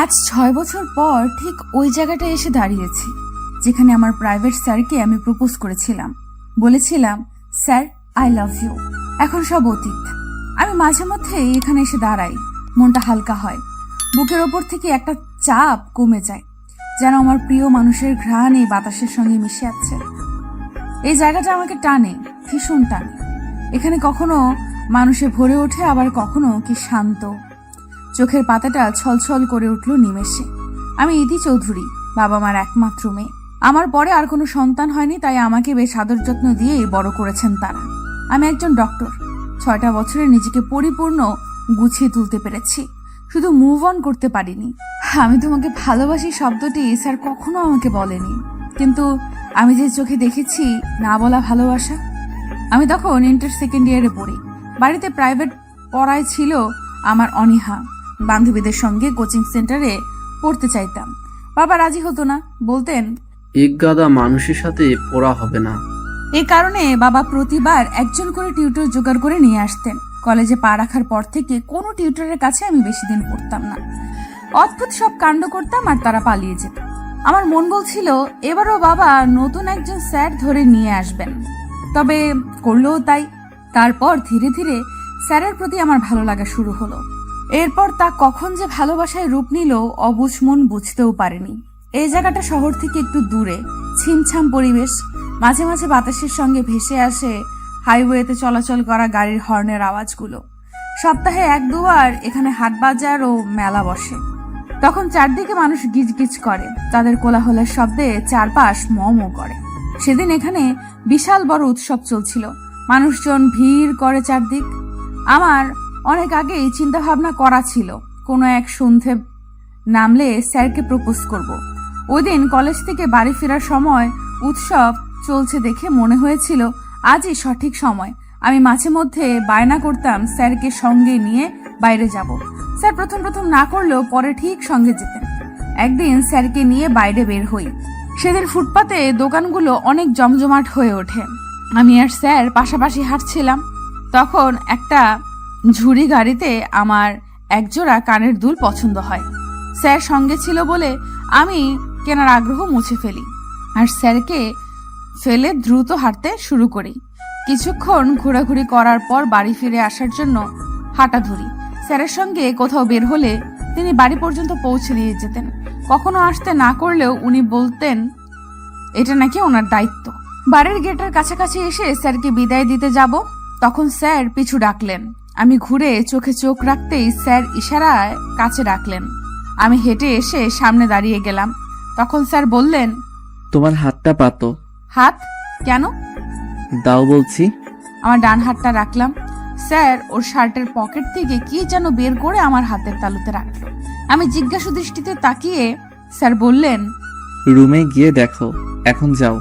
আজ 6 বছর পর ঠিক ওই জায়গাটা এসে দাঁড়িয়েছি যেখানে আমার প্রাইভেট স্যারকে আমি প্রপোজ করেছিলাম। বলেছিলাম, স্যার আই লাভ ইউ। এখন সব অতীত। আমি মাঝে মধ্যে এখানে এসে দাঁড়াই, মনটা হালকা হয়, বুকের ওপর থেকে একটা চাপ কমে যায়, যেন আমার প্রিয় মানুষের ঘ্রাণ এই বাতাসের সঙ্গে মিশে আছে। এই জায়গাটা আমাকে টানে, ভীষণ টানে। এখানে কখনো মানুষে ভরে ওঠে, আবার কখনো কি শান্ত। চোখের পাতাটা ছলছল করে উঠল নিমেষে। আমি ইতি চৌধুরী, বাবা মার একমাত্র মেয়ে। আমার পরে আর কোনো সন্তান হয়নি, তাই আমাকে বেশ আদর যত্ন দিয়েই বড় করেছেন তারা। আমি একজন ডক্টর। 6টা বছরে নিজেকে পরিপূর্ণ গুছিয়ে তুলতে পেরেছি, শুধু মুভ অন করতে পারিনি। আমি তোমাকে ভালোবাসি শব্দটি স্যার কখনো আমাকে বলেনি, কিন্তু আমি যে চোখে দেখেছি না বলা ভালোবাসা। আমি তখন ইন্টার সেকেন্ড ইয়ারে পড়ি। বাড়িতে প্রাইভেট পড়ায় ছিল আমার অনীহা। বান্ধবীদের সঙ্গে কোচিং সেন্টারে পড়তে চাইতাম। বাবা রাজি হতো না, বলতেন এক গাদা মানুষের সাথে পড়া হবে না। এই কারণে বাবা প্রতিবার একজন করে টিউটর জোগাড় করে নিয়ে আসতেন। কলেজে পা রাখার পর থেকে কোনো টিউটরের কাছে আমি বেশি দিন পড়তাম না। অদ্ভুত সব কাণ্ড করতাম আর তারা পালিয়ে যেত। আমার মন বলছিল এবারও বাবা নতুন একজন স্যার ধরে নিয়ে আসবেন, তবে করলেও তাই। তারপর ধীরে ধীরে স্যারের প্রতি আমার ভালো লাগা শুরু হলো। এরপর তা কখন যে ভালোবাসায় রূপ নিল অবুঝ মন বুঝতেও পারেনি। এই জায়গাটা শহর থেকে একটু দূরে, ছিমছাম পরিবেশ। মাঝে মাঝে বাতাসের সঙ্গে ভেসে আসে হাইওয়েতে চলাচল করা গাড়ির হর্নের আওয়াজগুলো। সপ্তাহে 1-2বার এখানে হাট বাজার ও মেলা বসে। তখন চারদিকে মানুষ গিজগিজ করে, তাদের কোলাহলের শব্দে চারপাশ মমও করে। সেদিন এখানে বিশাল বড় উৎসব চলছিল, মানুষজন ভিড় করে চারদিক। আমার অনেক আগেই চিন্তা ভাবনা করা ছিল কোনো এক সন্ধে নামলে স্যারকে প্রপোজ করব। ওই দিন কলেজ থেকে বাড়ি ফেরার সময় উৎসব চলছে দেখে মনে হয়েছিল আজই সঠিক সময়। আমি মাঝে মধ্যে বায়না করতাম স্যারকে সঙ্গে নিয়ে বাইরে যাব। স্যার প্রথম না করলেও পরে ঠিক সঙ্গে যেতেন। একদিন স্যারকে নিয়ে বাইরে বের হই। সেদিন ফুটপাতে দোকানগুলো অনেক জমজমাট হয়ে ওঠে। আমি আর স্যার পাশাপাশি হাঁটছিলাম। তখন একটা ঝুড়ি গাড়িতে আমার একজোড়া কানের দুল পছন্দ হয়। স্যার সঙ্গে ছিল বলে আমি কেনার আগ্রহ মুছে ফেলি আর স্যারকে ফেলে দ্রুত হাঁটতে শুরু করি। কিছুক্ষণ ঘোরাঘুরি করার পর বাড়ি ফিরে আসার জন্য হাঁটা ধরি। স্যারের সঙ্গে কোথাও বের হলে তিনি বাড়ি পর্যন্ত পৌঁছে দিয়ে যেতেন। কখনো আসতে না করলেও উনি বলতেন এটা নাকি ওনার দায়িত্ব। বাড়ির গেটের কাছাকাছি এসে স্যারকে বিদায় দিতে যাব, তখন স্যার পিছু ডাকলেন। আমি ঘুরে চোখে চোখ রাখতেই স্যার ইশারায় কাছে ডাকলেন। আমি হেঁটে এসে সামনে দাঁড়িয়ে গেলাম। তখন স্যার বললেন, তোমার হাতটা পাতো। হাত কেন? দাও বলছি। আমার ডান হাতটা রাখলাম। স্যার ওর শার্টের পকেট থেকে কি যেন বের করে আমার হাতের তালুতে রাখলো। আমি জিজ্ঞাসু দৃষ্টিতে তাকিয়ে স্যার বললেন, রুমে গিয়ে দেখো, এখন যাও।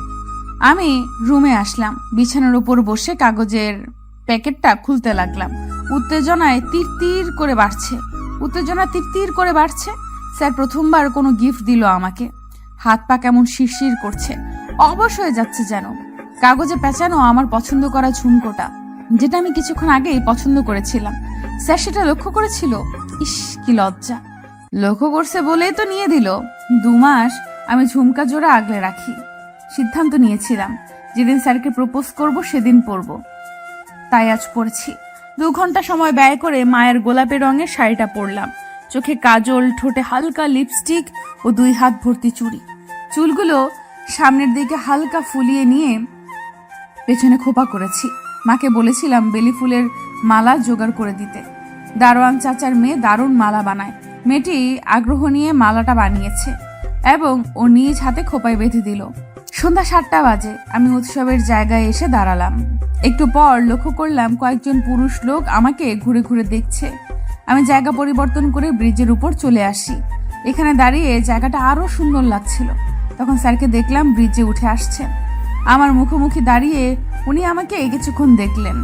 আমি রুমে আসলাম। বিছানার উপর বসে কাগজের প্যাকেটটা খুলতে লাগলাম। উত্তেজনায় তীর করে বাড়ছে। স্যার প্রথমবার কোনো গিফট দিল আমাকে। হাত পা কেমন শিরশির করছে, অবশ হয়ে যাচ্ছে যেন। কাগজে পেঁচানো আমার পছন্দ করা ঝুমকোটা, যেটা আমি কিছুক্ষণ আগেই পছন্দ করেছিলাম। স্যার সেটা লক্ষ্য করেছিল। ইস কি লজ্জা! লক্ষ্য করছে বলেই তো নিয়ে দিল। 2 মাস আমি ঝুমকা জোড়া আগলে রাখি। সিদ্ধান্ত নিয়েছিলাম যেদিন স্যারকে প্রপোজ করব সেদিন পরব, তাই আজ পড়ছি। 2 ঘন্টা সময় ব্যয় করে মায়ের গোলাপি রঙের শাড়িটা পরলাম। চোখে কাজল, ঠোঁটে হালকা লিপস্টিক ও 2 হাত ভর্তি চুড়ি। চুলগুলো সামনের দিকে হালকা ফুলিয়ে নিয়ে পেছনে খোপা করেছি। মাকে বলেছিলাম বেলি ফুলের মালা জোগাড় করে দিতে। দারোয়ান চাচার মেয়ে দারুণ মালা বানায়। মেয়েটি আগ্রহ নিয়ে মালাটা বানিয়েছে এবং ও নিজ হাতে খোপায় বেঁধে দিল। সন্ধ্যা 7টা বাজে। আমি উৎসবের জায়গায় এসে দাঁড়ালাম। একটু পর লক্ষ্য করলাম কয়েকজন পুরুষ লোক আমাকে ঘুরে ঘুরে দেখছে। আমি জায়গা পরিবর্তন করে ব্রিজের উপর চলে আসি। এখানে দাঁড়িয়ে জায়গাটা আরো সুন্দর লাগছিল। তখন স্যারকে দেখলাম ব্রিজে উঠে আসছেন। আমার মুখোমুখি দাঁড়িয়ে উনি আমাকে কিছুক্ষণ দেখলেন,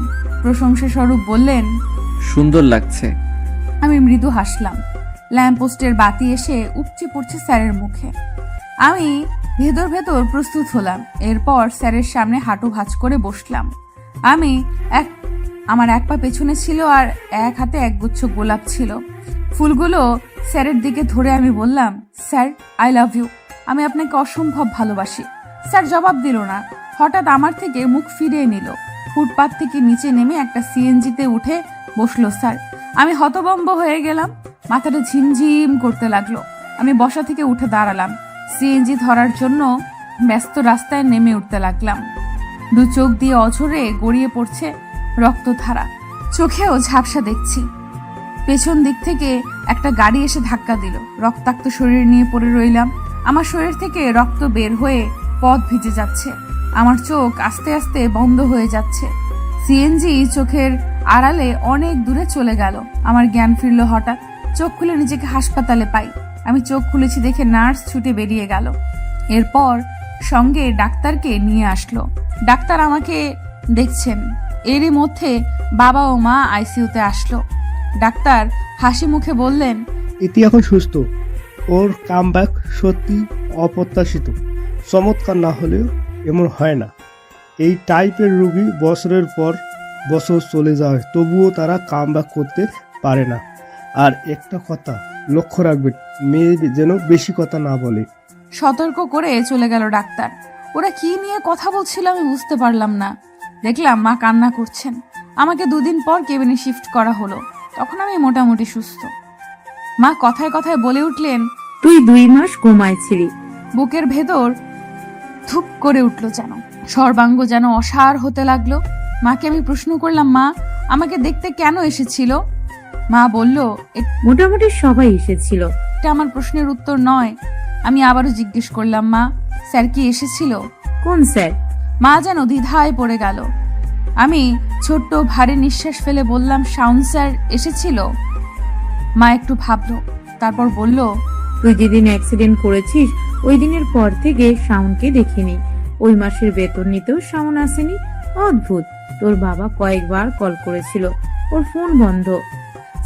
প্রশংসা স্বরূপ বললেন, সুন্দর লাগছে। আমি মৃদু হাসলাম। ল্যাম্পপোস্টের বাতি এসে উপচে পড়ছে স্যারের মুখে। আমি ভেতর প্রস্তুত হলাম। এরপর স্যারের সামনে হাঁটু ভাঁজ করে বসলাম। আমি আমার এক পা পেছনে ছিল আর এক হাতে একগুচ্ছ গোলাপ ছিল। ফুলগুলো স্যারের দিকে ধরে আমি বললাম, স্যার আই লাভ ইউ, আমি আপনাকে অসম্ভব ভালোবাসি। স্যার জবাব দিল না, হঠাৎ আমার থেকে মুখ ফিরিয়ে নিল। ফুটপাত থেকে নিচে নেমে একটা সিএনজিতে উঠে বসলো স্যার। আমি হতভম্ব হয়ে গেলাম, মাথাটা ঝিমঝিম করতে লাগলো। আমি বসা থেকে উঠে দাঁড়ালাম, সিএনজি ধরার জন্য ব্যস্ত রাস্তায় নেমে উঠতে লাগলাম। দু চোখ দিয়ে অঝরে গড়িয়ে পড়ছে রক্তধারা, চোখেও ঝাপসা দেখছি। পেছন দিক থেকে একটা গাড়ি এসে ধাক্কা দিল। রক্তাক্ত শরীর নিয়ে পড়ে রইলাম। আমার শরীর থেকে রক্ত বের হয়ে পথ ভিজে যাচ্ছে। আমার চোখ আস্তে আস্তে বন্ধ হয়ে যাচ্ছে। সিএনজি চোখের আড়ালে অনেক দূরে চলে গেল। আমার জ্ঞান ফিরল হঠাৎ। চোখ খুলে নিজেকে হাসপাতালে পাই। আমি চোখ খুলেছি দেখে নার্স ছুটে বেরিয়ে গেল। এরপর সঙ্গে ডাক্তারকে নিয়ে আসলো। ডাক্তার আমাকে দেখছেন। এরই মধ্যে বাবা ও মা আইসিইউতে আসলো। ডাক্তার হাসি মুখে বললেন, ইতি এখন সুস্থ। ওর কামব্যাক সত্যি অপ্রত্যাশিত। চমৎকার না হলেও এমন হয় না। এই টাইপের রোগী বছরের পর বছর চলে যায়, তবুও তারা কামব্যাক করতে পারে না। আর একটা কথা লক্ষ্য রাখবেন, মেয়ে যেন বেশি কথা না বলে। সতর্ক করে চলে গেল ডাক্তার। ওরা কি নিয়ে কথা বলছিল আমি বুঝতে পারলাম না। দেখলাম মা কান্না করছেন। আমাকে 2 দিন পর কেবিনে শিফট করা হলো। তখন আমি মোটামুটি সুস্থ। মা কথায় কথায় বলে উঠলেন, তুই 2 মাস ঘুমাইছিলি। বুকের ভেতর ধুপ করে উঠল যেন, সর্বাঙ্গ যেন অসাড় হতে লাগলো। মাকে আমি প্রশ্ন করলাম, মা আমাকে দেখতে কেন এসেছিল? মা বলল, মোটামুটি সবাই এসেছিল। এটা আমার প্রশ্নের উত্তর নয়। আমি আবারও জিজ্ঞেস করলাম, মা স্যার কি এসেছিল? কোন স্যার? মা যেন দ্বিধায় পড়ে গেল। আমি ছোট্ট ভারী নিঃশ্বাস ফেলে বললাম, শাওন স্যার এসেছিল। মা একটু ভাবলো, তারপর বলল, তুই যেদিন অ্যাক্সিডেন্ট করেছিস ওই দিনের পর থেকে শাওনকে দেখিনি। ওই মাসের বেতন নিতেও শাওন আসেনি। অদ্ভুত, তোর বাবা কয়েকবার কল করেছিল, ওর ফোন বন্ধ।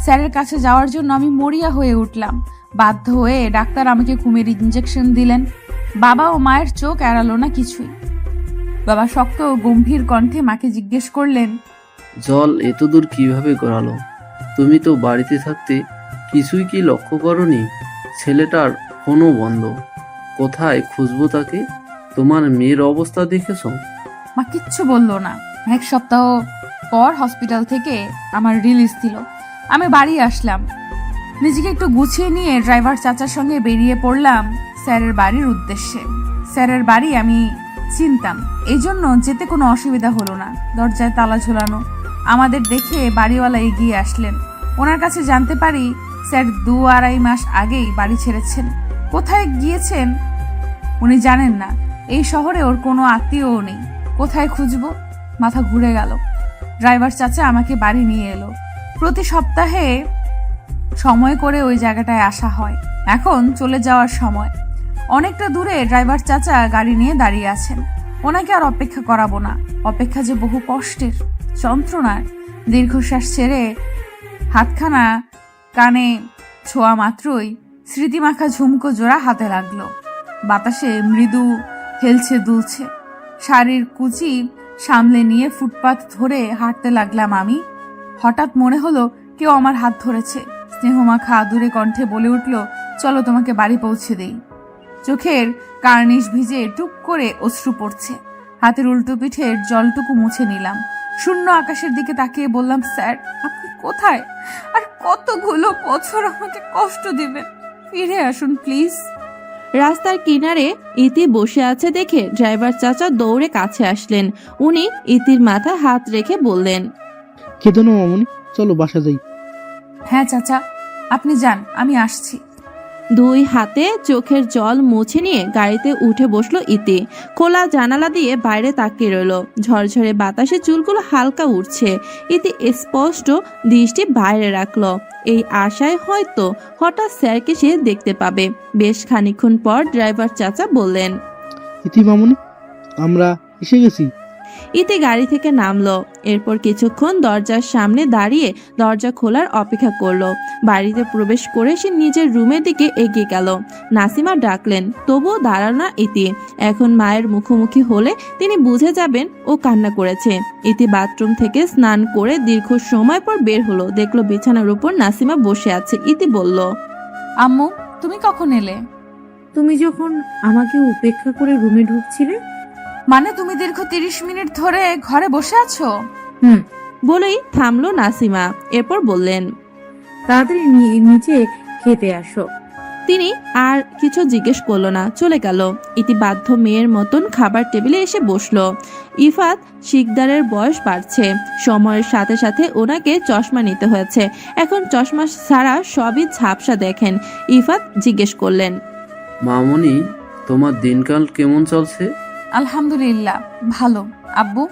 স্যারের কাছে যাওয়ার জন্য আমি মরিয়া হয়ে উঠলাম। বাধ্য হয়ে ডাক্তার আমাকে ঘুমের ইঞ্জেকশন দিলেন। বাবা ও মায়ের চোখ এড়ালো না কিছুই। বাবা শক্ত ও গম্ভীর কণ্ঠে মাকে জিজ্ঞেস করলেন, জল এত দূর কিভাবে গড়ালো? তুমি তো বাড়িতে থাকতে কিছুই কি লক্ষ্য করনি? ছেলেটার ফোনও বন্ধ, কোথায় খুঁজবো তাকে? তোমার মেয়ের অবস্থা দেখেছো? মা কিচ্ছু বলল না। 1 সপ্তাহ পর হসপিটাল থেকে আমার রিলিজ দিল। আমি বাড়ি আসলাম। নিজেকে একটু গুছিয়ে নিয়ে ড্রাইভার চাচার সঙ্গে বেরিয়ে পড়লাম স্যারের বাড়ির উদ্দেশ্যে। স্যারের বাড়ি আমি চিনতাম, এই জন্য যেতে কোনো অসুবিধা হলো না। দরজায় তালা ঝোলানো। আমাদের দেখে বাড়িওয়ালা এগিয়ে আসলেন। ওনার কাছে জানতে পারি স্যার 2-2.5 মাস আগেই বাড়ি ছেড়েছেন। কোথায় গিয়েছেন উনি জানেন না। এই শহরে ওর কোনো আত্মীয়ও নেই। কোথায় খুঁজবো? মাথা ঘুরে গেল। ড্রাইভার চাচা আমাকে বাড়ি নিয়ে এলো। প্রতি সপ্তাহে সময় করে ওই জায়গাটায় আসা হয়। এখন চলে যাওয়ার সময়। অনেকটা দূরে ড্রাইভার চাচা গাড়ি নিয়ে দাঁড়িয়ে আছেন। ওনাকে আর অপেক্ষা করাবো না। অপেক্ষা যে বহু কষ্টের, যন্ত্রণার। দীর্ঘশ্বাস ছেড়ে হাতখানা কানে ছোঁয়া মাত্রই স্মৃতিমাখা ঝুমকো জোড়া হাতে লাগলো। বাতাসে মৃদু হেলছে দুলছে। শাড়ির কুচি সামলে নিয়ে ফুটপাত ধরে হাঁটতে লাগলাম আমি। হঠাৎ মনে হলো কেউ আমার হাত ধরেছে। স্নেহমাখা আদুরে কণ্ঠে বলে উঠল, চলো তোমাকে বাড়ি পৌঁছে দেই। চোখের কার্নিশ ভিজে টুক করে অশ্রু পড়ছে। হাতের উল্টো পিঠের জলটুকু মুছে নিলাম। শূন্য আকাশের দিকে তাকিয়ে বললাম, স্যার আপনি কোথায়? আর কতগুলো বছর আমাকে কষ্ট দিবেন? ফিরে আসুন প্লিজ। রাস্তার কিনারে ইতি বসে আছে দেখে ড্রাইভার চাচা দৌড়ে কাছে আসলেন। উনি ইতির মাথায় হাত রেখে বললেন, কেঁদো না মামুনি, চলো বাসা যাই। হ্যাঁ চাচা, আপনি যান, আমি আসছি। 2 হাতে চোখের জল মুছে নিয়ে গাড়িতে উঠে বসলো ইতি। খোলা জানালা দিয়ে বাইরে তাকিয়ে রইলো। ঝরঝরে বাতাসে চুলগুলো হালকা উঠছে। ইতি স্পষ্ট দৃষ্টি বাইরে রাখলো, এই আশায় হয়তো হঠাৎ স্যারকে সে দেখতে পাবে। বেশ খানিকক্ষণ পর ড্রাইভার চাচা বললেন, ইতি মামুনি, আমরা এসে গেছি। ইতি গাড়ি থেকে নামলো। এরপর কিছুক্ষণ দরজার সামনে দাঁড়িয়ে দরজা খোলার অপেক্ষা করলো। বাড়িতে প্রবেশ করে সে নিজের রুমের দিকে এগিয়ে গেল। নাসিমা ডাকলেন, তবুও দাঁড়ালো না ইতি। এখন মায়ের মুখোমুখি হলে তিনি বুঝে যাবেন ও কান্না করেছে। ইতি বাথরুম থেকে স্নান করে দীর্ঘ সময় পর বের হলো, দেখলো বিছানার উপর নাসিমা বসে আছে। ইতি বলল, আম্মু তুমি কখন এলে? তুমি যখন আমাকে উপেক্ষা করে রুমে ঢুকছিলে। মানে তুমি দীর্ঘ 30 মিনিট ধরে ঘরে বসে আছো? হুম। বলেই থামলো নাসিমা। এরপর বললেন, তাড়াতাড়ি নিচে খেতে আসো। তিনি আর কিছু জিজ্ঞেস করলো না, চলে গেল। ইতি বাধ্য মেয়ের মতন খাবার টেবিলে এসে বসলো। ইফাত শিকদারের বয়স বাড়ছে, সময়ের সাথে সাথে ওনাকে চশমা নিতে হয়েছে। এখন চশমা ছাড়া সবই ঝাপসা দেখেন। ইফাত জিজ্ঞেস করলেন, মামনি, তোমার দিনকাল কেমন চলছে? আলহামদুলিল্লাহ ভালো। আব্বু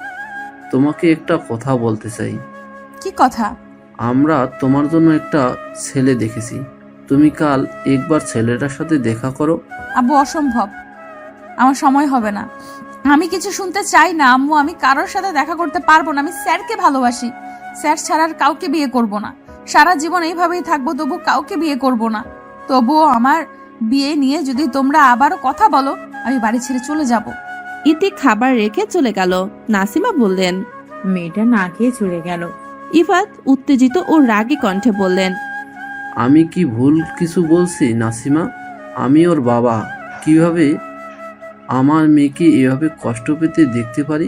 তোমাকে একটা কথা বলতে চাই। কি কথা? আমরা তোমার জন্য একটা ছেলে দেখেছি। তুমি কাল একবার ছেলেটার সাথে দেখা করো। আব্বু অসম্ভব, আমার সময় হবে না। আমি কিছু শুনতে চাই না আম্মু, আমি কারোর সাথে দেখা করতে পারবো না। আমি স্যারকে ভালোবাসি, স্যার ছাড়া আর কাউকে বিয়ে করব না। সারা জীবন এইভাবেই থাকবো, তবু কাউকে বিয়ে করব না। তবুও আমার বিয়ে নিয়ে যদি তোমরা আবারও কথা বলো, আমি বাড়ি ছেড়ে চলে যাব। ইতি খাবার রেখে চলে গেল। নাসিমা বললেন, মেয়েটা না খেয়ে চলে গেল। ইফাত উত্তেজিত ও রাগী কণ্ঠে বললেন, আমি কি ভুল কিছু বলছি নাসিমা? আমি ওর বাবা, কিভাবে আমার মেয়েকে এভাবে কষ্ট পেতে দেখতে পারি?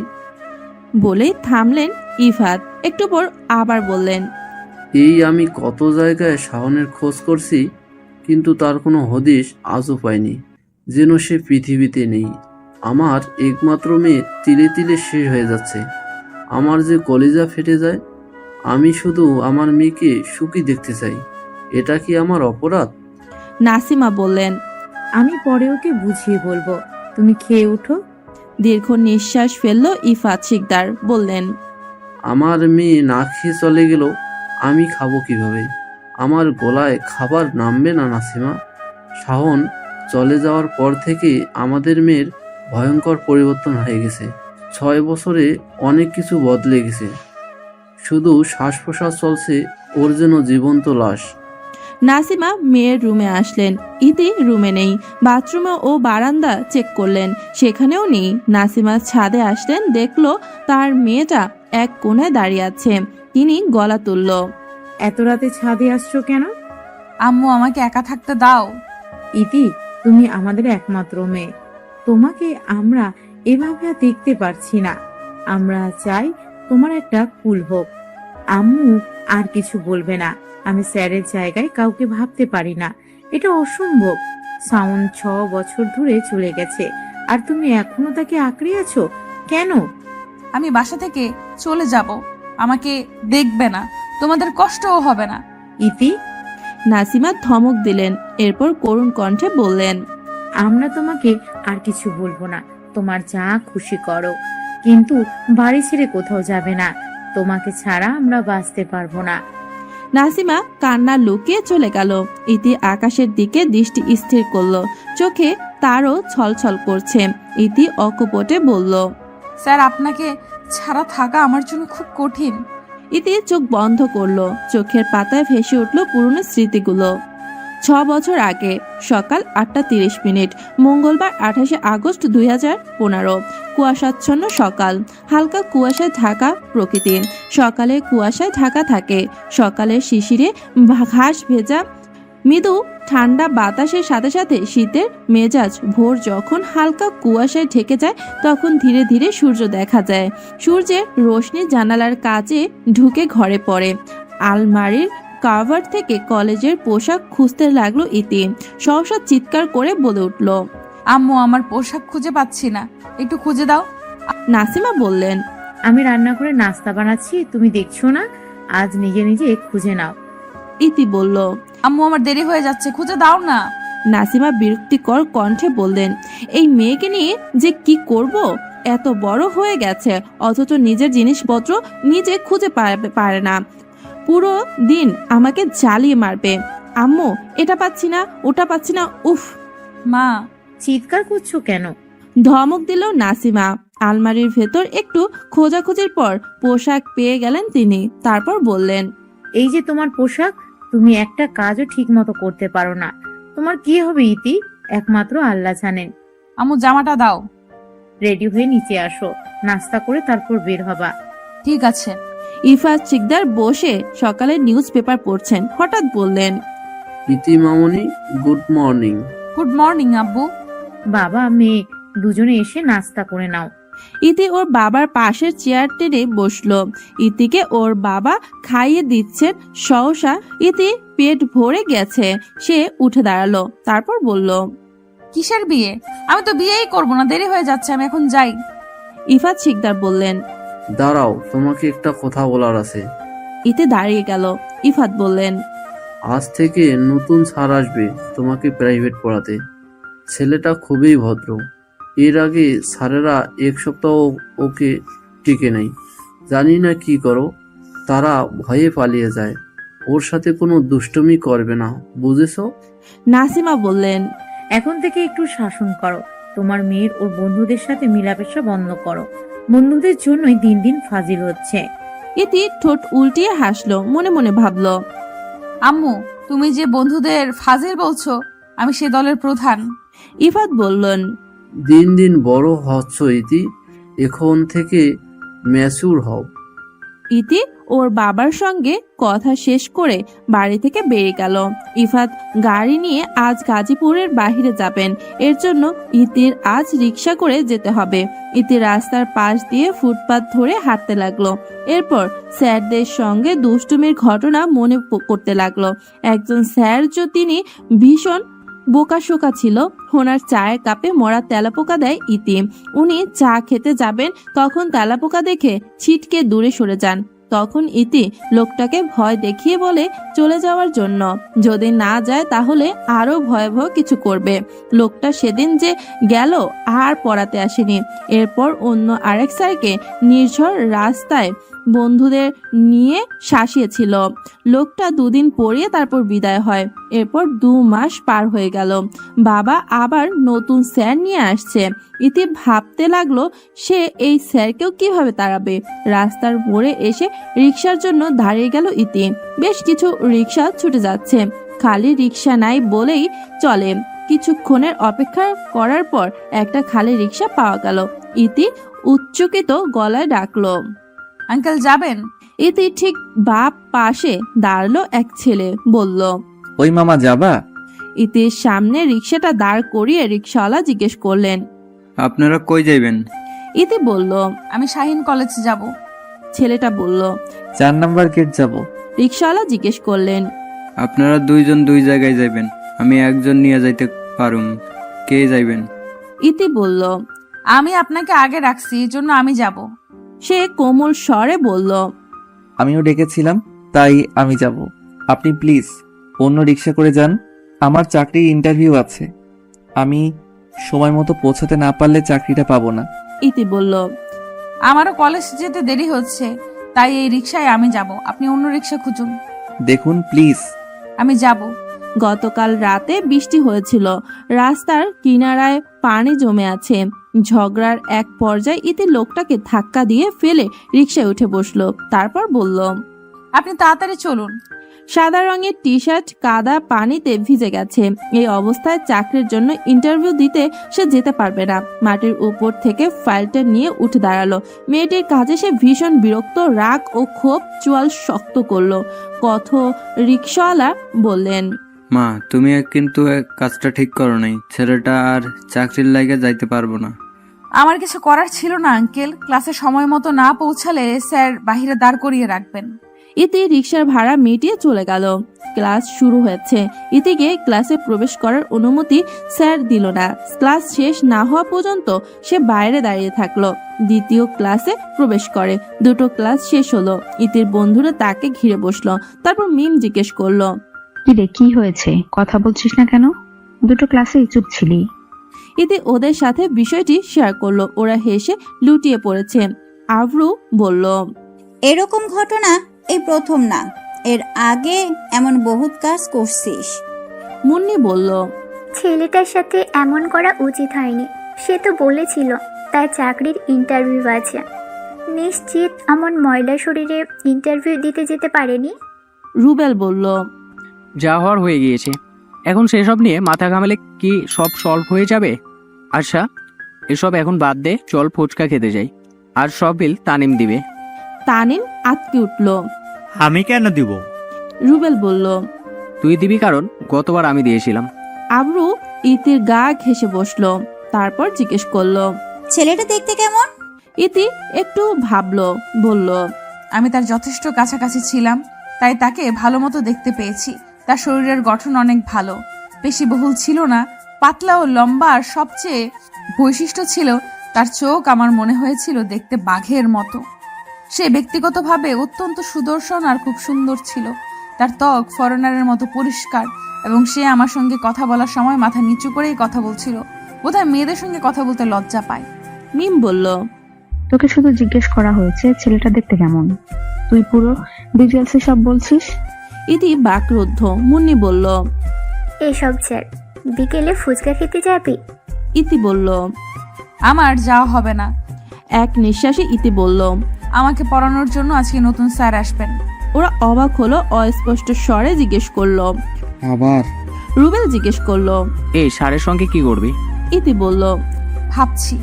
বলেই থামলেন ইফাত। একটু পর আবার বললেন, এই আমি কত জায়গায় শাওনের খোঁজ করছি, কিন্তু তার কোনো হদিশ আজও পাইনি, যেন সে পৃথিবীতে নেই। আমার একমাত্র মেয়ে তিলে তিলে শেষ হয়ে যাচ্ছে। আমার যে কলিজা ফেটে যায়। আমি শুধু আমার মেয়েকে সুখী দেখতে চাই। এটা কি আমার অপরাধ? নাসিমা বললেন, আমি পরে ওকে বুঝিয়ে বলবো, তুমি খেয়ে উঠো। দীর্ঘ নিঃশ্বাস ফেললো ইফাত শিকদার। বললেন, আমার মেয়ে না খেয়ে চলে গেল, আমি খাবো কিভাবে? আমার গলায় খাবার নামবে না নাসিমা। শাওন চলে যাওয়ার পর থেকে আমাদের মেয়ের ভয়ঙ্কর পরিবর্তন হয়ে গেছে। 6 বছরে অনেক কিছু বদলে গেছে। শুধু শ্বাস প্রশ্বাস চলছে, ওর যেন জীবন্ত লাশ। নাসিমা মেয়ের রুমে আসলেন। ইতি রুমে নেই। বাথরুমে ও বারান্দা চেক করলেন, সেখানেও নেই। নাসিমা ছাদে আসলেন, দেখলো তার মেয়েটা এক কোণায় দাঁড়িয়ে আছে। তিনি গলা তুলল, এত রাতে ছাদে আসছো কেন? আম্মু আমাকে একা থাকতে দাও। ইতি, তুমি আমাদের একমাত্র মেয়ে। তোমাকে আমরা এভাবে আর দেখতে পারছি না। আমরা চাই তোমার একটা কুল হোক। আম্মু আর কিছু বলবে না। আমি স্যারের জায়গায় কাউকে ভাবতে পারি না। এটা অসম্ভব। শাওন 6 বছর ধরে চলে গেছে, আর তুমি এখনো তাকে আঁকড়ে আছো কেন? আমি বাসা থেকে চলে যাব, আমাকে দেখবে না, তোমাদের কষ্টও হবে না। ইতি, নাসিমা ধমক দিলেন। এরপর করুণ কণ্ঠে বললেন, আমরা তোমাকে আর কিছু বলবো না। তোমার যা খুশি করো, কিন্তু বাড়ি ছেড়ে কোথাও যাবে না। তোমাকে ছাড়া আমরা বাঁচতে পারবো না। নাসিমা কান্না লুকিয়ে চলে গেল। ইতি আকাশের দিকে দৃষ্টি স্থির করলো, চোখে তারও ছলছল করছে। ইতি অকপটে বলল, স্যার আপনাকে ছাড়া থাকা আমার জন্য খুব কঠিন। ইতি চোখ বন্ধ করলো। চোখের পাতায় ভেসে উঠল পুরনো স্মৃতিগুলো। 6 বছর আগে সকাল 8:30, মঙ্গলবার 28 আগস্ট 2015। কুয়াশাচ্ছন্ন সকাল, হালকা কুয়াশায় ঢাকা প্রকৃতি। সকালে কুয়াশায় ঢাকা থাকে। সকালের শিশিরে ঘাস ভেজা মৃদু ঠান্ডা বাতাসের সাথে সাথে শীতের মেজাজ। ভোর যখন হালকা কুয়াশায় ঢেকে যায়, তখন ধীরে ধীরে সূর্য দেখা যায়। সূর্যের রোশনি জানালার কাছে ঢুকে ঘরে পড়ে। আলমারির কাভার থেকে কলেজের পোশাক খুঁজতে লাগলো ইতি। সহসা চিৎকার করে বলে উঠল, আম্মু আমার পোশাক খুঁজে পাচ্ছি না, একটু খুঁজে দাও। নাসিমা বললেন, আমি রান্না করে নাস্তা বানাচ্ছি, তুমি দেখছো না? আজ নিজে নিজে খুঁজে নাও। ইতি বলল। আম্মু আমার দেরি হয়ে যাচ্ছে, খুঁজে দাও না। নাসিমা বিরক্তিকর কণ্ঠে বললেন, এই মেয়েকে নিয়ে যে কি করব? এত বড় হয়ে গেছে, অথচ নিজের জিনিসপত্র নিজে খুঁজে পারে না। পুরো দিন আমাকে জ্বালিয়ে মারবে। আম্মু এটা পাচ্ছি না, ওটা পাচ্ছি না, উফ। মা চিৎকার করছো কেন? ধমক দিল নাসিমা। আলমারির ভেতর একটু খোঁজাখুঁজির পর পোশাক পেয়ে গেলেন তিনি। তারপর বললেন, এই যে তোমার পোশাক, তুমি একটা কাজও ঠিক মতো করতে পারো না। তোমার কি হবে ইতি, একমাত্র আল্লাহ জানেন। আম্মু জামাটা দাও। রেডি হয়ে নিচে আসো, নাস্তা করে তারপর বের হবা। ঠিক আছে। ইফাত শিকদার বসে সকালে নিউজ পেপার পড়ছেন। হঠাৎ বললেন, ইতি মামনি, গুড মর্নিং। গুড মর্নিং আব্বু। বাবা মেয়ে দুজনে এসে নাস্তা করে নাও। ইতি ওর বাবার পাশের চেয়ার টেনে বসলো। ইতিকে ওর বাবা খাইয়ে দিচ্ছেন। সহসা ইতি পেট ভরে গেছে, সে উঠে দাঁড়ালো। তারপর বলল, কিসের বিয়ে? আমি তো বিয়েই করবো না, দেরি হয়ে যাচ্ছে, আমি এখন যাই। ইফাত শিকদার বললেন, দাঁড়াও, তোমাকে একটা কথা বলার আছে। ইতি দাঁড়িয়ে গেল। ইফাত বললেন, আজ থেকে নতুন স্যার আসবে তোমাকে প্রাইভেট পড়াতে। ছেলেটা খুবই ভদ্র। এর আগে স্যারেরা এক সপ্তাহ ওকে টিকে নেই, জানি না কি করো, তারা ভয়ে পালিয়ে যায়। ওর সাথে কোনো দুষ্টুমি করবে না, বুঝেছো? নাসিমা বললেন, এখন থেকে একটু শাসন করো। তোমার মেয়ের ওর বন্ধুদের সাথে মিলামেশা বন্ধ করো। বন্ধুদের জন্যই দিন দিন ফাজিল হচ্ছে। ইতি ঠোঁট উল্টিয়ে হাসলো। মনে মনে ভাবলো, আম্মু, তুমি যে বন্ধুদের ফাজিল বলছো, আমি সে দলের প্রধান। ইফাত বললেন, দিন দিন বড় হচ্ছ ইতি, এখন থেকে ম্যাচুর হও। ইতি ওর বাবার সঙ্গে কথা শেষ করে বাড়ি থেকে বেরিয়ে গেল। ইফাত গাড়ি নিয়ে আজ গাজীপুরের বাইরে যাবেন। এর জন্য ইতির আজ রিক্সা করে যেতে হবে। ইতি রাস্তার পাশ দিয়ে ফুটপাত ধরে হাঁটতে লাগলো। এরপর স্যারদের সঙ্গে দুষ্টুমির ঘটনা মনে করতে লাগলো। একজন স্যার তিনি ভীষণ বোকাশোকা ছিল। ওনার চায়ের কাপে মরা তেলাপোকা দেয় ইতি। উনি চা খেতে যাবেন, তখন তেলাপোকা দেখে ছিটকে দূরে সরে যান। তখন ইতি লোকটাকে ভয় দেখিয়ে বলে চলে যাওয়ার জন্য। যদি না যায় তাহলে আরো ভয়াবহ কিছু করবে। লোকটা সেদিন যে গেল আর পড়াতে আসেনি। এরপর অন্য আরেক স্যারকে নির্ঝর রাস্তায় বন্ধুদের নিয়ে শাসিয়েছিল। লোকটা দুদিন পড়িয়ে তারপর বিদায় হয়। এরপর 2 মাস পার হয়ে গেল। বাবা আবার নতুন স্যার নিয়ে আসছে। ইতি ভাবতে লাগলো সে এই স্যারকেও কিভাবে তাড়াবে। রাস্তার মোড়ে এসে রিক্সার জন্য দাঁড়িয়ে গেল ইতি। বেশ কিছু রিক্সা ছুটে যাচ্ছে, খালি রিক্সা নাই বলেই চলে। কিছুক্ষণের অপেক্ষা করার পর একটা খালি রিক্সা পাওয়া গেল। ইতি উচ্চকিত গলায় ডাকলো, আঙ্কেল যাবেন? ইতি ঠিক বাপ পাশে দাঁড়ালো এক ছেলে, বলল, ওই মামা যাবা? ইতির সামনে রিক্সাটা দাঁড় করিয়ে রিক্সাওয়ালা জিজ্ঞেস করলেন, আপনারা কই যাইবেন? ইতি বলল, আমি শাহিন কলেজে যাব। ছেলেটা বলল, 4 নাম্বার গেট যাব। রিক্সাওয়ালা জিজ্ঞেস করলেন, আপনারা দুইজন দুই জায়গায় যাইবেন, আমি একজন নিয়ে যাইতে পারুম, কে যাইবেন? ইতি বলল, আমি আপনাকে আগে রাখছি, এই জন্য আমি যাব। সে কোমল স্বরে বলল, আমিও ডেকেছিলাম, তাই আমি যাব। আপনি প্লিজ অন্য রিক্সা করে যান, আমার চাকরির ইন্টারভিউ আছে। আমি সময় মতো পৌঁছাতে না পারলে চাকরিটা পাবো না। ইতি বলল, আমারও কলেজ যেতে দেরি হচ্ছে, তাই এই রিক্সায় আমি যাব, আপনি অন্য রিক্সা খুঁজুন। দেখুন প্লিজ। আমি যাব। গতকাল রাতে বৃষ্টি হয়েছিল। রাস্তার কিনারায় পানি জমে আছে। ঝগড়ার এক পর্যায়ে ইতি লোকটাকে ধাক্কা দিয়ে ফেলে রিক্সায় উঠে বসলো। তারপর বলল, আপনি তাড়াতাড়ি চলুন। সাদা রঙের টি শার্ট কাদা পানিতে ভিজে গেছে। এই অবস্থায় চাকরির জন্য ইন্টারভিউ দিতে সে যেতে পারবে না। মাটির উপর থেকে ফাইলটা নিয়ে উঠে দাঁড়ালো। মেয়েটির কাজে সে ভীষণ বিরক্ত, রাগ ও ক্ষোভ চোয়াল শক্ত করলো। রিক্সাওয়ালা বললেন, মা, তুমি কিন্তু কাজটা ঠিক করো নাই, ছেলেটা আর চাকরির লাইগা যাইতে পারবো না। আমার কিছু করার ছিল না আঙ্কেল, ক্লাসে সময় মতো না পৌঁছালে স্যার বাহিরে দাঁড় করিয়ে রাখবেন। ইতি রিক্সার ভাড়া মিটিয়ে চলে গেল। ক্লাস শুরু হয়েছে। ইতিকে ক্লাসে প্রবেশ করার অনুমতি স্যার দিল না। ক্লাস শেষ না হওয়া পর্যন্ত সে বাইরে দাঁড়িয়ে থাকলো। দ্বিতীয় ক্লাসে প্রবেশ করে। 2টো ক্লাস শেষ হলো। ইতির বন্ধুরা তাকে ঘিরে বসলো। তারপর মিম জিজ্ঞেস করলো, কিরে, কি হয়েছে? কথা বলছিস না কেন? 2টো ক্লাসেই চুপ ছিলি। ইতি ওদের সাথে বিষয়টি শেয়ার করলো। ওরা হেসে লুটিয়ে পড়েছে। আভরু বলল, এরকম ঘটনা এই প্রথম না, এর আগে এমন বহুত কাজ করছিস। মুন্নি বলল, ছেলেটার সাথে এমন করা উচিত হয়নি, সে তো বলেছিল তার চাকরির ইন্টারভিউ আছে। নিশ্চিত এমন ময়লা শরীরে ইন্টারভিউ দিতে যেতে পারেনি। রুবেল বলল, যা হওয়ার হয়ে গিয়েছে, এখন সেসব নিয়ে মাথা ঘামালে কি সব সলভ হয়ে যাবে? আচ্ছা, এসব এখন বাদ দে, চল ফুচকা খেতে যাই, আর সব বিল তানিম দিবে। তানিম আটকে উঠল। আমি কেন দিব? রুবেল বলল, তুই দিবি, কারণ গতবার আমি দিয়েছিলাম। আবরু ইতির গা ঘেঁষে বসলো, তারপর জিজ্ঞেস করলো, ছেলেটা দেখতে কেমন? ইতি একটু ভাবলো, বলল, আমি তার যথেষ্ট কাছাকাছি ছিলাম, তাই তাকে ভালো মতো দেখতে পেয়েছি। তার শরীরের গঠন অনেক ভালো, পেশিবহুল ছিল না, পাতলা ও লম্বা। আর সবচেয়ে বৈশিষ্ট্য ছিল তার চোখ আমার মনে হয়েছিল দেখতে বাঘের মতো। সে ব্যক্তিগতভাবে অত্যন্ত সুদর্শন আর খুব সুন্দর ছিল। তার ত্বক ফরেনারের মতো পরিষ্কার, এবং সে আমার সঙ্গে কথা বলার সময় মাথা নিচু করেই কথা বলছিল। বোধহয় মেয়েদের সঙ্গে কথা বলতে লজ্জা পায়। মিম বলল, তোকে শুধু জিজ্ঞেস করা হয়েছে ছেলেটা দেখতে কেমন, তুই পুরো ডিটেলসে সব বলছিস। ইতি বাকরুদ্ধ। মুন্নি বলল, এসব ছেড়, বিকেলে ফুচকা খেতে যাবি? ইতি বলল, আমার যাওয়া হবে না। এক নিঃশ্বাসে ইতি বলল, আমাকে পড়ানোর জন্য আজকে নতুন স্যার আসবেন। ওরা অবাক হলো, অস্পষ্ট স্বরে জিজ্ঞেস করলো। আবার রুবেল জিজ্ঞেস করলো, এই সারের সঙ্গে কি করবি? ইতি বলল, ভাবছি।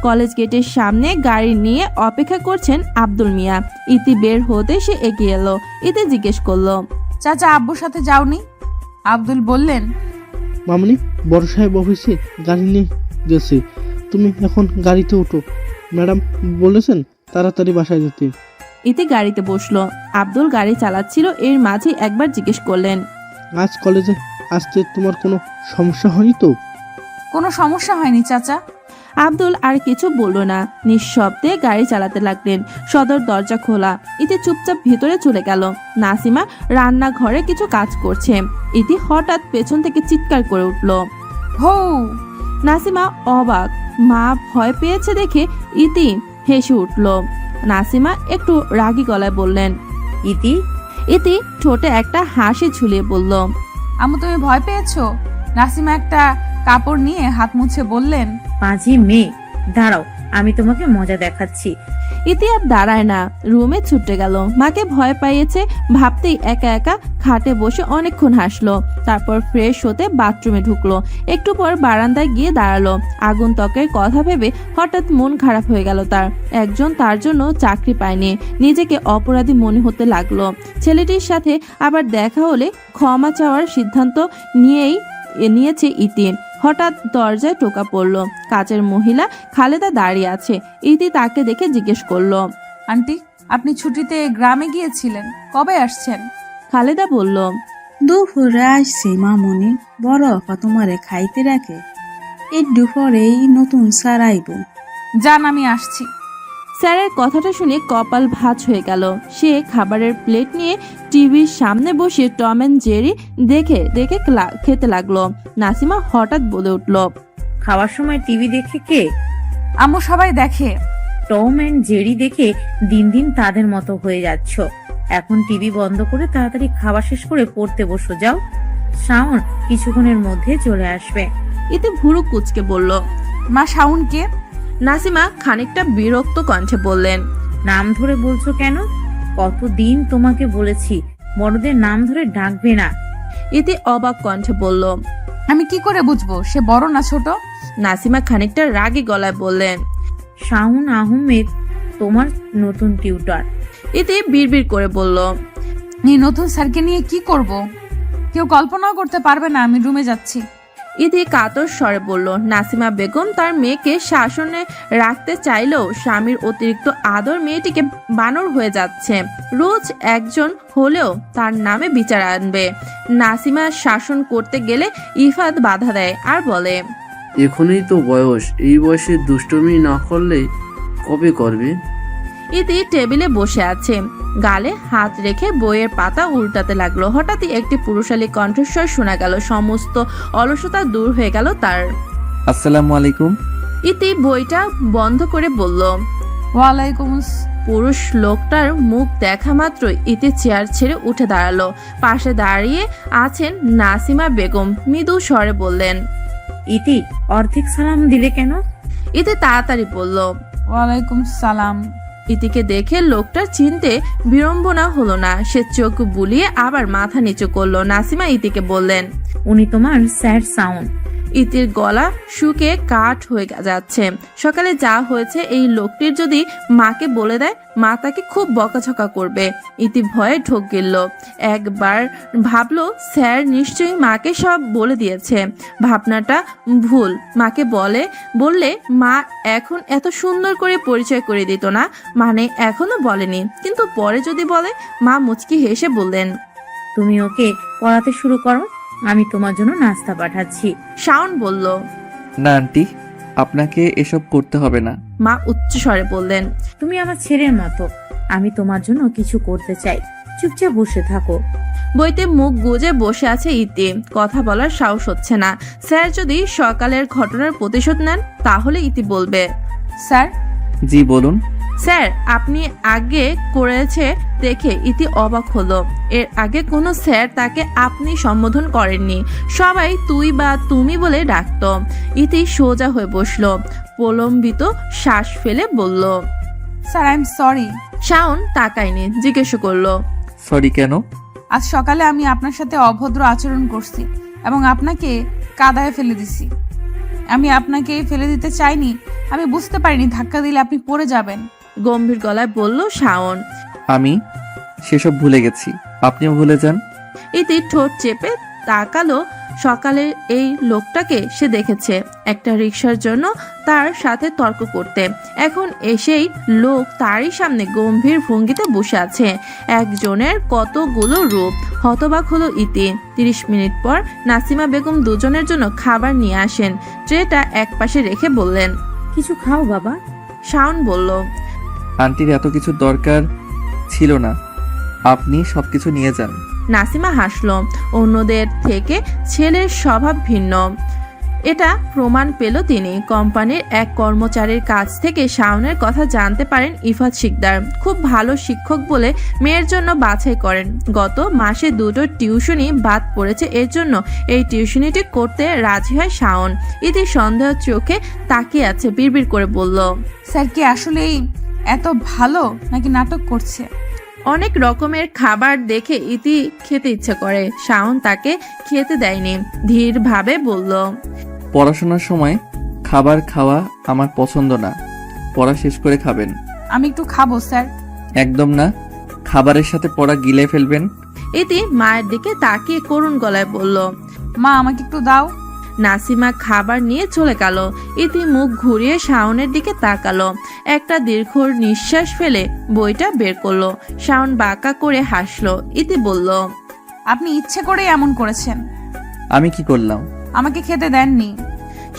কলেজ গেটের সামনে গাড়ি নিয়ে অপেক্ষা করছেন আব্দুল মিয়া। ইতি বের হতে সে এগিয়ে এলো। ইতি জিজ্ঞেস করলো, চাচা আব্বুর সাথে যাওনি? আব্দুল বললেন, মামনি বড় সাহেব অফিসে গাড়ি নিয়ে গেছে, তুমি এখন গাড়িতে ওঠো। ম্যাডাম বলেছেন তাড়াতাড়ি বাসায় যেতে। ইতি গাড়িতে বসলো। আব্দুল গাড়ি চালাচ্ছিল, এর মাঝে একবার জিজ্ঞেস করলেন, আজ কলেজে আসতে তোমার কোনো সমস্যা হয়নি তো? কোনো সমস্যা হয়নি চাচা। আব্দুল আর কিছু বলল না, নিঃশব্দে গাড়ি চালাতে লাগলেন। সদর দরজা খোলা। ইতি চুপচাপ ভিতরে চলে গেল। নাসিমা রান্নাঘরে কিছু কাজ করছে। ইতি হঠাৎ পেছন থেকে চিৎকার করে উঠল, হৌ! নাসিমা অবাক। মা ভয় পেয়েছে দেখে ইতি হেসে উঠল। নাসিমা একটু রাগী গলায় বললেন, ইতি? ইতি ঠোঁটে একটা হাসি ঝুলিয়ে বলল, আম্মু তুমি ভয় পেয়েছো? নাসিমা একটা কাপড় নিয়ে হাত মুছে বললেন, পাঁজি মেয়ে, দাঁড়াও, আমি তোমাকে মজা দেখাচ্ছি। ইতি আর দাঁড়ায় না, রুমে ছুটে গেল। মাকে ভয় পাইয়েছে ভাবতেই একা একা খাটে বসে অনেকক্ষণ হাসলো। তারপর ফ্রেশ হতে বাথরুমে ঢুকলো। একটু পর বারান্দায় গিয়ে দাঁড়ালো। আগন্তুকের কথা ভেবে হঠাৎ মন খারাপ হয়ে গেল তার। একজন তার জন্য চাকরি পায়নি, নিজেকে অপরাধী মনে হতে লাগলো। ছেলেটির সাথে আবার দেখা হলে ক্ষমা চাওয়ার সিদ্ধান্ত নিয়েছে ইতি। হঠাৎ দরজায় টোকা পড়লো। কাজের মহিলা খালেদা দাঁড়িয়ে আছে। ইতি তাকে দেখে জিজ্ঞেস করলো, আন্টি আপনি ছুটিতে গ্রামে গিয়েছিলেন, কবে আসছেন? খালেদা বলল, দুপুরে আসছি মামনি, বড় আপা তোমারে খাইতে রাখে, এই দুপুরেই নতুন স্যার আইব। যান, আমি আসছি। স্যারের কথাটা শুনে কপাল ভাঁজ হয়ে গেল। সে খাবারের প্লেট নিয়ে টিভির সামনে বসে টম অ্যান্ড জেরি দেখে দেখে খেতে লাগলো। নাসিমা হঠাৎ বলে উঠল, খাওয়ার সময় টিভি দেখে কে? আম্মু সবাই দেখে। টম অ্যান্ড জেরি দেখে দিন দিন তাদের মতো হয়ে যাচ্ছ। এখন টিভি বন্ধ করে তাড়াতাড়ি খাওয়া শেষ করে পড়তে বসো, যাও। শাওন কিছুক্ষণের মধ্যে চলে আসবে। এতে ভুরু কুচকে বলল, মা শাওনকে? নাসিমা খানিকটা বিরক্ত কণ্ঠে বললেন, নাম ধরে বলছো কেন? কতদিন তোমাকে বলেছি বড়দের নাম ধরে ডাকবে না। এতে অবাক কণ্ঠে বলল, আমি কি করে বুঝবো সে বড় না ছোট? নাসিমা খানিকটা রাগী গলায় বললেন, শাওন আহমেদ তোমার নতুন টিউটর। এতে বিড়বিড় করে বলল, এই নতুন স্যারকে নিয়ে কি করব? কেউ কল্পনাও করতে পারবে না। আমি রুমে যাচ্ছি। ইতি কাতর স্বরে বলল। নাসিমা বেগম তার মেয়েকে শাসনে রাখতে চাইলেও স্বামীর অতিরিক্ত আদর মেয়েটিকে বানর হয়ে যাচ্ছে। রোজ একজন হলেও তার নামে বিচার আনবে। নাসিমা শাসন করতে গেলে ইফাত বাধা দেয় আর বলে, এখনই তো বয়স, এই বয়সে দুষ্টুমি না করলে কবে করবে? ইতি টেবিলে বসে আছে, গালে হাত রেখে বইয়ের পাতা উল্টাতে লাগলো। হঠাৎই একটি পুরুষালী কণ্ঠস্বর শোনা গেল। সমস্ত অলসতা দূর হয়ে গেল তার। আসসালামু আলাইকুম। ইতি বইটা বন্ধ করে বলল, ওয়ালাইকুম। পুরুষ লোকটার মুখ দেখা মাত্র ইতি চেয়ার ছেড়ে উঠে দাঁড়ালো। পাশে দাঁড়িয়ে আছেন নাসিমা বেগম। মৃদু স্বরে বললেন, ইতি অর্ধেক সালাম দিলে কেন? ইতি তাড়াতাড়ি বলল, ওয়ালাইকুম সালাম। ইতিকে দেখে লোকটার চিনতে বিড়ম্বনা হলো না। সে চোখ বুলিয়ে আবার মাথা নিচু করলো। নাসিমা ইতিকে বললেন, উনি তোমার স্যার সাউন্ড। ইতির গলা শুকে কাঠ হয়ে যাচ্ছে। সকালে যা হয়েছে এই লোকটির যদি মাকে বলে দেয়, মা তাকে খুব বকাঝকা করবে। ইতি ভয়ে ঢোক গেল। একবার ভাবলো স্যার নিশ্চয়ই মাকে সব বলে দিয়েছে। ভাবনাটা ভুল। মাকে বললে মা এখন এত সুন্দর করে পরিচয় করে দিত না, মানে এখনো বলেনি, কিন্তু পরে যদি বলে। মা মুচকি হেসে বললেন, তুমি ওকে পড়াতে শুরু করো, আমি তোমার জন্য নাস্তা পাঠাচ্ছি। শাওন বলল, না আন্টি, আপনাকে এসব করতে হবে না। মা উচ্চ স্বরে বললেন, তুমি আমার ছেলের মতো, আমি তোমার জন্য কিছু করতে চাই, চুপচাপ বসে থাকো। বইতে মুখ গুজে বসে আছে ইতি। কথা বলার সাহস হচ্ছে না। স্যার যদি সকালের ঘটনার প্রতিশোধ নেন তাহলে ইতি বলবে, স্যার। জি বলুন। স্যার আপনি আগে করেছে দেখে ইতি অবাক হলো। এর আগে কোনো স্যার তাকে আপনি সম্বোধন করেননি, সবাই তুই বা তুমি বলে ডাকত। ইতি সোজা হয়ে বসলো, প্রলম্বিত শ্বাস ফেলে বলল, sir I am sorry. Shaon তাকায়নি, জিজ্ঞেস করলো, সরি কেন? আজ সকালে আমি আপনার সাথে অভদ্র আচরণ করছি এবং আপনাকে কাদায় ফেলে দিছি। আমি আপনাকে ফেলে দিতে চাইনি, আমি বুঝতে পারিনি ধাক্কা দিলে আপনি পড়ে যাবেন। গম্ভীর গলায় বলল শাওন। আমি সেসব ভুলে গেছি, আপনিও ভুলে যান। ইতি ঠোঁট চেপে তাকালো। সকালের এই লোকটাকে সে দেখেছে একটা রিকশার জন্য তার সাথে তর্ক করতে। এখন এসেই লোক তারই সামনে গম্ভীর ভঙ্গিতে বসে আছে। একজনের কতগুলো রূপ। হতবাক হলো ইতি। 30 মিনিট পর নাসিমা বেগম দুজনের জন্য খাবার নিয়ে আসেন। ট্রেটা এক পাশে রেখে বললেন, কিছু খাও বাবা। শাওন বলল, আন্টির এত কিছু দরকার ছিল না, আপনি সবকিছু নিয়ে যান। নাসিমা হাসল। অন্যদের থেকে ছেলের স্বভাব ভিন্ন, এটা প্রমাণ পেল তিনি। কোম্পানির এক কর্মচারীর কাছ থেকে শাওনের কথা জানতে পারেন ইফাত শিকদার খুব ভালো শিক্ষক বলে মেয়ের জন্য বাছাই করেন। গত মাসে 2টো টিউশনি বাদ পড়েছে, এর জন্য এই টিউশনিটি করতে রাজি হয় শাওন। ইতি সন্দেহ চোখে তাকিয়ে আছে, বিড়বিড় করে বলল, স্যার কি আসলেই এত ভালো নাকি নাটক করছে? অনেক রকমের খাবার দেখে ইতি খেতে ইচ্ছে করে। শাওন তাকে খেতে দেয়নি, ধীরভাবে বলল, পড়াশোনার সময় খাবার খাওয়া আমার পছন্দ না, পড়া শেষ করে খাবেন। আমি একটু খাবো স্যার। একদম না, খাবারের সাথে পড়া গিলে ফেলবেন। ইতি মায়ের দিকে তাকিয়ে করুণ গলায় বলল, মা আমাকে একটু দাও। নাসিমা খাবার নিয়ে চলে গেল। ইতি মুখ ঘুরিয়ে শাওনের দিকে তাকালো। একটা দীর্ঘ নিঃশ্বাস ফেলে বইটা বের করলো। শাওন বাঁকা করে হাসলো। ইতি বলল, আপনি ইচ্ছে করে এমন করেছেন। আমি কি করলাম? আমাকে খেতে দেননি।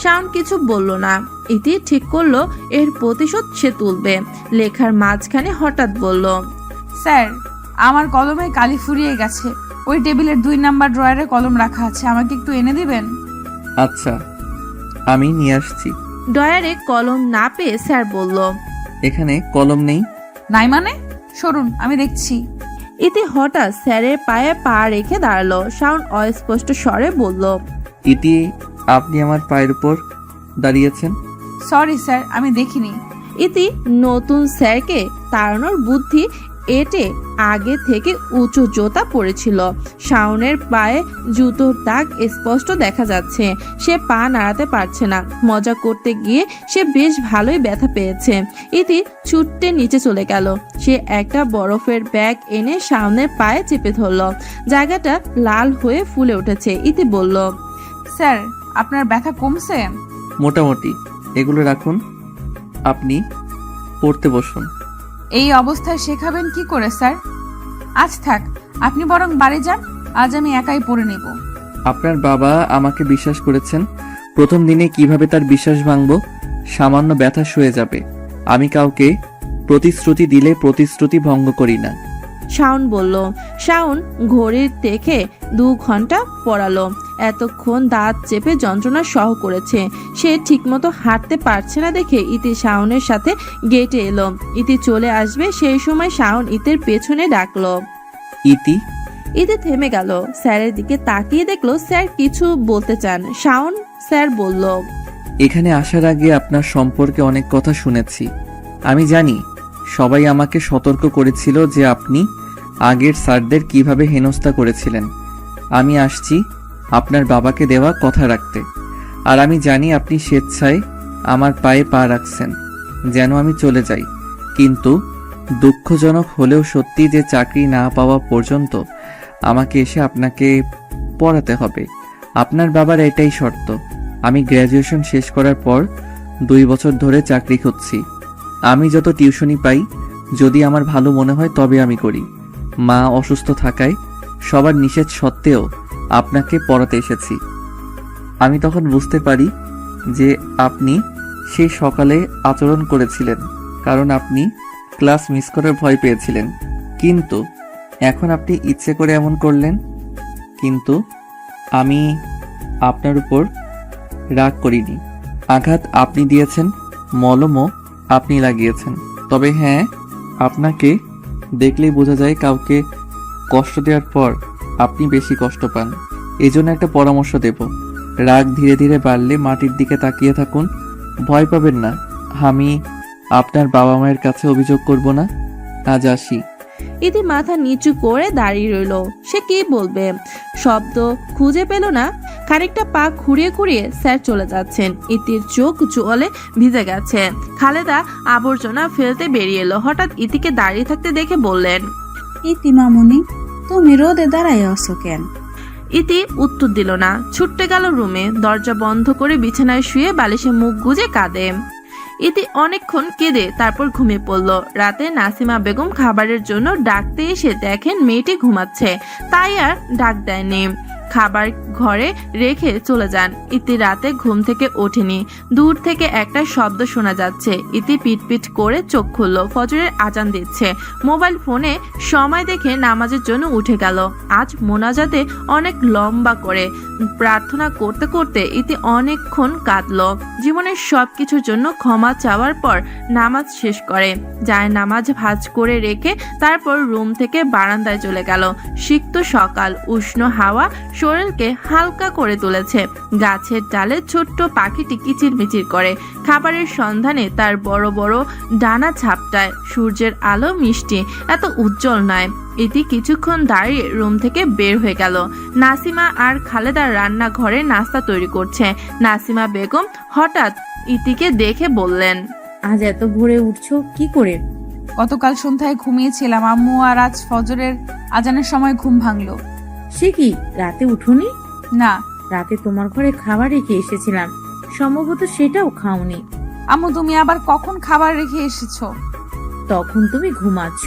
শাওন কিছু বলল না। ইতি ঠিক করলো এর প্রতিশোধ সে তুলবে। লেখার মাঝখানে হঠাৎ বলল, স্যার আমার কলমে কালি ফুরিয়ে গেছে, ওই টেবিলের 2 নাম্বার ড্রয়ারে কলম রাখা আছে, আমাকে একটু এনে দিবেন? আচ্ছা, আমি নিয়ে আসছি। ড্রয়ারে কলম না পেয়ে স্যার বলল, এখানে কলম নেই। নাই মানে? সরুন, আমি দেখছি। ইতি হঠাৎ স্যারের পায়ে পা রেখে দাঁড়ালো। শাওন অস্পষ্ট স্বরে বলল, ইতি, আপনি আমার পায়ের উপর দাঁড়িয়েছেন। সরি স্যার, আমি দেখিনি। ইতি নতুন স্যারকে তাড়ানোর বুদ্ধি এটে আগে থেকে উঁচু জুতা পরেছিল। শাওনের পায়ে জুতোর দাগ স্পষ্ট দেখা যাচ্ছে। সে পা নাড়াতে পারছে না। মজা করতে গিয়ে সে বেশ ভালোই ব্যথা পেয়েছে। ইতি ছুটতে নিচে চলে গেল। সে একটা বরফের ব্যাগ এনে শাওনের পায়ে চেপে ধরল। জায়গাটা লাল হয়ে ফুলে উঠেছে। ইতি বলল, স্যার আপনার ব্যথা কমছে? মোটামুটি। এগুলো রাখুন, আপনি পড়তে বসুন। এই অবস্থায় শেখাবেন কি করে স্যার? আজ থাক, আপনি বরং বাড়ি যান, আজ আমি একাই পড়ে নেব। আপনার বাবা আমাকে বিশ্বাস করেছেন, প্রথম দিনে কিভাবে তার বিশ্বাস ভাঙব? সামান্য ব্যথা সয়ে যাবে। আমি কাউকে প্রতিশ্রুতি দিলে প্রতিশ্রুতি ভঙ্গ করি না। শাওন বলল। শাওন ঘড়ির দেখে 2 ঘন্টা পড়ালো। এতক্ষণ দাঁত চেপে যন্ত্রণা সহ করেছে। সে ঠিকমতো হাঁটতে পারছে না দেখে ইতি শাওনের সাথে গেটে এলো। ইতি চলে আসবে সেই সময় শাওন ইতির পেছনে ডাকলো, ইতি। ইতি থেমে গেল। স্যারের দিকে তাকিয়ে দেখলো স্যার কিছু বলতে চান। শাওন স্যার বলল, এখানে আসার আগে আপনার সম্পর্কে অনেক কথা শুনেছি। আমি জানি সবাই আমাকে সতর্ক করেছিল যে আপনি আগের স্যারদের কিভাবে হেনস্থা করেছিলেন। আমি আসছি আপনার বাবাকে দেওয়া কথা রাখতে। আর আমি জানি আপনি স্বেচ্ছায় আমার পায়ে পা রাখছেন যেন আমি চলে যাই, কিন্তু দুঃখজনক হলেও সত্যি যে চাকরি না পাওয়া পর্যন্ত আমাকে এসে আপনাকে পড়াতে হবে। আপনার বাবার এটাই শর্ত। আমি গ্র্যাজুয়েশন শেষ করার পর 2 বছর ধরে চাকরি খুঁজছি। আমি যত টিউশনি পাই, যদি আমার ভালো মনে হয় তবে আমি করি। মা অসুস্থ থাকায় সবার নিষেধ সত্ত্বেও আপনাকে পড়াতে এসেছি। আমি তখন বুঝতে পারি যে আপনি সেই সকালে আচরণ করেছিলেন কারণ আপনি ক্লাস মিস করার ভয় পেয়েছিলেন, কিন্তু এখন আপনি ইচ্ছে করে এমন করলেন। কিন্তু আমি আপনার উপর রাগ করিনি। আঘাত আপনি দিয়েছেন, মলমও আপনি লাগিয়েছেন। তবে হ্যাঁ, আপনাকে দেখলেই বোঝা যায় কাউকে কষ্ট দেওয়ার পর আপনি বেশি কষ্ট পান। এই জন্য একটা পরামর্শ দেব, রাগ ধীরে ধীরে বাড়লে মাটির দিকে তাকিয়ে থাকুন, ভয় পাবেন না। আমি আপনার বাবা মায়ের কাছে অভিযোগ করব না। আজ আসি। ইতি মাথা নিচু করে দাঁড়িয়ে রইল। সে কি বলবে, শব্দ খুঁজে পেল না। খানিকটা পা খুঁড়িয়ে খুঁড়িয়ে স্যার চলে যাচ্ছেন। ইতির চোখ জলে ভিজে গেছে। খালেদা আবর্জনা ফেলতে বেরিয়ে এলো। হঠাৎ ইতিকে দাঁড়িয়ে থাকতে দেখে বললেন, ইতি মামুনি, তুমি রোদে দাঁড়াই আছো কেন? ইতি উত্তর দিল না, ছুটতে গেল রুমে। দরজা বন্ধ করে বিছানায় শুয়ে বালিশে মুখ গুজে কাঁদে। ইতি অনেকক্ষণ কেঁদে তারপর ঘুমিয়ে পড়ল। রাতে নাসিমা বেগম খাবারের জন্য ডাকতে এসে দেখেন মেয়েটি ঘুমাচ্ছে, তাই আর ডাক দেয়নি। খাবার ঘরে রেখে চলে যান। ইতি রাতে ঘুম থেকে ওঠেনি। দূর থেকে একটা শব্দ শোনা যাচ্ছে। ইতি পিটপিট করে চোখ খুলল। ফজরের আজান দিচ্ছে। মোবাইল ফোনে সময় দেখে নামাজের জন্য উঠে গেল। আজ মোনাজাতে অনেক লম্বা করে প্রার্থনা করতে করতে ইতি অনেকক্ষণ কাঁদল। জীবনের সবকিছুর জন্য ক্ষমা চাওয়ার পর নামাজ শেষ করে যায় নামাজ ভাঁজ করে রেখে তারপর রুম থেকে বারান্দায় চলে গেল। সিক্ত সকাল, উষ্ণ হাওয়া শরীরকে হালকা করে তুলেছে। গাছের ডালে ছোট্ট পাখিটি কিচিরমিচির করে। খাবারের সন্ধানে তার বড় বড় ডানা ঝাপটায়। সূর্যের আলো মিষ্টি, এত উজ্জ্বল নয়। ইতি কিছুক্ষণ দাঁড়িয়ে রুম থেকে বের হয়ে গেল। নাসিমা আর খালেদা রান্নাঘরে নাস্তা তৈরি করছে। নাসিমা বেগম হঠাৎ ইতিকে দেখে বললেন, আজ এত ভোরে উঠছো কি করে? গতকাল সন্ধ্যায় ঘুমিয়েছিলাম আম্মু, আর আজ ফজরের আজানের সময় ঘুম ভাঙলো। সে কি, রাতে উঠোনি? না। রাতে তোমার ঘরে খাবার রেখে এসেছিলাম, সম্ভবত সেটাও খাওনি। আম্মু, তুমি আবার কখন খাবার রেখে এসেছো? তখন তুমি ঘুমাচ্ছ।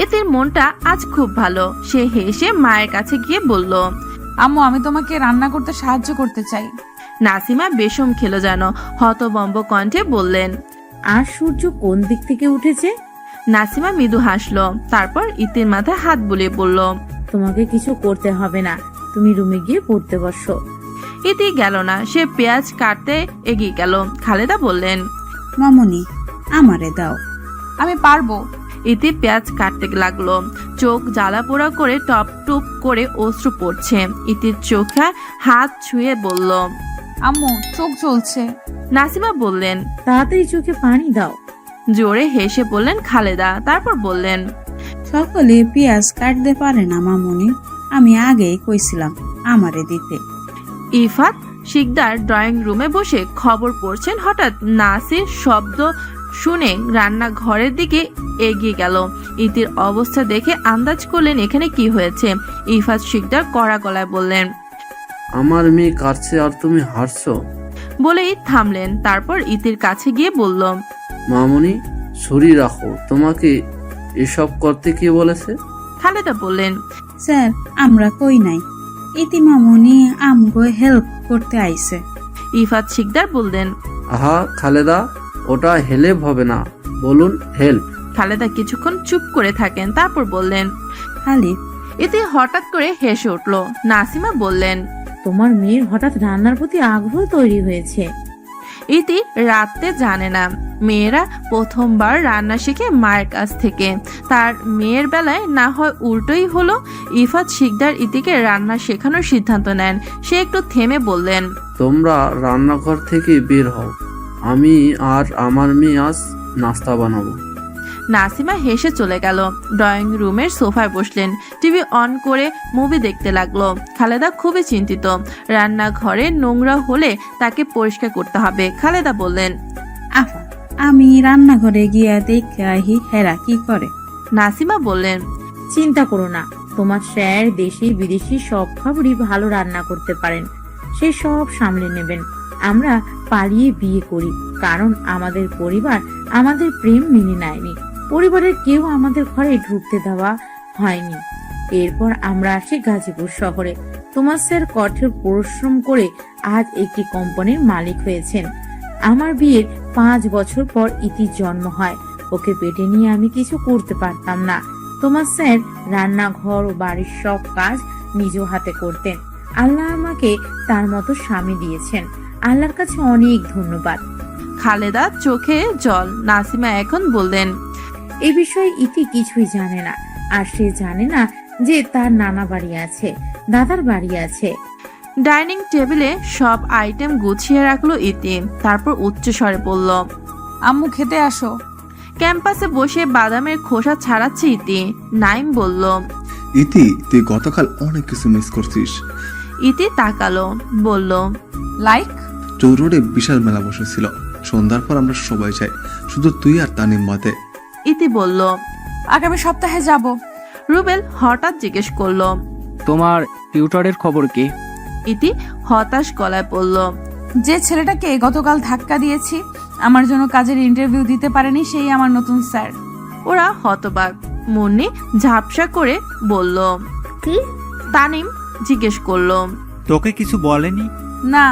ইতির মনটা আজ খুব ভালো। সে হেসে মায়ের কাছে গিয়ে বলল, আম্মু, আমি তোমাকে রান্না করতে সাহায্য করতে চাই। নাসিমা বেশম খেলো যেন, হতবম্ব কণ্ঠে বললেন, আর সূর্য কোন দিক থেকে উঠেছে? নাসিমা মৃদু হাসলো। তারপর ইতির মাথায় হাত বুলিয়ে বলল, তোমাকে কিছু করতে হবে না, তুমি রুমে গিয়ে পড়তে বসো। ইতি গেল না। সে পেঁয়াজ কাটতে এগিয়ে গেল। খালেদা বললেন, মামুনি, আমারে দাও। আমি পারবো। ইতি পেঁয়াজ কাটতে লাগলো। চোখ জ্বালা পোড়া করে টপ টপ করে অশ্রু পড়ছে। ইতির চোখে হাত ছুঁয়ে বলল, আম্মু, চোখ জ্বলছে। নাসিমা বললেন, তাড়াতাড়ি চোখে পানি দাও। জোরে হেসে বললেন খালেদা। তারপর বললেন, সকলে পেঁয়াজ কাটতে পারে না মামুনি, আমি আগেই কইছিলাম আমারে দিতে। ইফাত শিকদার ড্রয়িং রুমে বসে খবর পড়ছেন। হঠাৎ নাসির শব্দ শুনে রান্নাঘরের দিকে এগিয়ে গেল। ইতির অবস্থা দেখে আন্দাজ করলেন এখানে কি হয়েছে। ইফাত শিকদার কড়া গলায় বললেন, আমার মেয়ে কাটছে আর তুমি হাসছো? বলেই থামলেন। তারপর ইতির কাছে গিয়ে বলল, মামুনি, ছুরি রাখো, তোমাকে এসব করতে কে বলেছে? খালেদা বললেন, স্যার, আমরা কই নাই, ইতি মামুনি আমগো হেল্প করতে আইছে। ইফাত শিকদার বললেন, আহা খালেদা, ওটা হেল্প হবে না, বলুন হেল্প। খালেদা কিছুক্ষণ চুপ করে থাকেন। তারপর বললেন, খালি। ইতি হঠাৎ করে হেসে উঠল। নাসিমা বললেন, তোমার মেয়ের হঠাৎ রান্নার প্রতি আগ্রহ তৈরি হয়েছে। ইতি রাতে জানে না মেয়েরা প্রথমবার রান্না শিখে মায়ের কাছ থেকে। তার মেয়ের বেলায় না হয় উল্টোই হলো। ইফাত শিকদার ইতিকে রান্না শেখানোর সিদ্ধান্ত নেন। সে একটু থেমে বললেন, তোমরা রান্নাঘর থেকে বের হও, আমি আর আমার মেয়ে আজ নাস্তা বানাবো। নাসিমা হেসে চলে গেল। ড্রয়িং রুমের সোফায় বসলেন, টিভি অন করে মুভি দেখতে লাগলো। খালেদা খুবই চিন্তিত। রান্নাঘরে নোংরা হলে তাকে পরিষ্কার করতে হবে। খালেদা বললেন, আফা আমি রান্নাঘরে গিয়া দেখে আহি হেরা কি করে। নাসিমা বললেন, চিন্তা করো না, তোমার স্যার দেশি বিদেশি সব খাবারই ভালো রান্না করতে পারেন, সে সব সামলে নেবেন। আমরা পালিয়ে বিয়ে করি কারণ আমাদের পরিবার আমাদের প্রেম মেনে নেয়নি। পরিবারের কেউ আমাদের ঘরে ঢুকতে দেওয়া হয়নি। এরপর আমরা আসি গাজীপুর শহরে। তোমার স্যার কঠোর পরিশ্রম করে আজ একটি কোম্পানির মালিক হয়েছেন। আমার বিয়ের 5 বছর পর ইতির জন্ম হয়। ওকে পেটে নিয়ে আমি কিছু করতে পারতাম না। তোমার স্যার রান্নাঘর ও বাড়ির সব কাজ নিজ হাতে করতেন। আল্লাহ আমাকে তার মতো স্বামী দিয়েছেন। আল্লাহর কাছে অনেক ধন্যবাদ। খালেদা চোখে জল। নাসিমা এখন বললেন, এ বিষয়ে ইতি কিছুই জানে না। আর সে জানে না যে তার নানা বাড়ি আছে, দাদার বাড়ি আছে। ডাইনিং টেবিলে সব আইটেম গুছিয়ে রাখলো ইতি। তারপর উচ্চস্বরে বলল, আম্মু খেতে আসো। ক্যাম্পাসে বসে বাদামের খোসা ছাড়াচ্ছে ইতি। নাইম বলল, ইতি তুই গতকাল অনেক কিছু মিস করছিস। ইতি তাকালো, বলল, লাইক? চৌরোডে বিশাল মেলা বসেছিল, সন্ধ্যার পর আমরা সবাই যাই, শুধু তুই আর তানিম বাদে। ইতি বলল, আগামী সপ্তাহে যাব। রুবেল হঠাৎ জিজ্ঞেস করলো, তোমার টিউটরের খবর কি? ইতি হতাশ গলায় বলল, যে ছেলেটাকে গতকাল ধাক্কা দিয়েছি, আমার জন্য কাজের ইন্টারভিউ দিতে পারেনি, সেই আমার নতুন স্যার। ওরা হতবাক। মুন্নি ঝাপসা করে বলল, কি? তানিম জিজ্ঞেস করলো, তোকে কিছু বলেনি? না।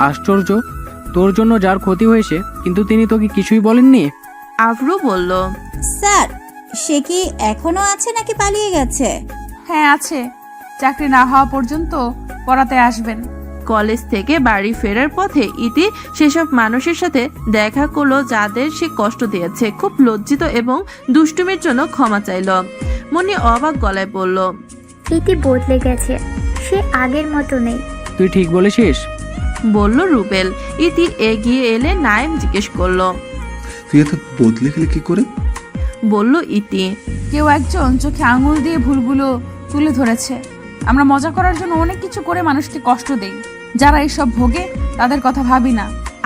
আশ্চর্য, তোর জন্য যার ক্ষতি হয়েছে কিন্তু তিনি তোকে কিছুই বলেননি। আফরু বলল, স্যার সে কি এখনো আছে নাকি পালিয়ে গেছে? হ্যাঁ আছে, চাকরি না হওয়া পর্যন্ত পড়াতে আসবেন। কলেজ থেকে বাড়ি ফেরার পথে ইতি সেসব মানুষের সাথে দেখা করলো যাদের সে কষ্ট দিয়েছে। খুব লজ্জিত এবং দুষ্টুমির জন্য ক্ষমা চাইল। মুন্নি অবাক গলায় বলল, ইতি বদলে গেছে, সে আগের মতো নেই। তুই ঠিক বলেছিস, বলল রুবেল। ইতি এগিয়ে এলে নাইম জিজ্ঞেস করলো, তুই এত বদলে গেলে কি করে? বলল ইতি, কেউ একজন চোখে আঙুল দিয়ে ভুলগুলো তুলে ধরেছে। আমরা মজা করার জন্য অনেক কিছু করে মানুষকে কষ্ট দেই, যারা এসব ভোগে তাদের কথা ভাবি না।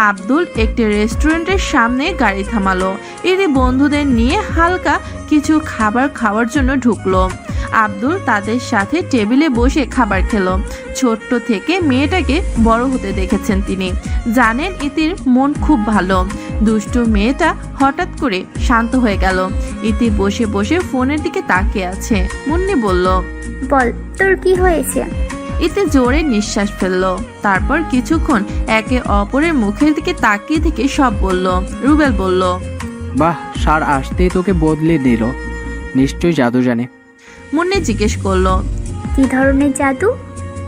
আব্দুল একটি রেস্টুরেন্টের সামনে গাড়ি থামালো। ইতি বন্ধুদের নিয়ে হালকা কিছু খাবার খাওয়ার জন্য ঢুকলো। আব্দুল তাদের সাথে টেবিলে বসে খাবার খেলো। ছোট্ট থেকে মেয়েটাকে বড় হতে দেখেছেন তিনি, জানেন ইতির মন খুব ভালো। দুষ্টু মেয়েটা হঠাৎ করে শান্ত হয়ে গেল। ইতি বসে বসে ফোনের দিকে তাকিয়ে আছে। মুন্নি বলল, বল তোর কি হয়েছে? ইতি জোরে নিঃশ্বাস ফেললো। তারপর কিছুক্ষণ একে অপরের মুখের দিকে তাকিয়ে থেকে সব বলল। রুবেল বলল, বাহ, সার আসতেই তোকে বদলে দিল, নিশ্চয়ই জাদু জানে। মুন্নি জিজ্ঞেস করলো, কি ধরনের জাদু?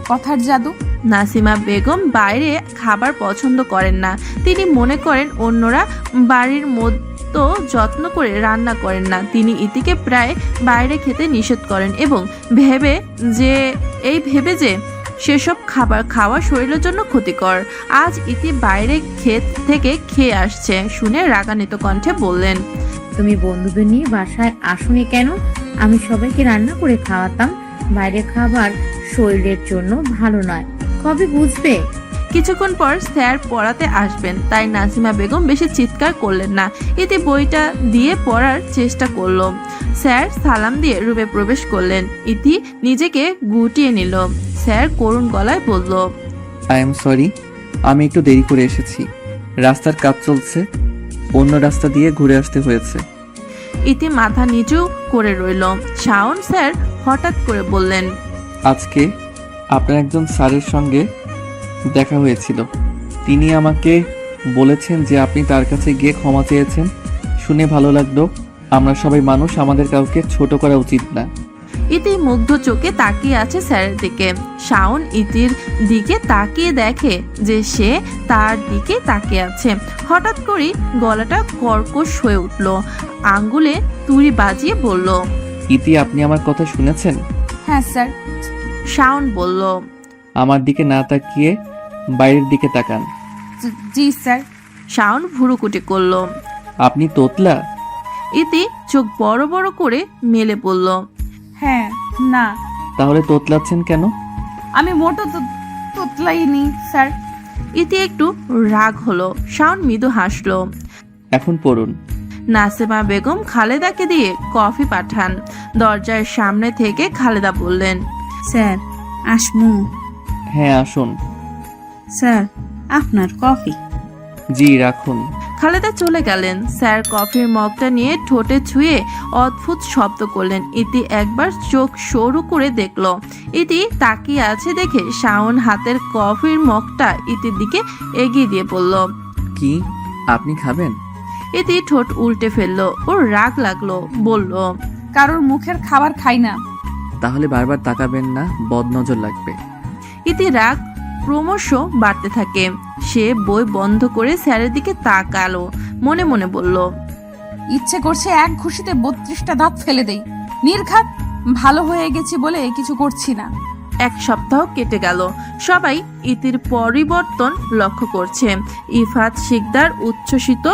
কথার জাদু। নাসিমা বেগম বাইরে খাবার পছন্দ করেন না। তিনি মনে করেন অন্যরা বাড়ির মতো যত্ন করে রান্না করেন না। তিনি ইতিকে প্রায় বাইরে খেতে নিষেধ করেন এবং ভেবে যে সেসব খাবার খাওয়া শরীরের জন্য ক্ষতিকর। আজ ইতি বাইরে ক্ষেত থেকে খেয়ে আসছে শুনে রাগান্বিত কণ্ঠে বললেন, তুমি বন্ধুদের নিয়ে বাসায় আসোনি কেন? আমি সবাইকে রান্না করে খাওয়াতাম। বাইরের খাবার শরীরের জন্য ভালো নয়, কবে বুঝবে? কিছুক্ষণ পর স্যার পড়াতে আসবেন, তাই নাসিমা বেগম বেশি চিৎকার করলেন না। ইতি বইটা দিয়ে পড়ার চেষ্টা করলো। স্যার সালাম দিয়ে রুমে প্রবেশ করলেন। ইতি নিজেকে গুটিয়ে নিল। স্যার করুণ গলায় বলল, আই এম সরি, আমি একটু দেরি করে এসেছি, রাস্তার কাজ চলছে, অন্য রাস্তা দিয়ে ঘুরে আসতে হয়েছে। ইতি মাথা নিচু করে রইল। শাওন স্যার হঠাৎ করে বললেন, আজকে আপনার একজন স্যারের সঙ্গে দেখা হয়েছিল, তিনি আমাকে বলেছেন যে আপনি তার কাছে গিয়ে ক্ষমা চেয়েছেন। শুনে ভালো লাগলো। আমরা সবাই মানুষ, আমাদের কাউকে ছোট করা উচিত না। ইতি মুগ্ধ চোখে তাকিয়ে আছে স্যারের দিকে। শাওন ইতির দিকে তাকিয়ে দেখে যে সে তার দিকে তাকিয়ে আছে। হঠাৎ করে গলাটা কর্কশ হয়ে উঠল, আঙ্গুলে তুড়ি বাজিয়ে বলল, ইতি আপনি আমার কথা শুনেছেন? হ্যাঁ স্যার। শাওন বলল, আমার দিকে না তাকিয়ে বাইরের দিকে তাকান। জি স্যার। শাওন ভুরুকুটি করল। আপনি তোতলা? ইতি চোখ বড় বড় করে মেলে বলল, হ্যাঁ। না, তাহলে তোতলাচ্ছেন কেন? আমি মোটো তোতলাইনি স্যার। ইতি একটু রাগ হলো। শাওন মৃদু হাসলো। এখন পড়ুন। নাসিমা বেগম খালেদাকে দিয়ে কফি পাঠান। দরজার সামনে থেকে খালেদা বললেন, স্যার আসমু? হ্যাঁ আসুন। স্যার আপনার কফি। জি রাখুন। খালেদা চলে গেলেন। স্যার কফির মগটা নিয়ে ঠোঁটে ছুঁয়ে অদ্ভুত শব্দ করলেন। ইতি একবার চোখ সরু করে দেখলো। ইতি তাকিয়ে আছে দেখে শাওন হাতের কফির মগটা ইতির দিকে এগিয়ে দিয়ে বলল, কি আপনি খাবেন? ইতি ঠোঁট উল্টে ফেললো। ওর রাগ লাগলো, বলল, কারোর মুখের খাবার খাই না। তাহলে বারবার তাকাবেন না, বদনজর লাগবে। ইতি রাগ ক্রমশ বাড়তে থাকে। সে বই বন্ধ করে স্যারের দিকে তাকালো। মনে মনে বলল, ইচ্ছে করছে এক ঘুষিতে 32টা দাঁত ফেলে দেই। নির্ঘাত ভালো হয়ে গেছি বলে কিছু করছি না। এক সপ্তাহ কেটে গেল। সবাই ইতির পরিবর্তন লক্ষ্য করছে। ইফাত শিকদার উচ্ছ্বসিত,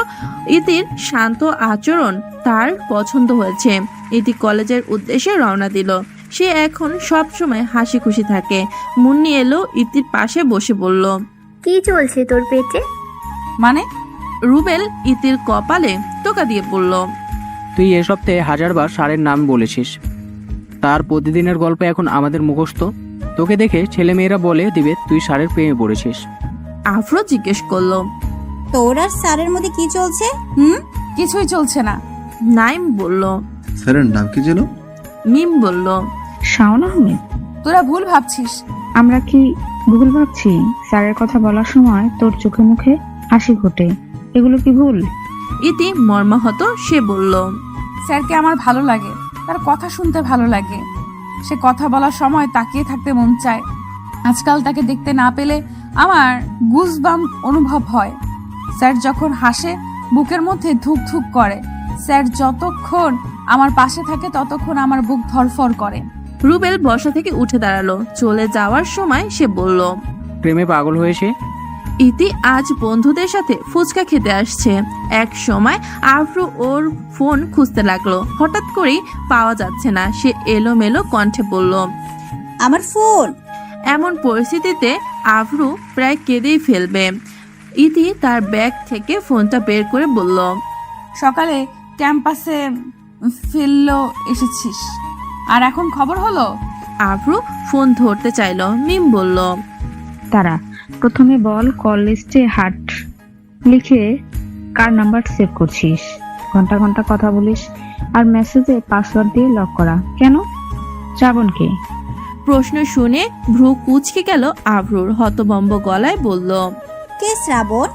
ইতির শান্ত আচরণ তার পছন্দ হয়েছে। ইতি কলেজের উদ্দেশ্যে রওনা দিল। সে এখন সব সময় হাসি খুশি থাকে। মুন্নি এলো ইতির পাশে বসে বলল, কি চলছে তোর পেটে? মানে? রুবেল ইতির কপালে টোকা দিয়ে বলল, তুই এ সপ্তাহে 1000বার সারের নাম বলেছিস। তার প্রতিদিনের গল্প এখন আমাদের মুখস্থ। তোকে দেখে ছেলেমেয়েরা বলে দিবে তুই সারের প্রেমে পড়েছিস। আফরো জিজ্ঞেস করলো, তোর আর স্যারের মধ্যে কি চলছে? কিছুই চলছে না। নাইম বলল। স্যারের নাম কি যেন? মিম বলল, শাওন আহমেদ। তোরা ভুল ভাবছিস। আমরা কি ভুল ভাবছি? স্যারের কথা বলার সময় তোর চোখে মুখে হাসি ফোটে, এগুলো কি ভুল? ইতি মর্মাহত, সে বলল, স্যারকে আমার ভালো লাগে, তার কথা শুনতে ভালো লাগে। সে কথা বলার সময় তাকিয়ে থাকতে মন চায়। আজকাল তাকে দেখতে না পেলে আমার গুজবাম্প অনুভব হয়। স্যার যখন হাসে বুকের মধ্যে ধুক ধুক করে। স্যার যতক্ষণ আমার পাশে থাকে ততক্ষণ আমার বুক ধরফর করে। রুবেল বসা থেকে উঠে দাঁড়ালো। চলে যাওয়ার সময় সে বলল, প্রেমে পাগল হয়েছে। ইতি আজ বন্ধুদের সাথে ফুচকা খেতে আসছে। এক সময় আফরু ওর ফোন খুঁজতে লাগলো। হঠাৎ করেই পাওয়া যাচ্ছে না। সে এলোমেলো কণ্ঠে বলল, আমার ফোন। এমন পরিস্থিতিতে আফরু প্রায় কেঁদেই ফেলবে। ইতি তার ব্যাগ থেকে ফোনটা বের করে বলল, সকালে ক্যাম্পাসে ফেললো এসেছিস, আর এখন খবর হলো? আফরু ফোন ধরতে চাইলো। মিম বলল, তারা প্রথমে বল কল লিস্টে হাট লিখে কার নাম্বার সেভ করছিস, ঘন্টা ঘন্টা কথা বলিস, আর মেসেজে পাসওয়ার্ড দিয়ে লক করা কেন? শ্রাবণকে? প্রশ্ন শুনে ভ্রু কুঁচকে গেল আফরুর। হতভম্ব গলায় বলল, কে শ্রাবণ?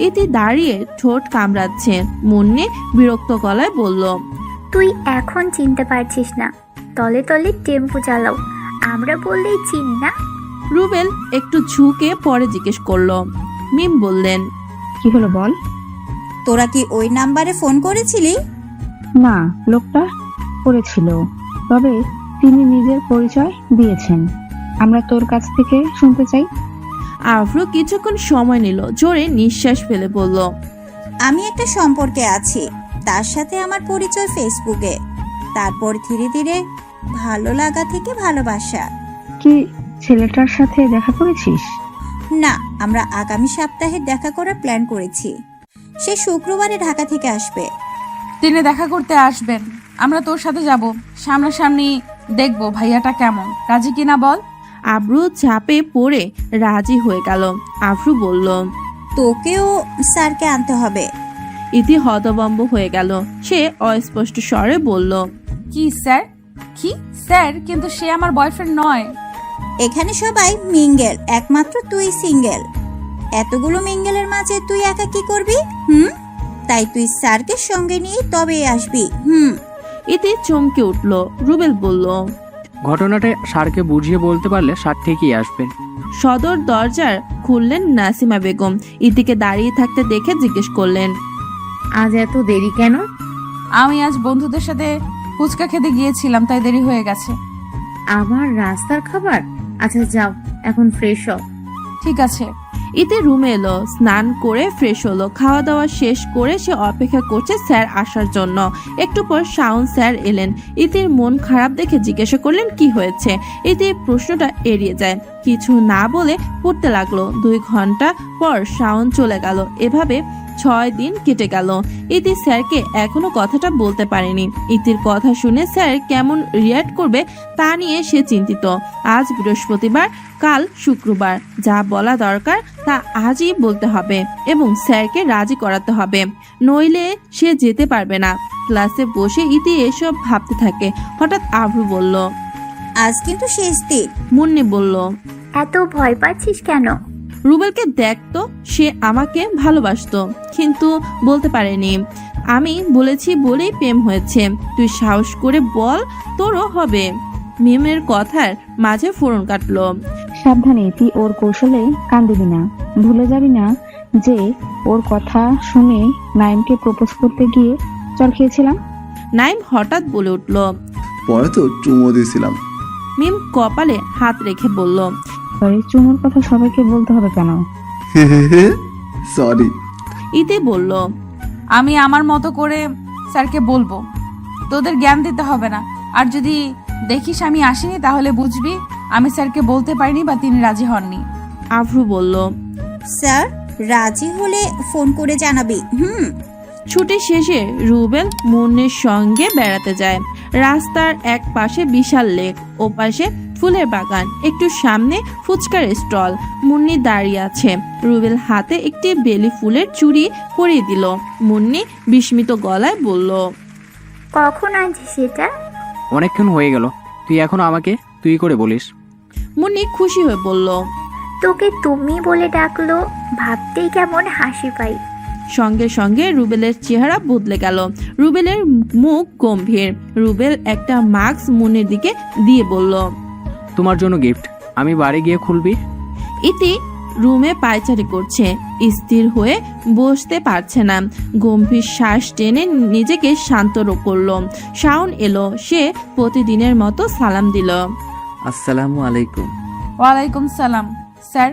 ইতি দাঁড়িয়ে ঠোঁট কামড়াচ্ছে। মুন্নি বিরক্ত গলায় বলল, তুই এখন চিনতে পারছিস না? তলে তলে টেম্পো চালাও, আমরা বললেই চিনি না। রুবেল একটু ঝুঁকে পরে জিজ্ঞেস করলো। মিম বললেন, কি হলো বল। তোরা কি ওই নাম্বারে ফোন করেছিলি? না, লোকটা করেছিল, তবে তিনি নিজের পরিচয় দিয়েছেন। আমরা তোর কাছ থেকে শুনতে চাই। আফরো কিছুক্ষণ সময় নিল, জোরে নিঃশ্বাস ফেলে বলল, আমি একটা সম্পর্কে আছি, তার সাথে আমার পরিচয় ফেসবুকে, তারপর ধীরে ধীরে ভালো লাগা থেকে ভালোবাসা। কি ছেলেটার সাথে দেখা করেছিস? না, আমরা আগামী সপ্তাহে দেখা করার প্ল্যান করেছি। সে শুক্রবারে ঢাকা থেকে আসবে। তিনি দেখা করতে আসবেন, আমরা তোর সাথে যাব, সামনাসামনি দেখবো ভাইয়াটা কেমন, রাজি কিনা বল। আফরু চাপে পড়ে রাজি হয়ে গেল। আফরু বলল, তোকেও স্যারকে আনতে হবে। ইতি হতভম্ব হয়ে গেল। সে অস্পষ্ট স্বরে বলল, কি স্যার? কি স্যার? কিন্তু সে আমার বয়ফ্রেন্ড নয়। এখানে সবাই মিঙ্গেল, একমাত্র তুই সিঙ্গেল। এতগুলো মিঙ্গেলের মাঝে তুই একা কি করবি? তাই তুই স্যারকে সঙ্গে নিয়ে তবে আসবি। ইতি চমকে উঠল। রুবেল বলল, ঘটনাটা স্যারকে বুঝিয়ে বলতে পারলে স্যার ঠিকই আসবেন। সদর দরজার খুললেন নাসিমা বেগম। ইতিকে দাঁড়িয়ে থাকতে দেখে জিজ্ঞেস করলেন, আজ এত দেরি কেন? আমি আজ বন্ধুদের সাথে ফুচকা খেতে গিয়েছিলাম, তাই দেরি হয়ে গেছে। আবার রাস্তার খাবার? আচ্ছা যাও, এখন ফ্রেশ হও। ঠিক আছে। ইতি রুমে এলো, স্নান করে ফ্রেশ হলো। খাওয়া দাওয়া শেষ করে সে অপেক্ষা করছে স্যার আসার জন্য। একটু পর শাওন স্যার এলেন। ইতির মন খারাপ দেখে জিজ্ঞাসা করলেন কি হয়েছে। ইতি প্রশ্নটা এড়িয়ে যায়, কিছু না বলে পড়তে লাগলো। 2 ঘন্টা পর শাওন চলে গেল। এভাবে 6 দিন কেটে গেল। ইতি স্যারকে এখনো কথাটা বলতে পারেনি। ইতির কথা শুনে স্যার কেমন রিয়াক্ট করবে তা নিয়ে সে চিন্তিত। আজ বৃহস্পতিবার, কাল শুক্রবার। যা বলা দরকার তা আজই বলতে হবে এবং স্যারকে রাজি করাতে হবে, নইলে সে যেতে পারবে না। ক্লাসে বসে ইতি এসব ভাবতে থাকে। হঠাৎ আভ্রু বলল, আজ কিন্তু শেষ দিন। মুন্নি বলল, এত ভয় পাচ্ছিস কেন? রুবেলকে দেখতো, সে আমাকে ভালোবাসতো কিন্তু বলতে পারেনি। আমি বলেছি বলেই প্রেম হয়েছে। তুই সাহস করে বল, তোরও হবে। মিমের কথার মাঝে ফোড়ন কাটলো। সাবধানে, তুই ওর কৌশলে কান দিবি না। ভুলে যাবি না যে ওর কথা শুনে নাইমকে প্রপোজ করতে গিয়ে চল খেয়েছিলাম। নাইম হঠাৎ বলে উঠল। পরে তো চুমো দিয়েছিলাম। মিম কপালে হাত রেখে বলল, সরি, চুমুর কথা সবাইকে বলতে হবে কেন? সরি। ইতি বলল, আমি আমার মতো করে স্যারকে বলবো, তোদের জ্ঞান দিতে হবে না। আর যদি দেখিস আমি আসিনি তাহলে বুঝবি আমি স্যারকে বলতে পারিনি বা তিনি রাজি হননি। আভ্রু বলল, স্যার রাজি হলে ফোন করে জানাবি। ছুটি শেষে রুবেল মুন্নির সঙ্গে বেড়াতে যায়। রাস্তার এক পাশে বিশাল লেক, ও পাশে ফুলের বাগান, একটু সামনে ফুচকার স্টল। মুন্নি দাঁড়িয়ে আছে। রুবেল হাতে একটি বেলি ফুলের চুড়ি পরিয়ে দিল। মুন্নি বিস্মিত গলায় বলল, কখন আনছিস সেটা? অনেকক্ষণ হয়ে গেল, তুই এখন আমাকে তুই করে বলিস। মুন্নি খুশি হয়ে বলল, তোকে তুমি বলে ডাকলো, ভাবতেই কেমন হাসি পাই। সঙ্গে সঙ্গে রুবেলের চেহারা বদলে গেল। রুবেলের মুখ গম্ভীর। রুবেল একটা মাস্ক মুন্নির দিকে দিয়ে বলল, তোমার জন্য গিফট, আমি বাড়ি গিয়ে খুলবি। ইতি রুমে পায়চারি করছে, স্থির হয়ে বসতে পারছে না। গম্ভীর শ্বাস টেনে নিজেকে শান্ত করলো। শাওন এলো, সে প্রতিদিনের মতো সালাম দিল। আসসালামু আলাইকুম। ওয়ালাইকুম সালাম স্যার।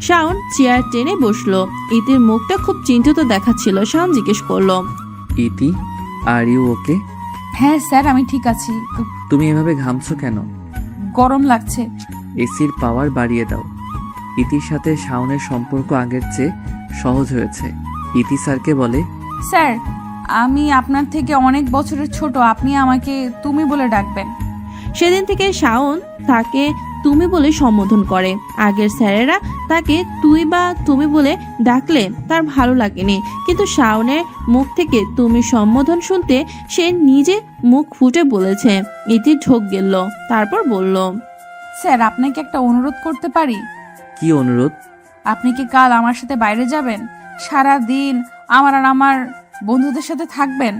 শাওন চেয়ার টেনে বসলো। ইতির মুখটা খুব চিন্তিত দেখাচ্ছিল। শাওন জিজ্ঞেস করলো, ইতি, আর ইউ ওকে? হ্যাঁ স্যার, আমি ঠিক আছি। তুমি এভাবে ঘামছো কেন? গরম লাগছে। এসির পাওয়ার বাড়িয়ে দাও। ইতির সাথে শাওনের সম্পর্ক আগের চেয়ে সহজ হয়েছে। ইতি স্যারকে বলে, স্যার আমি আপনার থেকে অনেক বছরের ছোট, আপনি আমাকে তুমি বলে ডাকবেন। সেদিন থেকে শাওন তাকে তুমি বলে সম্বোধন করে। আগের স্যারেরা তাকে তুই বা তুমি বলে ডাকলে তার ভালো লাগেনি, কিন্তু শাওনের মুখ থেকে তুমি সম্বোধন শুনতে সে নিজে মুখ ফুটে বলেছে। ইতি ঢোক গেল, তারপর বলল, স্যার আপনাকে একটা অনুরোধ করতে পারি? কি অনুরোধ? আপনি কি কাল আমার সাথে বাইরে যাবেন? সারা দিন আমার আর আমার বন্ধুদের সাথে থাকবেন।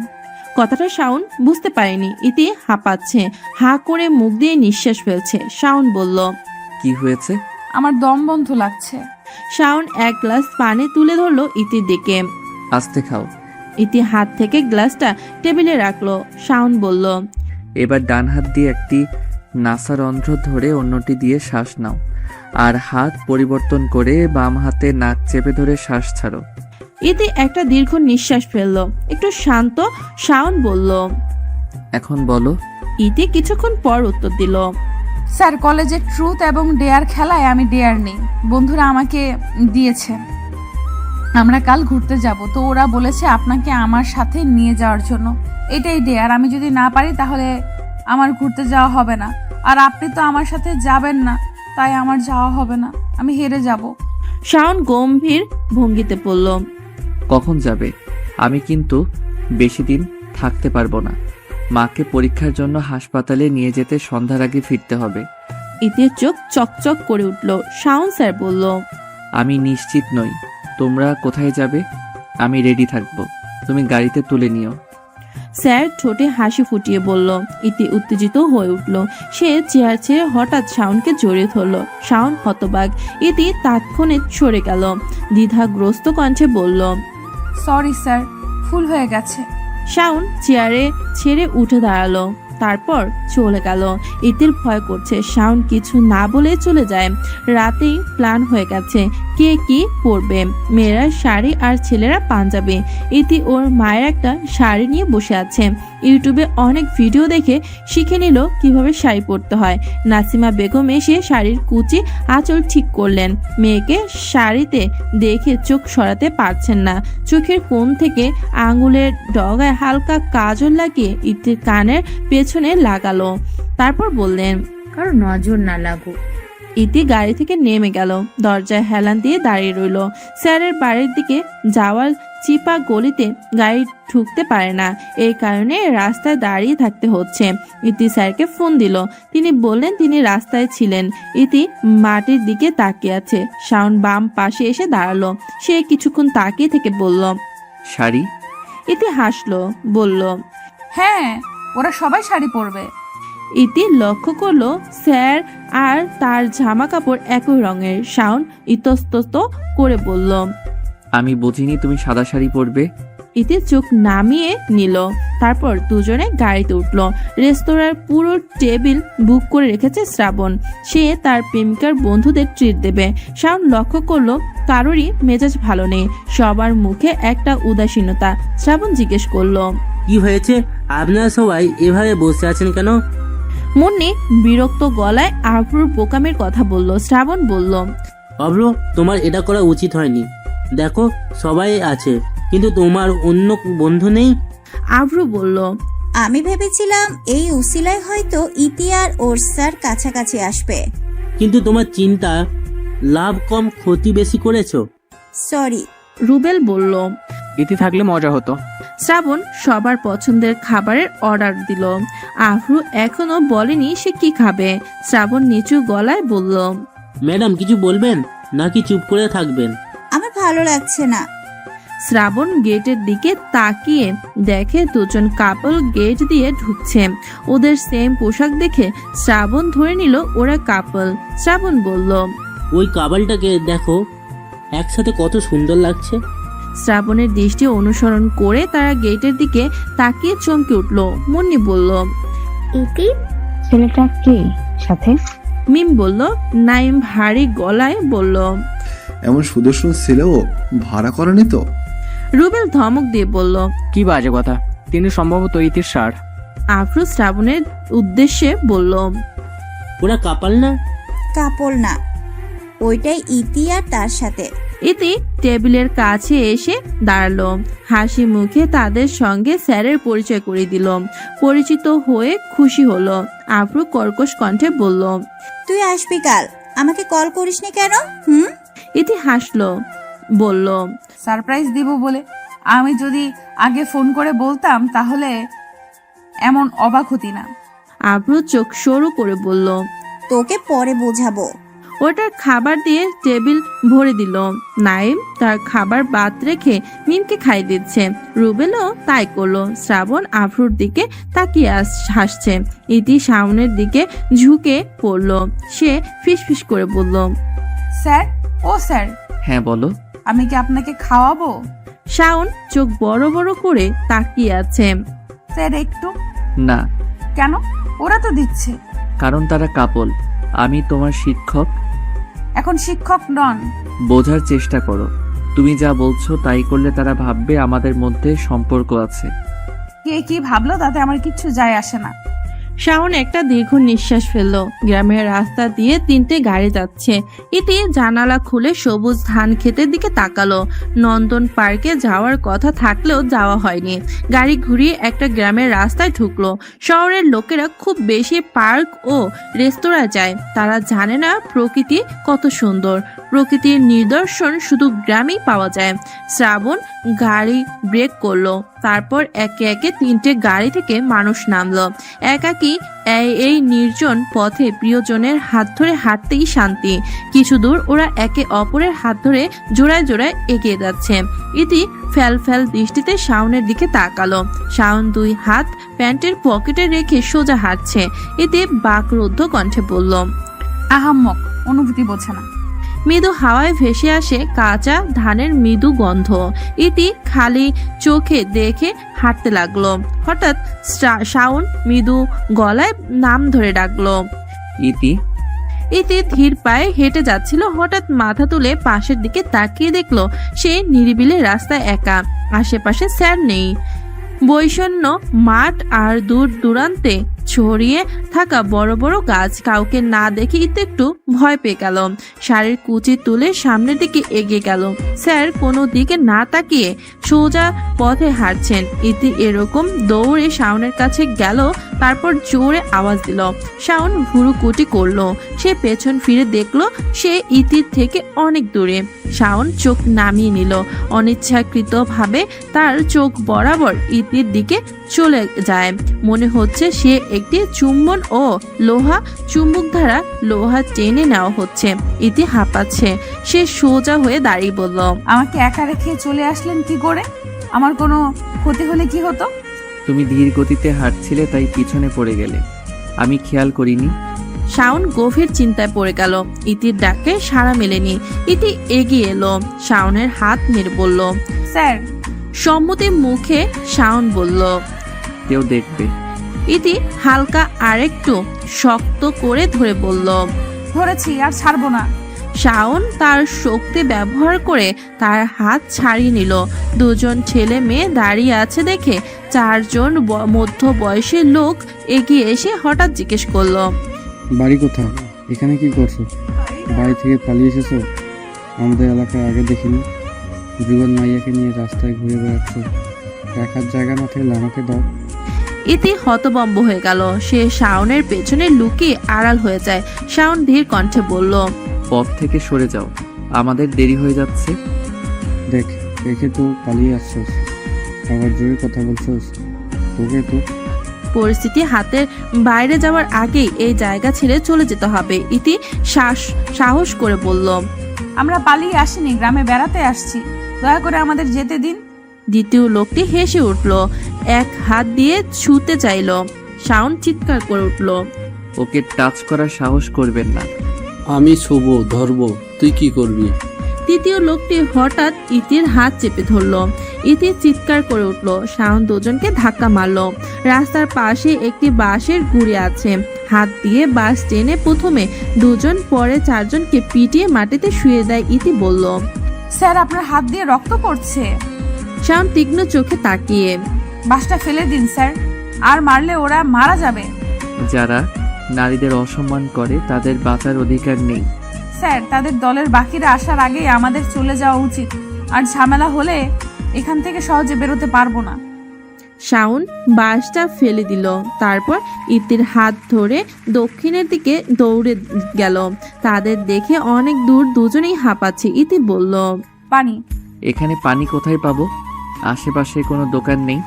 কথাটা শাওন বুঝতে পারেনি। ইতি হাঁপাচ্ছে, হা করে মুখ দিয়ে নিঃশ্বাস ফেলছে। শাওন বলল, কি হয়েছে? আমার দম বন্ধ লাগছে। শাওন এক গ্লাস পানি তুলে ধরলো ইতির দিকে। আস্তে খাও। ইতি হাত থেকে গ্লাসটা টেবিলে রাখলো। শাওন বলল, এবার ডান হাত দিয়ে একটি নাসারন্ধ্র ধরে অন্যটি দিয়ে শ্বাস নাও, আর হাত পরিবর্তন করে বাম হাতে নাক চেপে ধরে শ্বাস ছাড়ো। ইতি একটা দীর্ঘ নিঃশ্বাস ফেললো। একটু শান্ত শাওন বলল, এখন বলো। ইতি কিছুক্ষণ পর উত্তর দিল, স্যার কলেজে ট্রুথ এবং ডেয়ার খেলায় আমি ডেয়ার নেই, বন্ধুরা আমাকে দিয়েছে। আমরা কাল ঘুরতে যাব, তো ওরা বলেছে আপনাকে আমার সাথে নিয়ে যাওয়ার জন্য। এটাই ডেয়ার, আমি যদি না পারি তাহলে আমার ঘুরতে যাওয়া হবে না। আর আপনি তো আমার সাথে যাবেন না, তাই আমার যাওয়া হবে না, আমি হেরে যাব। শাওন গম্ভীর ভঙ্গিতে পড়ল, কখন যাবে? আমি কিন্তু বেশি দিন থাকতে পারবো না। মাকে পরীক্ষার জন্য হাসপাতালে নিয়ে যেতে সন্ধ্যার আগে ফিরতে হবে। ইতির চোখ চকচক করে উঠল। শাওন স্যার বলল, আমি নিশ্চিত নই তোমরা কোথায় যাবে। আমি রেডি থাকবো, তুমি গাড়িতে তুলে নিও। স্যার ঠোঁটে হাসি ফুটিয়ে বলল। ইতি উত্তেজিত হয়ে উঠল। সে চেয়ার ছেড়ে হঠাৎ শাওনকে জড়িয়ে ধরল। শাওন হতবাক। ইতি তাৎক্ষণিক সরে গেল। দ্বিধাগ্রস্ত কণ্ঠে বলল, সরি স্যার, ভুল হয়ে গেছে। শাওন চেয়ারে ছেড়ে উঠে দাঁড়ালো, তারপর চলে গেল। ইতির ভয় করছে শাওন কিছু না বলে চলে যায়। রাতেই প্ল্যান হয়ে গেছে কে কি পরবে। মেয়েরা শাড়ি আর ছেলেরা পাঞ্জাবি। ইতি ওর মায়ের একটা শাড়ি নিয়ে বসে আছে। ইউটিউবে অনেক ভিডিও দেখে শিখে নিল কিভাবে শাড়ি পরতে হয়। নাসিমা বেগম এসে শাড়ির কুচি আঁচল ঠিক করলেন। মেয়েকে শাড়িতে দেখে চোখ সরাতে পারছেন না। চোখের কোণ থেকে আঙুলের ডগায় হালকা কাজল লাগিয়ে ইতির কানের পেছনে লাগালো। তারপর বললেন, কারো নজর না লাগুক। ইতি গাড়ি থেকে নেমে গেল। দরজায় হেলান দিয়ে দাঁড়িয়ে রইল। স্যারের বাড়ির দিকে যাওয়ার চিপা গলিতে গাড়ি ঢুকতে পারে না, এই কারণে রাস্তায় দাঁড়িয়ে থাকতে হচ্ছে। ইতি স্যারকে ফোন দিল। তিনি বললেন তিনি রাস্তায় ছিলেন। ইতি মাটির দিকে তাকিয়ে আছে। শাওন বাম পাশে এসে দাঁড়ালো। সে কিছুক্ষণ তাকিয়ে থেকে বলল, শাড়ি? ইতি হাসলো, বলল, হ্যাঁ, ওরা সবাই শাড়ি পরবে। ইতি লক্ষ্য করলো স্যার আর তার জামা কাপড় একই রঙের। শাওন ইতস্তত করে বলল, আমি বুঝিনি তুমি সাদা শাড়ি পরবে। ইতি চোখ নামিয়ে নিল। তারপর দুজনে গাড়িতে উঠল। রেস্তোরাঁর পুরো টেবিল বুক করে রেখেছে শ্রাবণ। সে তার প্রেমিকার বন্ধুদের ট্রিট দেবে। শাওন লক্ষ্য করলো কারোরই মেজাজ ভালো নেই, সবার মুখে একটা উদাসীনতা। শ্রাবণ জিজ্ঞেস করলো, কি হয়েছে? আপনারা সবাই এভাবে বসে আছেন কেন? মুন্নি বিরক্ত গলায় আভ্রুর বোকামের কথা বলল। শ্রাবণ বলল, অভ্র, তোমার এটা করা উচিত হয়নি। দেখো সবাই আছে, কিন্তু তোমার অন্য বন্ধু নেই। আভ্রু বলল, আমি ভেবেছিলাম এই উসিলায় হয়তো ইতি আর ওরসার কাছাকাছি আসবে। কিন্তু তোমার চিন্তা লাভ কম ক্ষতি বেশি করেছো। সরি। রুবেল বলল, ইতি থাকলে মজা হতো। শ্রাবণ সবার পছন্দের খাবারের অর্ডার দিল। আভ্রু এখনো বলেনি সে কি খাবে। শ্রাবণ নিচু গলায় বলল, ম্যাডাম কিছু বলবেন নাকি চুপ করে থাকবেন? আমার ভালো লাগছে না। শ্রাবণ গেটের দিকে তাকিয়ে দেখে দুজন কাপল গেট দিয়ে ঢুকছে। ওদের সেম পোশাক দেখে শ্রাবণ ধরে নিল ওরা কাপল। শ্রাবণ বলল, ওই কাবালটাকে দেখো, একসাথে কত সুন্দর লাগছে। শ্রাবণের দৃষ্টি অনুসরণ করে তারা গেটের দিকে তাকিয়ে চমকে উঠল। মুন্নি বলল, ইতি? ছেলেটা কে সাথে? মিম বলল। নাইম ভারী গলায় বলল, এমন সুদর্শন ছেলেও ভাড়া করেনি তো? রুবেল ধমক দিয়ে বলল, কি বাজে কথা, তিনি সম্ভবত ইতির সার। আফরু শ্রাবণের উদ্দেশ্যে বলল, ওরা কাপাল না? কাপল না, ওইটাই ইতি আর তার সাথে। ইতি টেবিলের কাছে এসে দাঁড়ালো। হাসি মুখে তাদের সঙ্গে স্যারের পরিচয় করে দিল। পরিচিত হয়ে খুশি হলো। আফরু কর্কশ কণ্ঠে বলল, তুই আসবি কাল, আমাকে কল করিসনি কেন? ইতি হাসলো, বলল, সারপ্রাইজ দিব বলে। আমি যদি আগে ফোন করে বলতাম তাহলে এমন অবাক হতি না। আফরু চোখ সরু করে বলল, তোকে পরে বোঝাবো। ওটার খাবার দিয়ে টেবিল ভরে দিল। নাইম তার খাবার বাদ রেখে মিমকে খাই দিচ্ছে। রুবেলও তাই করলো। শ্রাবণ আফরুর দিকে তাকিয়ে হাসছে। ইতি শাওনের দিকে ঝুঁকে পড়ল। সে ফিসফিস করে বলল, স্যার, ও স্যার। হ্যাঁ বলো। আমি কি আপনাকে খাওয়াবো? শাওন চোখ বড় বড় করে তাকিয়ে আছে। স্যার একটু। না। কেন? ওরা তো দিচ্ছে। কারণ তারা কাপল। আমি তোমার শিক্ষক। এখন শিক্ষক নন। বোঝার চেষ্টা করো। তুমি যা বলছো তাই করলে তারা ভাববে আমাদের মধ্যে সম্পর্ক আছে। কে কি ভাবলো তাতে আমার কিচ্ছু যায় আসে না। শাওন একটা দীর্ঘ নিঃশ্বাস ফেললো। গ্রামের রাস্তা দিয়ে 3টে গাড়ি যাচ্ছে। ইতি জানালা খুলে সবুজ ধান ক্ষেতের দিকে তাকালো। নন্দন পার্কে যাওয়ার কথা থাকলেও যাওয়া হয়নি। গাড়ি ঘুরিয়ে একটা গ্রামের রাস্তায় ঢুকলো। শহরের লোকেরা খুব বেশি পার্ক ও রেস্তোরাঁ যায়। তারা জানে না প্রকৃতি কত সুন্দর। প্রকৃতির নিদর্শন শুধু গ্রামেই পাওয়া যায়। শ্রাবণ গাড়ি ব্রেক করলো। তারপর একে একে 3টে গাড়ি থেকে মানুষ নামলো। একাকি এই নির্জন পথে প্রিয়জনের হাত ধরে হাঁটতেই শান্তি। কিছু দূর ওরা একে অপরের হাত ধরে জোড়ায় জোড়ায় এগিয়ে যাচ্ছে। ইতি ফ্যাল ফ্যাল দৃষ্টিতে শাওনের দিকে তাকালো। শাওন 2 হাত প্যান্টের পকেটে রেখে সোজা হাঁটছে। এতে বাকরুদ্ধ কণ্ঠে বলল, আহাম্মক, অনুভূতি বোঝে না। মৃদু হাওয়ায় ভেসে আসে কাঁচা ধানের মৃদু গন্ধ। ইতি খালি চোখে দেখে হাঁটতে লাগলো। হঠাৎ শাওন মৃদু গলায় নাম ধরে ডাকলো, ইতি। ইতি ধীর পায়ে হেঁটে যাচ্ছিল। হঠাৎ মাথা তুলে পাশের দিকে তাকিয়ে দেখলো সে নিরিবিলি রাস্তায় একা। আশেপাশে স্যার নেই। বৈষণ্য মাঠ আর দূর দূরান্তে ছড়িয়ে থাকা বড় বড় গাছ। কাউকে না দেখে ইতি একটু ভয় পেয়ে গেল। শাড়ির কুচি তুলে সামনের দিকে এগিয়ে গেল। স্যার কোনো দিকে না তাকিয়ে সোজা পথে হাঁটছেন। ইতি এরকম দৌড়ে শাওনের কাছে গেল। তারপর জোরে আওয়াজ দিল। শাওন ভুরু কুটি করলো। সে পেছন ফিরে দেখলো সে ইতির থেকে অনেক দূরে। শাওন চোখ নামিয়ে নিল। অনিচ্ছাকৃতভাবে তার চোখ বরাবর ইতির দিকে চলে যায়। মনে হচ্ছে সে একটি চুম্বন ও লোহা চুম্বক দ্বারা লোহা টেনে নেওয়া হচ্ছে। ইতি হাঁপাচ্ছে। সে সোজা হয়ে দাঁড়িয়ে বলল, আমাকে একা রেখে চলে আসলেন কি করে? আমার কোনো ক্ষতি হলে কি হতো? তুমি ধীর গতিতে হাঁটছিলে তাই পিছনে পড়ে গেলে, আমি খেয়াল করিনি। শাওন গভীর চিন্তায় পড়ে গেল। ইতির ডাকে সাড়া মেলেনি। ইতি এগিয়ে এলো। শাওনের হাত নেড়ে বলল, স্যার। সম্মতি মুখে শাওন বলল, কেউ দেখবে। ইতি হালকা আরেকটু শক্ত করে ধরে বলল, ধরেছি, আর ছাড়বো না। শাওন তার শক্তি ব্যবহার করে তার হাত ছাড়িয়ে নিল। 2জন ছেলে মেয়ে দাঁড়িয়ে আছে দেখে 4জন মধ্য বয়সী লোক এগিয়ে এসে হঠাৎ জিজ্ঞেস করলো, বাড়ি কোথায়? এখানে কি করছো? বাড়ি থেকে পালিয়ে এসেছো? আমাদের এলাকায় আগে দেখিনি। যুগল মাইয়াকে নিয়ে রাস্তায় ঘুরে বেড়াচ্ছ। দেখার জায়গা না থাকলে আমাকে দাও। ইতি হতবম্ব হয়ে গেল। সে শাওনের পেছনে লুকিয়ে আড়াল হয়ে যায়। শাওন ধীর কণ্ঠে বলল, পথ থেকে সরে যাও, আমাদের দেরি হয়ে যাচ্ছে। দেখ, দেখে তো পালিয়ে আসছস, আবার জোরে কথা বলছস। তোকে তো পরিস্থিতি হাতের বাইরে যাওয়ার আগেই এই জায়গা ছেড়ে চলে যেতে হবে। ইতি সাহস করে বলল, আমরা পালিয়ে আসিনি, গ্রামে বেড়াতে আসছি, দয়া করে আমাদের যেতে দিন। দ্বিতীয় লোকটি হেসে উঠল। এক হাত দিয়ে ছুঁতে চাইল। শাওন চিৎকার করে উঠল, ওকে টাচ করার সাহস করবেন না। আমি ছুবো, ধরবো, তুই কি করবি? তৃতীয় লোকটি হঠাৎ ইতির হাত চেপে ধরলো। ইতি চিৎকার করে উঠল। শাওন 2জনকে ধাক্কা মারলো। রাস্তার পাশে একটি বাঁশের গুঁড়ি আছে। হাত দিয়ে বাঁশ টেনে প্রথমে 2জন, পরে 4জনকে পিটিয়ে মাটিতে শুয়ে দেয়। ইতি বলল, স্যার, আপনার হাত দিয়ে রক্ত পড়ছে। শাওন তীক্ষ্ণ চোখে তাকিয়ে, বাঁশটা ফেলে দিন স্যার, আর মারলে ওরা মারা যাবে। যারা নারীদের অসম্মান করে তাদের বাঁচার অধিকার নেই। স্যার, তাদের দলের বাকিরা আসার আগেই আমাদের চলে যাওয়া উচিত, আর ঝামেলা হলে এখান থেকে সহজে বেরোতে পারবো না। শাওন বাঁশটা ফেলে দিল। তারপর ইতির হাত ধরে দক্ষিণের দিকে দৌড়ে গেল। তাদের দেখে অনেক দূর 2জনেই হাঁপাচ্ছে। ইতি বলল, পানি। এখানে পানি কোথায় পাবো? আশেপাশে কোনো দোকান নেই।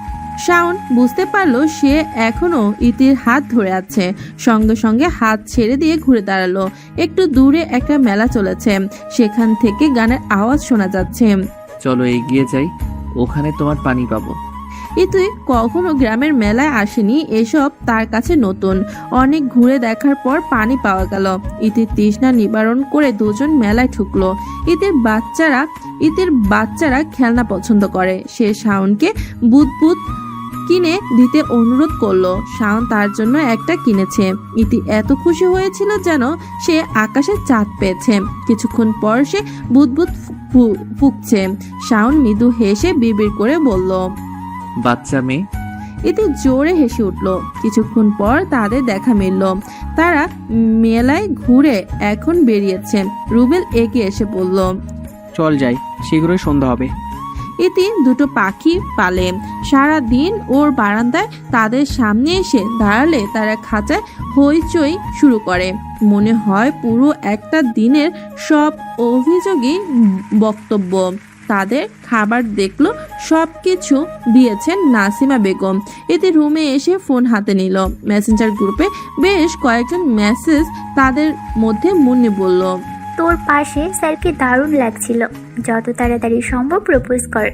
শাওন বুঝতে পারলো সে এখনো ইতির হাত ধরে আছে। সঙ্গে সঙ্গে হাত ছেড়ে দিয়ে ঘুরে দাঁড়ালো। একটু দূরে একটা মেলা চলেছে। সেখান থেকে গানের আওয়াজ শোনা যাচ্ছে। চলো এগিয়ে যাই, ওখানে তোমার পানি পাবো। ইতি কখনো গ্রামের মেলায় আসেনি। এসব তার কাছে নতুন। অনেক ঘুরে দেখার পর পানি পাওয়া গেল। ইতির তৃষ্ণা নিবারণ করে 2জন মেলায় ঢুকলো। ইতির বাচ্চারা খেলনা পছন্দ করে। সে শাওনকে বুদবুদ কিনে দিতে অনুরোধ করলো। শাওন তার জন্য একটা কিনেছে। ইতি এত খুশি হয়েছিল যেন সে আকাশে চাঁদ পেয়েছে। কিছুক্ষণ পর সে বুদবুদ ফুঁকছে। শাওন মৃদু হেসে বিড়বিড় করে বলল, বাচ্চা মেয়ে। ইতি জোরে হেসে উঠল। কিছুক্ষণ পর তাদের দেখা মিলল। তারা মেলায় ঘুরে এখন বেরিয়েছে। রুবেল এগিয়ে এসে বলল, চল যাই, শীঘ্রই সন্ধ্যা হবে। ইতি 2টো পাখি পালে। সারা দিন ওর বারান্দায় তাদের সামনে এসে দাঁড়ালে তারা খাঁচায় হইচই শুরু করে। মনে হয় পুরো একটা দিনের সব অভিযোগই বক্তব্য। তাদের খাবার দেখলো। সবকিছু দিয়েছেন নাসিমা বেগম। এতে রুমে এসে ফোন হাতে নিল। মেসেঞ্জার গ্রুপে বেশ কয়েকজন মেসেজ, তাদের মধ্যে মুন্নি বলল, তোর পাশে স্যারকে দারুণ লাগছিল, যত তাড়াতাড়ি সম্ভব প্রপোজ কর।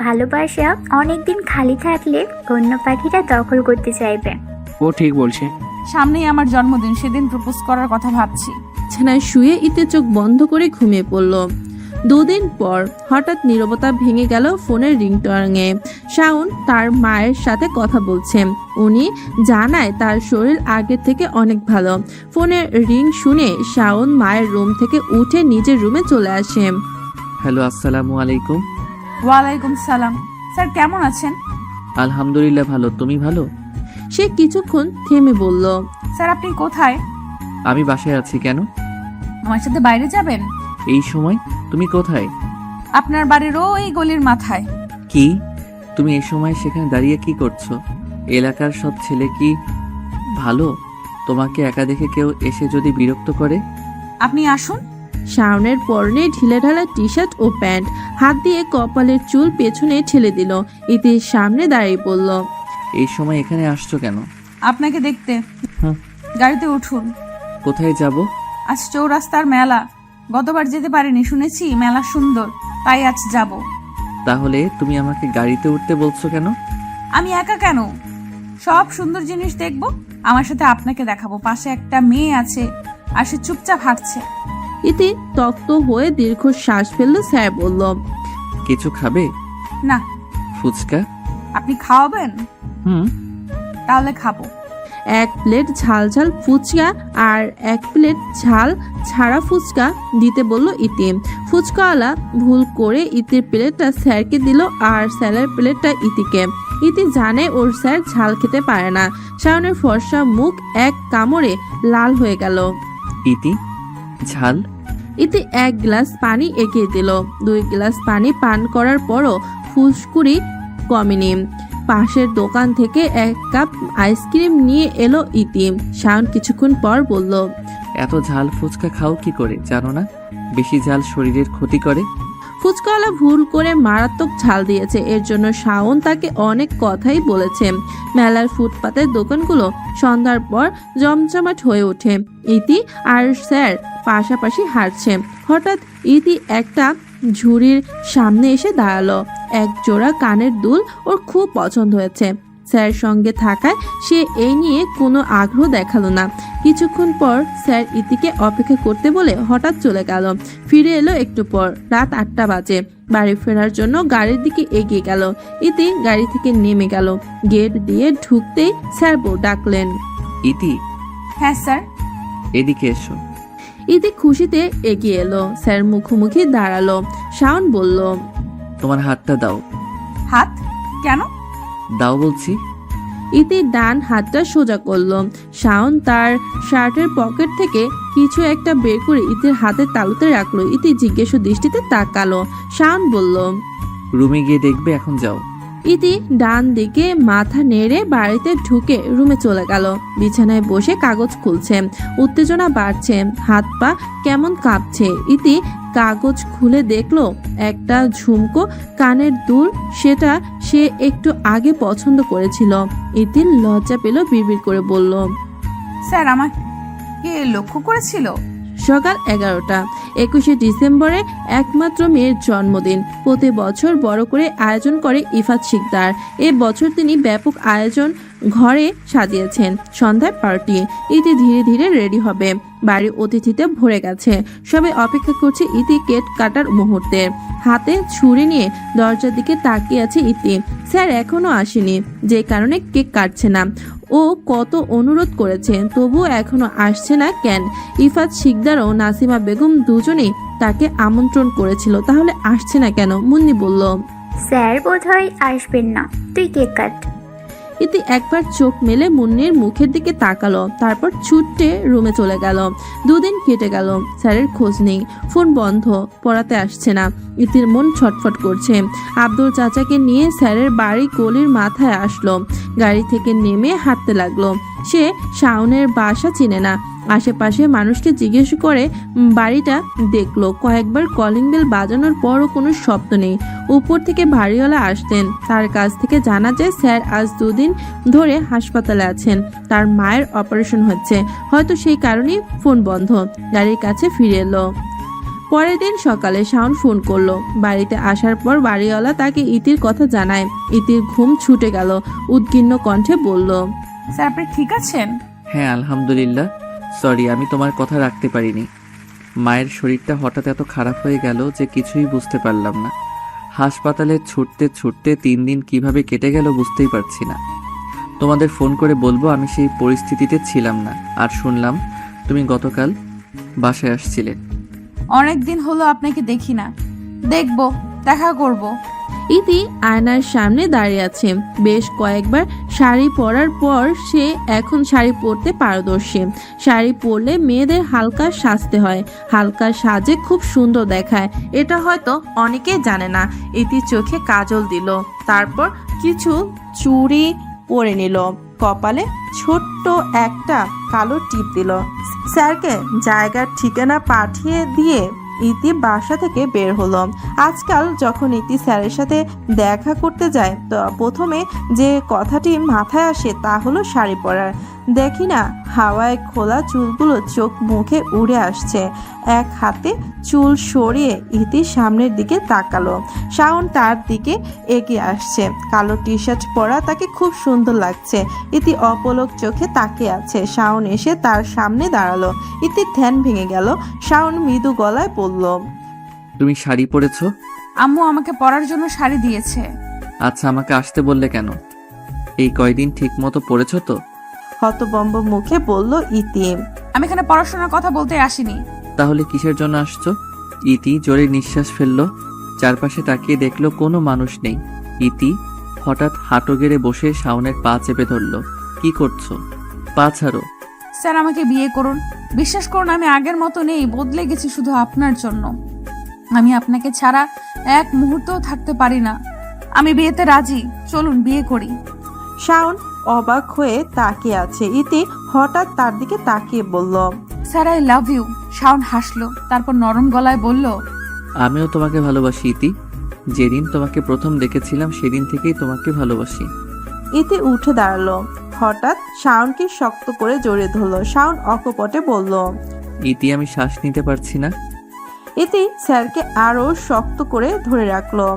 ভালোবাসা অনেকদিন খালি থাকলে অন্য পাখিরা দখল করতে চাইবে। ও ঠিক বলছে। সামনেই আমার জন্মদিন, সেদিন প্রপোজ করার কথা ভাবছি। বিছানায় শুয়ে ইতে চোখ বন্ধ করে ঘুমিয়ে পড়ল। দুদিন পর হঠাৎ নীরবতা ভেঙে গেল ফোনের রিংটনে। শাওন তার মায়ের সাথে কথা বলছে। উনি জানায় তার শরীর আগের থেকে অনেক ভালো। ফোনের রিং শুনে শাওন মায়ের রুম থেকে উঠে নিজের রুমে চলে আসে। হ্যালো, আসসালামু আলাইকুম। ওয়ালাইকুম সালাম। স্যার কেমন আছেন? আলহামদুলিল্লাহ ভালো, তুমি ভালো? সে কিছুক্ষণ থেমে বলল, স্যার আপনি কোথায়? আমি বাসায় আছি। কেন? আমার সাথে বাইরে যাবেন? এই সময়? তুমি কোথায়? আপনার বাড়ির ওই গলির মাথায়। কি? তুমি এই সময় সেখানে দাঁড়িয়ে কি করছো? এলাকার সব ছেলে কি ভালো? তোমাকে একা দেখে কেউ এসে যদি বিরক্ত করে? আপনি আসুন। শাওনের পরনে ঢিলেঢালা টি শার্ট ও প্যান্ট, হাত দিয়ে কপালের চুল পেছনে ঠেলে দিল। ইতির সামনে দাঁড়িয়ে পড়ল। এই সময় এখানে আসছো কেন? আপনাকে দেখতে। হুম। গাড়িতে উঠুন। কোথায় যাব? আজ চৌরাস্তার মেলা, গতবার যেতে পারিনি, শুনেছি মেলা সুন্দর, তাই আজ যাব। তাহলে তুমি আমাকে গাড়িতে উঠতে বলছো কেন? আমি একা কেন? সব সুন্দর জিনিস দেখবো, আমার সাথে আপনাকে দেখাবো। পাশে একটা মেয়ে আছে আর সে চুপচাপ হাঁটছে। ইতি তপ্ত হয়ে দীর্ঘ শ্বাস ফেলল। স্যার বলল, কিছু খাবে? না। ফুচকা? আপনি খাওয়াবেন? হুম। তাহলে খাবো। এক প্লেট ঝাল ঝাল ফুচকা আর এক প্লেট ঝাল ছাড়া ফুচকা দিতে বলল ইতি। ফুচকাওয়ালা ভুল করে ইতির প্লেটটা স্যারকে দিল আর স্যারের প্লেটটা ইতিকে। ইতি জানে ওর স্যার ঝাল খেতে পারে না। শাওনের ফর্সা মুখ এক কামড়ে লাল হয়ে গেল। ইতি, ঝাল? ইতি এক গ্লাস পানি এগিয়ে দিল। 2 গ্লাস পানি পান করার পরও ফুসকুড়ি কমেনি। পাশের দোকান থেকে 1 কাপ আইসক্রিম নিয়ে এলো ইতি। শাওন কিছুক্ষণ পর বলল, এত ঝাল ফুচকা খাও কি করে? জানো না বেশি ঝাল শরীরের ক্ষতি করে? ফুচকাওয়ালা ভুল করে মারাত্মক ঝাল দিয়েছে, এর জন্য শাওন তাকে অনেক কথাই বলেছে। মেলার ফুটপাতের দোকানগুলো সন্ধ্যার পর জমজমাট হয়ে ওঠে। ইতি আর স্যার পাশাপাশি হাঁটছে। হঠাৎ ইতি একটা ঝুড়ির সামনে এসে দাঁড়ালো। এক জোড়া কানের দুল ওর খুব পছন্দ হয়েছে। স্যার সঙ্গে থাকায় সে এই নিয়ে কোনো আগ্রহ দেখালো না। কিছুক্ষণ পর স্যার ইতিকে অপেক্ষা করতে বলে হঠাৎ চলে গেল। ফিরে এলো একটু পর। রাত 8টা বাজে। বাড়ি ফেরার জন্য গাড়ির দিকে এগিয়ে গেল। ইতি গাড়ি থেকে নেমে গেল। গেট দিয়ে ঢুকতেই স্যার বউ ডাকলেন, ইতি। হ্যাঁ স্যার। এদিকে এসো। ইতি খুশিতে এগিয়ে এলো। স্যার মুখোমুখি দাঁড়ালো। শাওন বলল, তোমার হাতটা দাও। হাত? কেন? দাও বলছি। ইতি ডান হাতটা সোজা করলো। শাওন তার শার্টের পকেট থেকে কিছু একটা বের করে ইতির হাতের তালুতে রাখলো। ইতি জিজ্ঞেস দৃষ্টিতে তাকালো। শাওন বলল, রুমে গিয়ে দেখবে, এখন যাও। ইতি ডান দিকে মাথা নেড়ে বাড়িতে ঢুকে রুমে চলে গেল। বিছানায় বসে কাগজ খুলছে। উত্তেজনা বাড়ছে, হাত পা কেমন কাঁপছে। ইতি কাগজ খুলে দেখলো একটা ঝুমকো কানের দুল, সেটা সে একটু আগে পছন্দ করেছিল। ইতির লজ্জা পেল, বিড়বিড় করে বলল, স্যার আমাকে লক্ষ্য করেছিল? সকাল 11টা। 21শে ডিসেম্বরে একমাত্র মেয়ের জন্মদিন। প্রতি বছর বড় করে আয়োজন করে ইফাত শিকদার। এ বছর তিনি ব্যাপক আয়োজন ঘরে সাজিয়েছেন। সন্ধ্যায় পার্টি। ইতি ধীরে ধীরে রেডি হবে। বাড়ি অতিথিতে ভরে গেছে। সবাই অপেক্ষা করছে ইতি কেক কাটার মুহূর্তে। হাতে ছুরি নিয়ে দরজার দিকে তাকিয়ে আছে ইতি। স্যার এখনো আসেনি, যে কারণে কেক কাটছে না। ও কত অনুরোধ করেছে, তবুও এখনো আসছে না কেন? ইফাত শিকদার ও নাসিমা বেগম দুজনেই তাকে আমন্ত্রণ করেছিল, তাহলে আসছে না কেন? মুন্নি বলল, স্যার বোধহয় আসবেন না, তুই কেক কাট। ইতি একবার চোখ মেলে মুন্নির মুখের দিকে তাকালো, তারপর ছুটে রুমে চলে গেল। 2 দিন কেটে গেল, স্যারের খোঁজ নেই। ফোন বন্ধ, পড়াতে আসছে না। ইতির মন ছটফট করছে। আব্দুল চাচাকে নিয়ে স্যারের বাড়ি গলির মাথায় আসলো। গাড়ি থেকে নেমে হাঁটতে লাগলো। সে শাওনের বাসা চিনে না। আশেপাশে মানুষকে জিজ্ঞেস করে বাড়িটা দেখলো। কয়েকবার কলিং বেল বাজানোর পরও কোনো শব্দ নেই। উপর থেকে বাড়িওয়ালা আসতেন। তার কাছ থেকে জানা যায় স্যার আজ 2 দিন ধরে হাসপাতালে আছেন। তার মায়ের অপারেশন হচ্ছে, হয়তো সেই কারণেই ফোন বন্ধ। গাড়ির কাছে ফিরে এলো। পরের দিন সকালে শাওন ফোন করলো। বাড়িতে আসার পর বাড়িওয়ালা তাকে ইতির কথা জানায়। ইতির ঘুম ছুটে গেল। উদ্বিগ্ন কণ্ঠে বলল, স্যার আপনি ঠিক আছেন? হ্যাঁ আলহামদুলিল্লাহ। সরি আমি তোমার কথা রাখতে পারিনি। মায়ের শরীরটা হঠাৎ এত খারাপ হয়ে গেল যে কিছুই বুঝতে পারলাম না। হাসপাতালে ছুটতে ছুটতে 3 দিন কিভাবে কেটে গেল বুঝতেই পারছি না। তোমাদের ফোন করে বলবো আমি সেই পরিস্থিতিতে ছিলাম না। আর শুনলাম তুমি গতকাল বাসায় আসছিলে। অনেক দিন হলো আপনাকে দেখি না, দেখবো, দেখা করব। ইতি আয়নার সামনে দাঁড়িয়ে আছে। বেশ কয়েকবার শাড়ি পরার পর সে এখন শাড়ি পরতে পারদর্শী। শাড়ি পরলে মেয়েদের হালকা সাজতে হয়। হালকা সাজে খুব সুন্দর দেখায়, এটা হয়তো অনেকেই জানে না। ইতি চোখে কাজল দিল, তারপর কিছু চুড়ি পরে নিল, কপালে ছোট্ট একটা কালো টিপ দিল। স্যারকে জায়গার ঠিকানা পাঠিয়ে দিয়ে ইতি বাসা থেকে বের হলো। আজকাল যখন ইতি স্যারের সাথে দেখা করতে যায় তো প্রথমে যে কথাটি মাথায় আসে তা হলো শাড়ি পরার। দেখি না হাওয়ায় খোলা চুলগুলো চোখ মুখে উড়ে আসছে। এক হাতে চুল সরিয়ে ইতি সামনের দিকে তাকালো। শাওন তার দিকে এগিয়ে আসছে। কালো টি শার্ট পরা তাকে খুব সুন্দর লাগছে। ইতি অপলক চোখে তাকিয়ে আছে। শাওন এসে তার সামনে দাঁড়ালো। ইতির ধ্যান ভেঙে গেল। শাওন মৃদু গলায় বলল, তুমি শাড়ি পরেছো? আম্মু আমাকে পরার জন্য শাড়ি দিয়েছে। আচ্ছা আমাকে আসতে বললে কেন? এই কয়দিন ঠিক মতো পড়েছো তো? হতবম্ব মুখে বলল ইতি। আমি এখানে পড়াশোনার কথা বলতে আসিনি। তাহলে কিসের জন্য আসছো? ইতি জোরে নিঃশ্বাস ফেললো। চারপাশে তাকিয়ে দেখলো কোনো মানুষ নেই। ইতি হঠাৎ হাঁটু গেড়ে বসে শাওনের পা চেপে ধরলো। কি করছো? পা ছাড়ো। স্যার আমাকে বিয়ে করুন। বিশ্বাস করুন আমি আগের মতো নেই, বদলে গেছি শুধু আপনার জন্য। আমি আপনাকে ছাড়া এক মুহূর্তও থাকতে পারি না। আমি বিয়েতে রাজি, চলুন বিয়ে করি। শাওন অবাক হয়ে তাকিয়ে আছে। ইতি হঠাৎ তার দিকে তাকিয়ে বলল, sir I love you. Shaon হাসলো, তারপর নরম গলায় বলল, আমিও তোমাকে ভালোবাসি ইতি। যেদিন তোমাকে প্রথম দেখেছিলাম সেদিন থেকেই তোমাকে ভালোবাসি। ইতি উঠে দাঁড়ালো। হঠাৎ শাওনকে শক্ত করে জড়িয়ে ধরলো। শাওন অকপটে বলল, ইতি আমি শ্বাস নিতে পারছি না। ইতি স্যারকে আরো শক্ত করে ধরে রাখলো।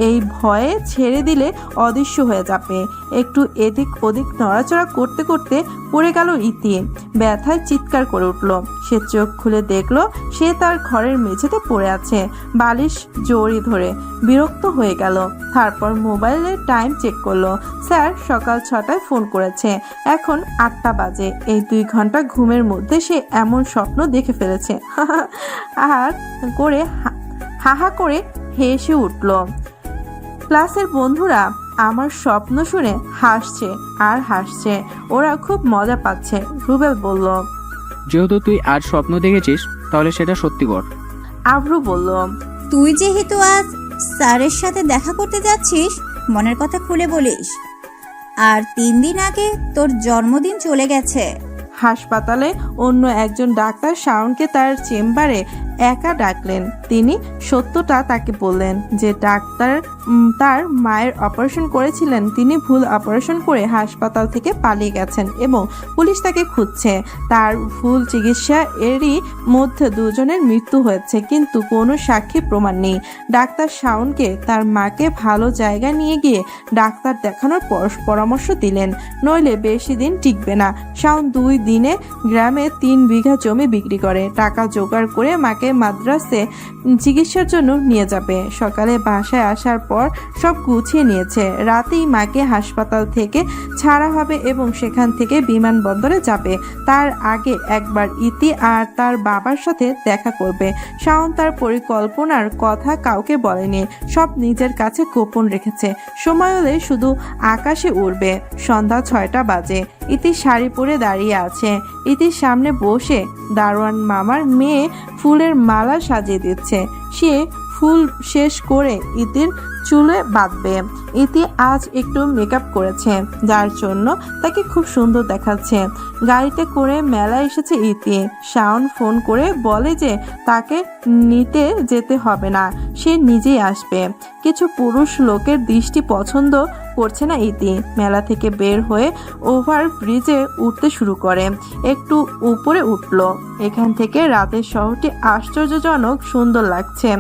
এই ভয়ে ছেড়ে দিলে অদৃশ্য হয়ে যাবে। একটু এদিক ওদিক নড়াচড়া করতে করতে পড়ে গেল ইতি। ব্যথায় চিৎকার করে উঠল। সে চোখ খুলে দেখলো সে তার ঘরের মেঝেতে পড়ে আছে, বালিশ জড়িয়ে ধরে। বিরক্ত হয়ে গেল। তারপর মোবাইলের টাইম চেক করলো। স্যার সকাল 6টায় ফোন করেছে, এখন 8টা বাজে। এই 2 ঘন্টা ঘুমের মধ্যে সে এমন স্বপ্ন দেখে ফেলেছে। আর করে হাহা করে হেসে উঠল। ক্লাসের বন্ধুরা আমার স্বপ্ন শুনে হাসছে আর হাসছে। ওরা খুব মজা পাচ্ছে। রুবেল বলল, যেহেতু তুই আজ স্বপ্ন দেখেছিস তাহলে সেটা সত্যি কর। আব্রু বলল, তুই যেহেতু আজ স্যারের সাথে দেখা করতে যাচ্ছিস, মনের কথা খুলে বলিস। আর 3 দিন আগে তোর জন্মদিন চলে গেছে। হাসপাতালে অন্য একজন ডাক্তার শাওনকে তার চেম্বারে একা ডাকলেন। তিনি সত্যটা তাকে বললেন যে ডাক্তার তার মায়ের অপারেশন করেছিলেন। তিনি ভুল অপারেশন করে হাসপাতাল থেকে পালিয়ে গেছেন এবং পুলিশ তাকে খুঁজছে। তার ভুল চিকিৎসা এরই মধ্যে 2 জনের মৃত্যু হয়েছে, কিন্তু কোনো সাক্ষী প্রমাণ নেই। ডাক্তার শাওনকে তার মাকে ভালো জায়গায় নিয়ে গিয়ে ডাক্তার দেখানোর পরামর্শ দিলেন, নইলে বেশি দিন টিকবে না। শাওন 2 দিনে গ্রামে 3 বিঘা জমি বিক্রি করে টাকা জোগাড় করে মাকে মাদ্রাসে চিকিৎসার জন্য নিয়ে যাবে। সকালে বাসায় আসার পর সব গুছিয়ে নিয়েছে। রাতেই মাকে হাসপাতাল থেকে ছাড়া হবে এবং সেখান থেকে বিমানবন্দরে যাবে। তার আগে একবার ইতি আর তার বাবার সাথে দেখা করবে। শাওন তার পরিকল্পনার কথা কাউকে বলেনি, সব নিজের কাছে গোপন রেখেছে। সময় হলে শুধু আকাশে উড়বে। সন্ধ্যা 6টা বাজে। ইতি শাড়ি পরে দাঁড়িয়ে আছে। ইতির সামনে বসে দারোয়ান মামার মেয়ে ফুলের মালা সাজিয়ে দিচ্ছে। সে ফুল শেষ করে ইতির চুলে বাঁধবে। ইতি আজ একটু মেকআপ করেছে, যার জন্য তাকে খুব সুন্দর দেখাচ্ছে। গাড়িতে করে মেলায় এসেছে ইতি। শাওন ফোন করে বলে যে তাকে নিতে যেতে হবে না, সে নিজেই আসবে। কিছু পুরুষ লোকের দৃষ্টি পছন্দ করছে না ইতি। মেলা থেকে বের হয়ে ওভার ব্রিজে উঠতে শুরু করে। একটু উপরে উঠল। এখান থেকে রাতের শহরটি আশ্চর্যজনক সুন্দর লাগছে।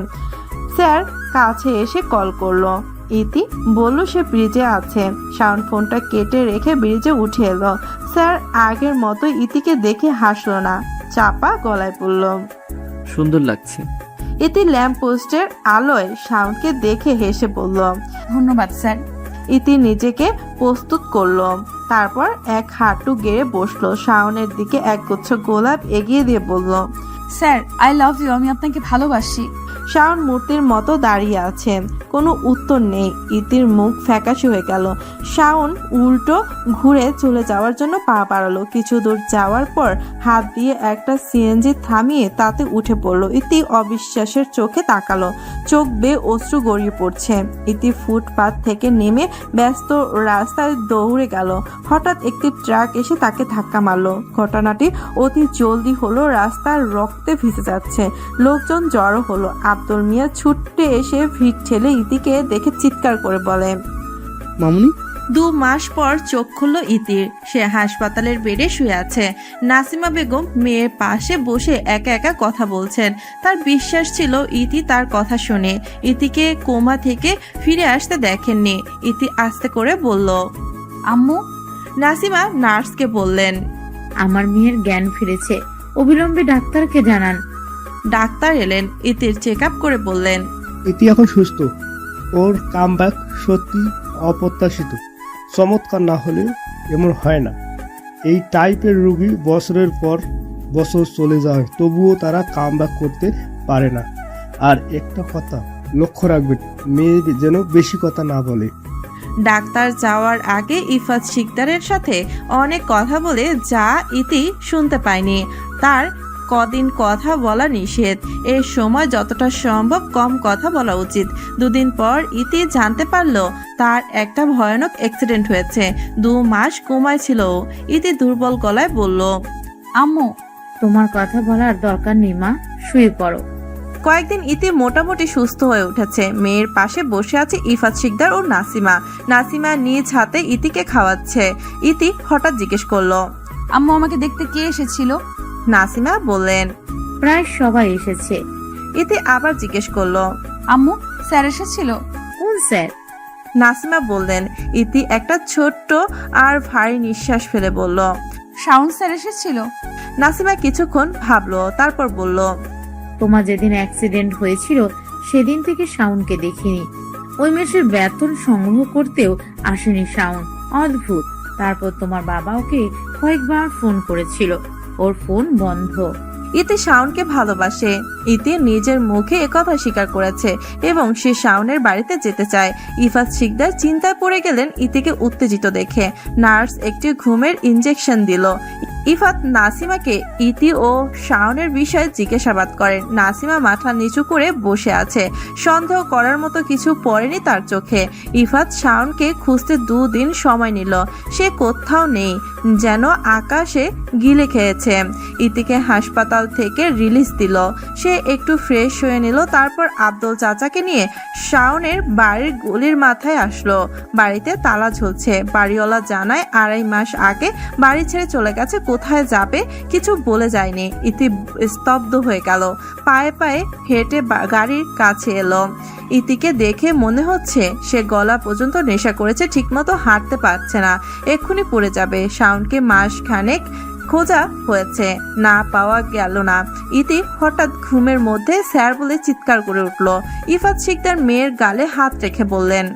স্যার কাছে এসে কল করলো। ইতি বলল সে ব্রিজে আছে। শাওন ফোনটা কেটে রেখে ব্রিজে উঠে এলো। স্যার আগের মতো ইতিকে দেখে হাসলো না, চাপা গলায় বলল, সুন্দর লাগছে। ইতি ল্যাম্প পোস্টের আলোয় শাওনকে দেখে হেসে বলল, ধন্যবাদ স্যার। ইতি নিজেকে প্রস্তুত করলো। তারপর এক হাঁটু গেড়ে বসলো। শাওনের দিকে একগুচ্ছ গোলাপ এগিয়ে দিয়ে বলল, স্যার আই লাভ ইউ, আমি আপনাকে ভালোবাসি। শাওন মূর্তির মতো দাঁড়িয়ে আছে, কোনো উত্তর নেই। ইতির মুখ ফ্যাকাশে হয়ে গেল। শাওন উল্টো ঘুরে চলে যাওয়ার জন্য পা বাড়ালো। কিছু দূর যাওয়ার পর হাত দিয়ে একটা সিএনজি থামিয়ে তাতে উঠে পড়লো। ইতি অবিশ্বাসের চোখে তাকালো। চোখ বেয়ে অশ্রু গড়িয়ে পড়ছে। ইতি ফুটপাত থেকে নেমে ব্যস্ত রাস্তায় দৌড়ে গেল। হঠাৎ একটি ট্রাক এসে তাকে ধাক্কা মারলো। ঘটনাটি অতি জলদি হলো। রাস্তার রক্তে ভিজে যাচ্ছে। লোকজন জড়ো হলো। আব্দুল মিয়া ছুটে এসে ভিড় ঠেলে ইতিকে দেখে চিৎকার করে বলে, মামুনি। 2 মাস পর চোখ খুলল ইতির। সে হাসপাতালের বেডে শুয়ে আছে। নাসিমা বেগম মেয়ের পাশে বসে একা একা কথা বলছেন। তার বিশ্বাস ছিল ইতি তার কথা শুনে। ইতিকে কোমা থেকে ফিরে আসতে দেখেননি। ইতি আস্তে করে বলল, আম্মু। নাসিমা নার্সকে বললেন, আমার মেয়ের জ্ঞান ফিরেছে, অবিলম্বে ডাক্তারকে জানান। ডাক্তার এলেন। ইতির চেক আপ করে বললেন, ইতি এখন সুস্থ। ওর কামব্যাক সত্যি অপ্রত্যাশিত। চমৎকার না হলেও এমন হয় না। এই টাইপের রোগী বছরের পর বছর চলে যায়, তবুও তারা কামব্যাক করতে পারে না। আর একটা কথা লক্ষ্য রাখবেন, মেয়ে যেন বেশি কথা না বলে। ডাক্তার যাওয়ার আগে ইফাত শিকদারের সাথে অনেক কথা বলে যা ইতি শুনতে পায়নি। তার কদিন কথা বলা নিষেধ। এর সময় যতটা সম্ভব কম কথা বলা উচিত। 2 দিন পর ইতি জানতে পারল তার একটা ভয়ানক অ্যাক্সিডেন্ট হয়েছে। 2 মাস কোমায় ছিল। ইতি দুর্বল গলায় বলল, আম্মু। তোমার কথা বলার দরকার নেই মা, শুয়ে পড়ো। কয়েকদিন ইতি মোটামুটি সুস্থ হয়ে উঠেছে। মেয়ের পাশে বসে আছে ইফাত শিকদার ও নাসিমা। নাসিমা নিজ হাতে ইতিকে খাওয়াচ্ছে। ইতি হঠাৎ জিজ্ঞেস করলো, আম্মু আমাকে দেখতে কে এসেছিল? নাসিমা বললেন, প্রায় সবাই এসেছে। ইতি আবার জিজ্ঞেস করলো, আম্মু স্যার এসেছিল? কোন স্যার? নাসিমা বললেন। ইতি একটা ছোট্ট আর ভারী নিঃশ্বাস ফেলে বলল, শাওন স্যার এসেছিল। নাসিমা কিছুক্ষণ ভাবলো, তারপর বলল, তোমার যেদিন অ্যাক্সিডেন্ট হয়েছিল সেদিন থেকে শাওনকে দেখিনি। ওই মাসের বেতন সংগ্রহ করতেও আসেনি শাওন। অদ্ভুত। তারপর তোমার বাবা ওকে কয়েকবার ফোন করেছিল, ওর ফোন বন্ধ। ইতি শাওনকে ভালোবাসে। ইতি নিজের মুখে একথা স্বীকার করেছে এবং সে শাওনের বাড়িতে যেতে চায়। ইফাত শিকদার চিন্তায় পড়ে গেলেন ইতিকে উত্তেজিত দেখে। নার্স একটি ঘুমের ইনজেকশন দিল। ইফাত নাসিমাকে ইতি ও শাওনের বিষয়ে জিজ্ঞাসাবাদ করেন। নাসিমা মাথা নিচু করে বসে আছে। সন্দেহ করার মতো কিছু পড়েনি তার চোখে। ইফাত শাওনকে খুঁজতে 2 দিন সময় নিল। সে কোথাও নেই, যেন আকাশে গিলে খেয়েছে। ইতিকে হাসপাতাল থেকে রিলিজ দিল। সে একটু ফ্রেশ হয়ে নিল। তারপর আব্দুল চাচাকে নিয়ে শাওনের বাড়ির গলির মাথায় আসলো। বাড়িতে তালা ঝুলছে। বাড়িওয়ালা জানায় 2.5 মাস আগে বাড়ি ছেড়ে চলে গেছে। কোথায় যাবে কিছু বলে যায়নি। ইতি স্তব্ধ হয়ে গেল। পায়ে পায়ে হেঁটে গাড়ির কাছে এলো। ইতিকে দেখে মনে হচ্ছে সে গলা পর্যন্ত নেশা করেছে, ঠিকমতো হাঁটতে পারছে না, এক্ষুনি পড়ে যাবে। শাওনকে মাস খানেক খোঁজা হয়েছে, না পাওয়া গেল না। ইতি হঠাৎ ঘুমের মধ্যে স্যার বলে চিৎকার করে উঠল। ইফাত শিকদার মেয়ের গালে হাত রেখে বললেন,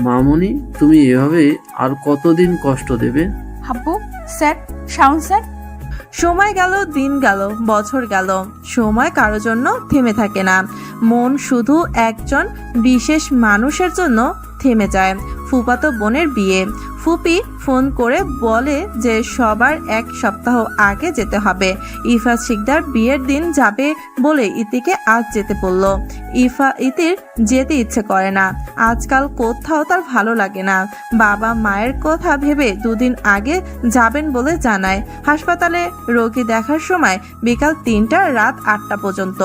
মামুনি তুমি এভাবে আর কতদিন কষ্ট দেবে? আব্বু স্যার, শাওন স্যার। সময় গেল, দিন গেল, বছর গেল। সময় কারোর জন্য থেমে থাকে না। মন শুধু একজন বিশেষ মানুষের জন্য থেমে যায়। ফুফাতো বোনের বিয়ে। ফুপি ফোন করে বলে যে সবার 1 সপ্তাহ আগে যেতে হবে। ইফাত শিকদার বিয়ের দিন যাবে বলে ইতিকে আজ যেতে বলল। ইতির যেতে ইচ্ছে করে না, আজকাল কোথাও তার ভালো লাগে না। বাবা মায়ের কথা ভেবে 2 দিন আগে যাবেন বলে জানায়। হাসপাতালে রোগী দেখার সময় বিকাল 3টা, রাত 8টা পর্যন্ত।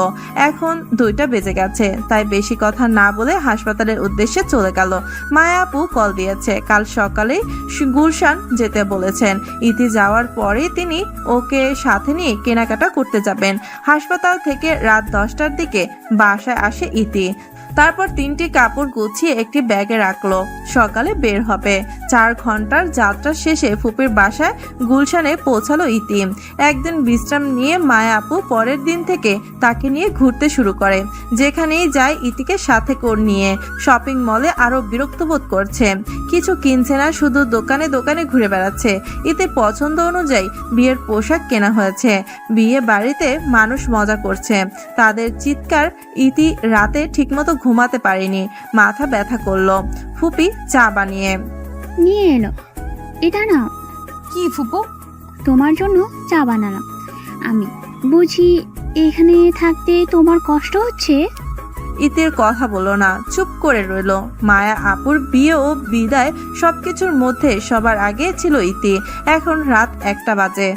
এখন 2টা বেজে গেছে, তাই বেশি কথা না বলে হাসপাতালের উদ্দেশ্যে চলে গেল। মায়া আপু কল দিয়েছে, কাল সকালেই গুলশান যেতে বলেছেন। ইতি যাওয়ার পরেই তিনি ওকে সাথে নিয়ে কেনাকাটা করতে যাবেন। হাসপাতাল থেকে রাত 10টার দিকে বাসায় আসে ইতি। তারপর 3টি কাপড় গুছিয়ে একটি ব্যাগে রাখলো, সকালে বের হবে। 4 ঘন্টার যাত্রা শেষে ফুপির বাসায় গুলশানে পৌঁছালো ইতি। একদিন বিশ্রাম নিয়ে মায়া আপু পরের দিন থেকে তাকে নিয়ে ঘুরতে শুরু করে। যেখানেই যায় ইতিকে সাথে করে নিয়ে। শপিং মলে আরো বিরক্ত বোধ করছে, কিছু কিনছে না, শুধু দোকানে দোকানে ঘুরে বেড়াচ্ছে। ইতির পছন্দ অনুযায়ী বিয়ের পোশাক কেনা হয়েছে। বিয়ে বাড়িতে মানুষ মজা করছে, তাদের চিৎকার। ইতি রাতে ঠিকমতো ঘুমাতে পারেনি, মাথা ব্যথা করলো। ফুপি চা বানিয়ে নিয়ে এলো। এটা না, কি ফুপু? তোমার জন্য চা বানালাম। আমি বুঝি এখানে থাকতে তোমার কষ্ট হচ্ছে? ইতির কথা বললো না, চুপ করে রইল। মায়া আপুর বিয়ে ও বিদায় সবকিছুর মধ্যে সবার আগে ছিল ইতি। এখন রাত 1টা বাজে।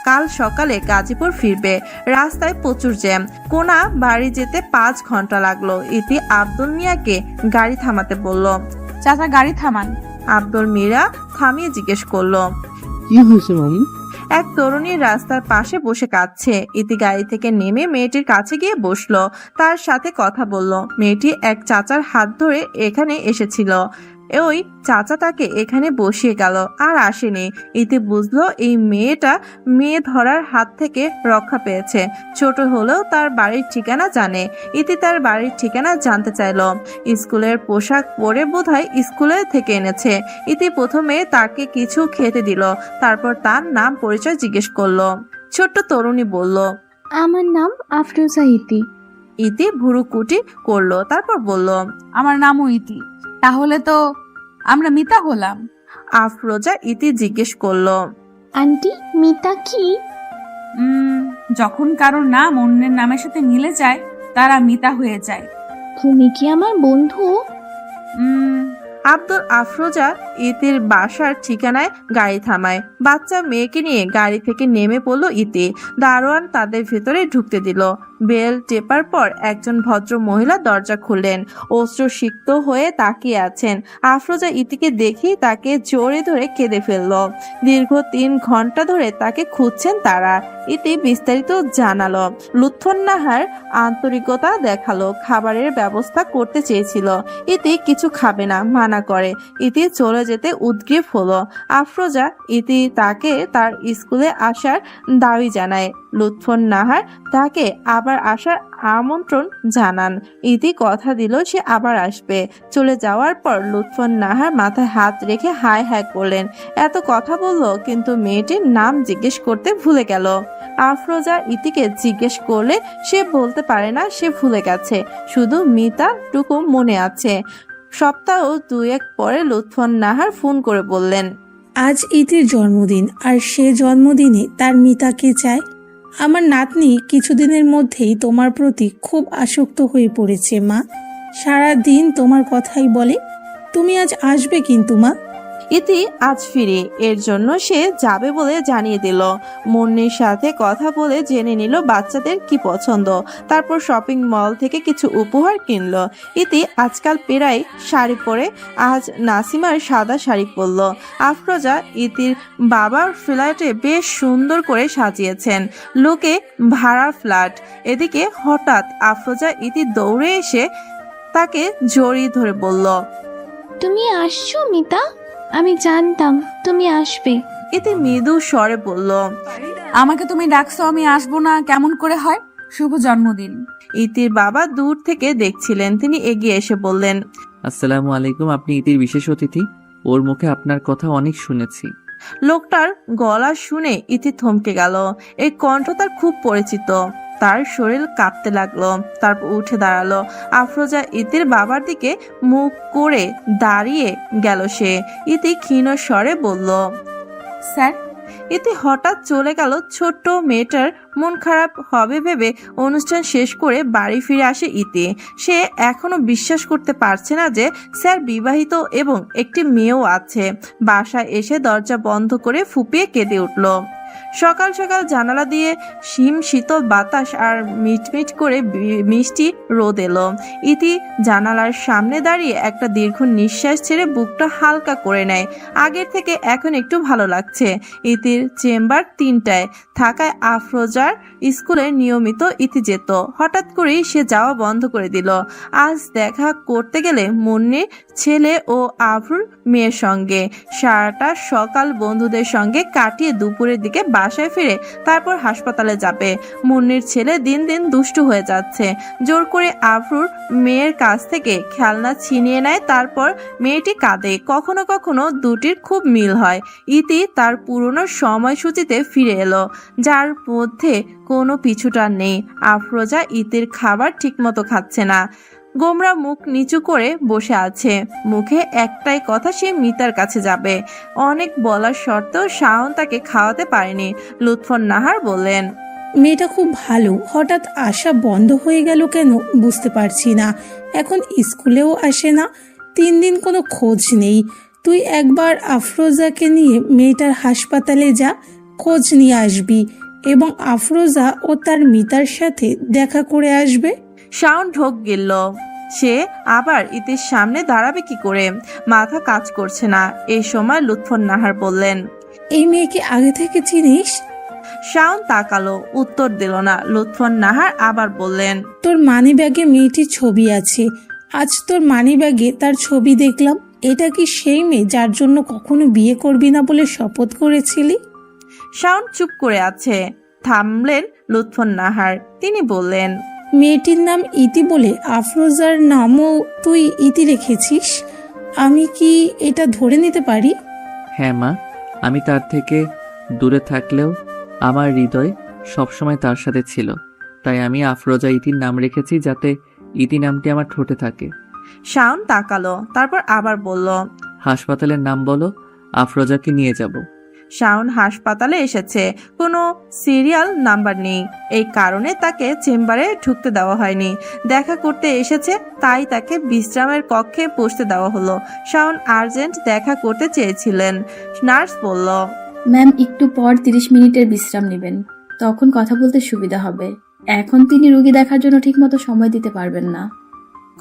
কাল সকালে গাজীপুর ফিরবে। রাস্তায় প্রচুর জ্যাম। কোনা বাড়ি যেতে 5 ঘন্টা লাগলো। ইতি আব্দুল মিয়াকে গাড়ি থামাতে বলল। চাচা গাড়ি থামান। আব্দুল মিয়া থামিয়ে জিজ্ঞেস করলো, কি হয়েছে মামুনি? এক তরুণী রাস্তার পাশে বসে কাঁদছে। ইতি গাড়ি থেকে নেমে মেয়েটির কাছে গিয়ে বসলো, তার সাথে কথা বলল। মেয়েটি এক চাচার হাত ধরে এখানে এসেছিল। ওই চাচা তাকে এখানে বসিয়ে গেল, আর আসেনি। ইতি বুঝলো এই মেয়েটা মেয়ে ধরার হাত থেকে রক্ষা পেয়েছে। ছোট হলেও তার বাড়ির ঠিকানা জানে। ইতি তার বাড়ির ঠিকানা জানতে চাইলো। স্কুলের পোশাক পরে বোধহয় স্কুলে থেকে এনেছে। ইতি প্রথমে তাকে কিছু খেতে দিল, তারপর তার নাম পরিচয় জিজ্ঞেস করলো। ছোট্ট তরুণী বলল, আমার নাম আফরোজা ইতি। ইতি ভুরুকুটি করলো, তারপর বলল, আমার নামও ইতি। তাহলে তো আমরা মিতা হলাম। আফরোজা ইতি জিজ্ঞেস করলো, আন্টি মিতা কি? যখন কারোর নাম অন্যের নামের সাথে মিলে যায় তারা মিতা হয়ে যায়। তুমি কি আমার বন্ধু? আব্দুল আফরোজা ইতির বাসার ঠিকানায় গাড়ি থামায়। বাচ্চা মেয়েকে নিয়ে গাড়ি থেকে নেমে পড়লো ইতি। দারোয়ান তাদের ভেতরে ঢুকতে দিল। বেল টেপার পর একজন ভদ্র মহিলা দরজা খুললেন। অশ্রুসিক্ত হয়ে তাকিয়ে আছেন। আফরোজা ইতিকে দেখেই তাকে জোরে ধরে কেঁদে ফেলল। দীর্ঘ 3 ঘন্টা ধরে তাকে খুঁজছেন তারা। ইতি বিস্তারিত জানালো। লুৎফুন্নাহার আন্তরিকতা দেখালো, খাবারের ব্যবস্থা করতে চেয়েছিল। ইতি কিছু খাবে না, মানা করে। ইতি চলে যেতে উদ্গ্রীব হলো। আফরোজা ইতি তাকে তার স্কুলে আসার দাবি জানায়। লুৎফুন্নাহার তাকে আবার আসার আমন্ত্রণ জানান। ইতি কথা দিল সে আবার আসবে। চলে যাওয়ার পর লুৎফুন্নাহার মাথায় হাত রেখে হায় হায় করলেন। এত কথা বলল, কিন্তু মেয়েটির নাম জিজ্ঞেস করতে ভুলে গেল। আফরোজা ইতিকে জিজ্ঞেস করলে সে বলতে পারে না, সে ভুলে গেছে। শুধু মিতা টুকু মনে আছে। সপ্তাহ 2-1 পরে লুৎফুন্নাহার ফোন করে বললেন, আজ ইতির জন্মদিন, আর সে জন্মদিনে তার মিতাকে চায়। আমার নাতনি কিছুদিনের মধ্যেই তোমার প্রতি খুব আসক্ত হয়ে পড়েছে মা। সারা দিন তোমার কথাই বলে। তুমি আজ আসবে কিন্তু মা। ইতি আজ ফিরে, এর জন্য সে যাবে বলে জানিয়ে দিল। মুন্নির সাথে কথা বলে জেনে নিল বাচ্চাদের কি পছন্দ। তারপর শপিং মল থেকে কিছু উপহার কিনলো। ইতি আজকাল প্রায় শাড়ি পরে, আজ নাসিমার সাদা শাড়ি পরল। আফরোজা ইতির বাবার ফ্ল্যাটে বেশ সুন্দর করে সাজিয়েছেন। লোকে ভাড়া ফ্ল্যাট। এদিকে হঠাৎ আফরোজা ইতি দৌড়ে এসে তাকে জড়িয়ে ধরে বলল, তুমি আসছো মিতা? আমি জানতাম তুমি আসবে। এতে মৃদু স্বরে বলল, আমাকে তুমি ডাকছো, আমি আসবো না কেমন করে হয়? শুভ জন্মদিন। ইতির বাবা দূর থেকে দেখছিলেন। তিনি এগিয়ে এসে বললেন, আসসালামু আলাইকুম। আপনি ইতির বিশেষ অতিথি। ওর মুখে আপনার কথা অনেক শুনেছি। লোকটার গলা শুনে ইতি থমকে গেল। এই কণ্ঠ তার খুব পরিচিত। তার শরীর কাঁপতে লাগলো। তারপর উঠে দাঁড়ালো। আফরোজা ইতির বাবার দিকে মুখ করে দাঁড়িয়ে গেল সে। ইতি ক্ষীণ স্বরে বলল, স্যার। ইতি হঠাৎ চলে গেল। ছোট্ট মেয়েটার মন খারাপ হবে ভেবে অনুষ্ঠান শেষ করে বাড়ি ফিরে আসে ইতি। সে এখনো বিশ্বাস করতে পারছে না যে স্যার বিবাহিত এবং একটি মেয়েও আছে। বাসায় এসে দরজা বন্ধ করে ফুপিয়ে কেঁদে উঠল। সকাল সকাল জানালা দিয়ে শীতল বাতাস আর মিটমিট করে মিষ্টি রোদ এলো। ইতি জানালার সামনে দাঁড়িয়ে একটা দীর্ঘ নিঃশ্বাস ছেড়ে বুকটা হালকা করে নেয়। আগের থেকে এখন একটু ভালো লাগছে। ইতির চেম্বার 3টায় থাকায় আফরোজার স্কুলে নিয়মিত ইতি যেত। হঠাৎ করেই সে যাওয়া বন্ধ করে দিল। আজ দেখা করতে গেলে মুন্নির ছেলে ও আফরুর মেয়ের সঙ্গে। সারাটা সকাল বন্ধুদের সঙ্গে কাটিয়ে দুপুরের দিকে বাসায় ফিরে তারপর হাসপাতালে যাবে। মুন্নির ছেলে দিন দিন দুষ্টু হয়ে যাচ্ছে। জোর করে আফরুর মেয়ের কাছ থেকে খেলনা ছিনিয়ে নেয়। তারপর মেয়েটি কাঁদে। কখনো কখনো দুটির খুব মিল হয়। ইতি তার পুরনো সময়সূচিতে ফিরে এলো, যার মধ্যে কোনো পিছুটান নেই। আফরোজা ইতির খাবার ঠিকমতো খাচ্ছে না। গোমরা মুখ নিচু করে বসে আছে। মুখে একটাই কথা, সে মিতার কাছে যাবে। অনেক বলার সত্ত্বেও শাওন তাকে খাওয়াতে পারেনি। লুৎফর নাহার বললেন, মেয়েটা খুব ভালো, হঠাৎ আসা বন্ধ হয়ে গেল কেন বুঝতে পারছি না। এখন স্কুলেও আসে না, 3 দিন কোনো খোঁজ নেই। তুই একবার আফরোজাকে নিয়ে মেয়েটার হাসপাতালে যা, খোঁজ নিয়ে আসবি এবং আফরোজা ও তার মিতার সাথে দেখা করে আসবে। শাওন ঢোক গেল। সে আবার ইতির সামনে দাঁড়াবে কি করে? মাথা কাজ করছে না। এই সময় লুৎফর নাহার বললেন, এই মেয়েকে আগে থেকে চিনিস? শাওন তাকালো, উত্তর দিল না। লুৎফর নাহার আবার বললেন, তোর মানিব্যাগে মেয়েটির ছবি আছে। আজ তোর মানিব্যাগে তার ছবি দেখলাম। এটা কি সেই মেয়ে যার জন্য কখনো বিয়ে করবি না বলে শপথ করেছিলি? শাওন চুপ করে আছে। থামলেন লুৎফর নাহার। তিনি বললেন, মেয়েটির নাম ইতি বলে আফরোজার নামও তুই ইতি রেখেছিস। আমি কি এটা ধরে নিতে পারি? হ্যাঁ মা, আমি তার থেকে দূরে থাকলেও আমার হৃদয় সবসময় তার সাথে ছিল। তাই আমি আফরোজা ইতির নাম রেখেছি, যাতে ইতি নামটি আমার ঠোঁটে থাকে। শাওন তাকালো, তারপর আবার বলল, হাসপাতালের নাম বলো, আফরোজাকে নিয়ে যাব। শাওন হাসপাতালে এসেছে, কোনো সিরিয়াল নাম্বার নেই। এই কারণে তাকে চেম্বারে ঢুকতে দেওয়া হয়নি। দেখা করতে এসেছে, তাই তাকে বিশ্রামের কক্ষে বসতে দেওয়া হলো। শাওন আর্জেন্ট দেখা করতে চেয়েছিলেন। নার্স বলল, ম্যাম একটু পর 30 মিনিটের বিশ্রাম নেবেন, তখন কথা বলতে সুবিধা হবে। এখন তিনি রোগী দেখার জন্য ঠিকমতো সময় দিতে পারবেন না।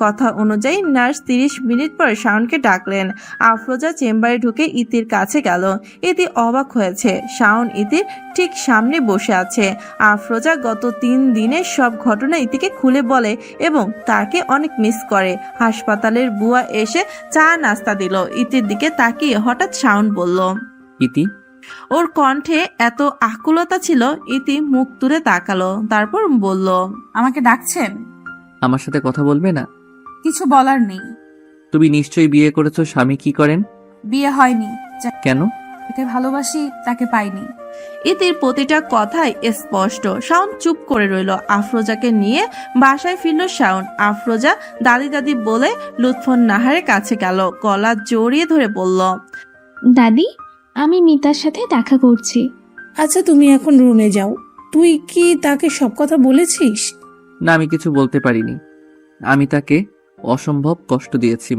কথা অনুযায়ী নার্স 30 মিনিট পর শাওনকে ডাকলেন। আফরোজা চেম্বারে ঢুকে ইতির কাছে গেল। ইতি অবাক হয়েছে। শাওন ইতির ঠিক সামনে বসে আছে। আফরোজা গত 3 দিনের সব ঘটনা ইতিকে খুলে বলে এবং তাকে অনেক মিস করে। হাসপাতালের বুয়া এসে চা নাস্তা দিল। ইতির দিকে তাকিয়ে হঠাৎ শাওন বলল, ইতি। ওর কণ্ঠে এত আকুলতা ছিল, ইতি মুখ তুলে তাকালো। তারপর বলল, আমাকে ডাকছেন? আমার সাথে কথা বলবে না? কিছু বলার নেই। তুমি নিশ্চয়ই বিয়ে করেছো। স্বামী কি করেন? বিয়ে হয়নি। কেন? যাকে ভালোবাসি তাকে পাইনি। ইতির প্রতিটা কথাই স্পষ্ট। শাওন চুপ করে রইল। আফরোজাকে নিয়ে বাসায় ফিরল শাওন। আফরোজা দাদি দাদি বলে লুৎফর নাহারের কাছে গেল। গলা জড়িয়ে ধরে বলল, দাদি, আমি মিতার সাথে দেখা করছি। আচ্ছা, তুমি এখন রুমে যাও। তুই কি তাকে সব কথা বলেছিস? না, আমি কিছু বলতে পারিনি। আমি তাকে অসম্ভব কষ্ট দিয়েছি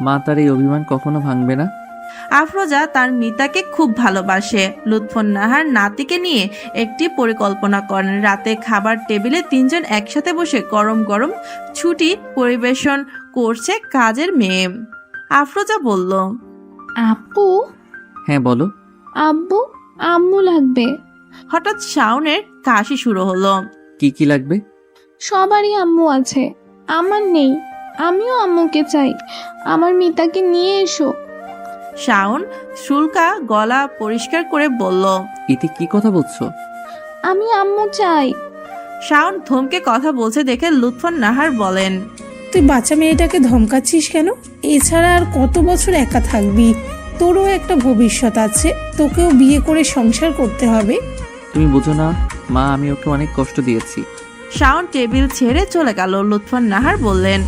মা তার এই অভিমান কখনো ভাঙবে না। আফরোজা তার মিতাকে খুব ভালোবাসে। লুৎফর নাহার নাতিকে নিয়ে একটি পরিকল্পনা করেন। রাতে খাবার টেবিলে 3 জন একসাথে বসে গরম গরম ছুটি পরিবেশন করছে কাজের মেয়ে। আফরোজা বলল, আপু। হ্যাঁ বলো। আব্বু, আম্মু লাগবে। হঠাৎ শাওনের কাশি শুরু হলো। কি লাগবে? সবারই আম্মু আছে, আমার নেই। আমিও আম্মুকে চাই। আমার মিতাকে নিয়ে এসো। শাওন শুল্কা গলা পরিষ্কার করে বলল, ইতি কি কথা বলছো? আমি আম্মু চাই। শাওন থমকে কথা বলছে দেখে লুৎফর নাহার বলেন, তুই বাচ্চা মেয়েটাকে ধমকাচ্ছিস কেন? এছাড়া আর কত বছর একা থাকবি? তোরও একটা ভবিষ্যৎ আছে, তোকেও বিয়ে করে সংসার করতে হবে। তুমি বুঝো না মা, আমি ওকে অনেক কষ্ট দিয়েছি। শাওন টেবিল ছেড়ে চলে গেল। লুৎফর নাহার বললেন,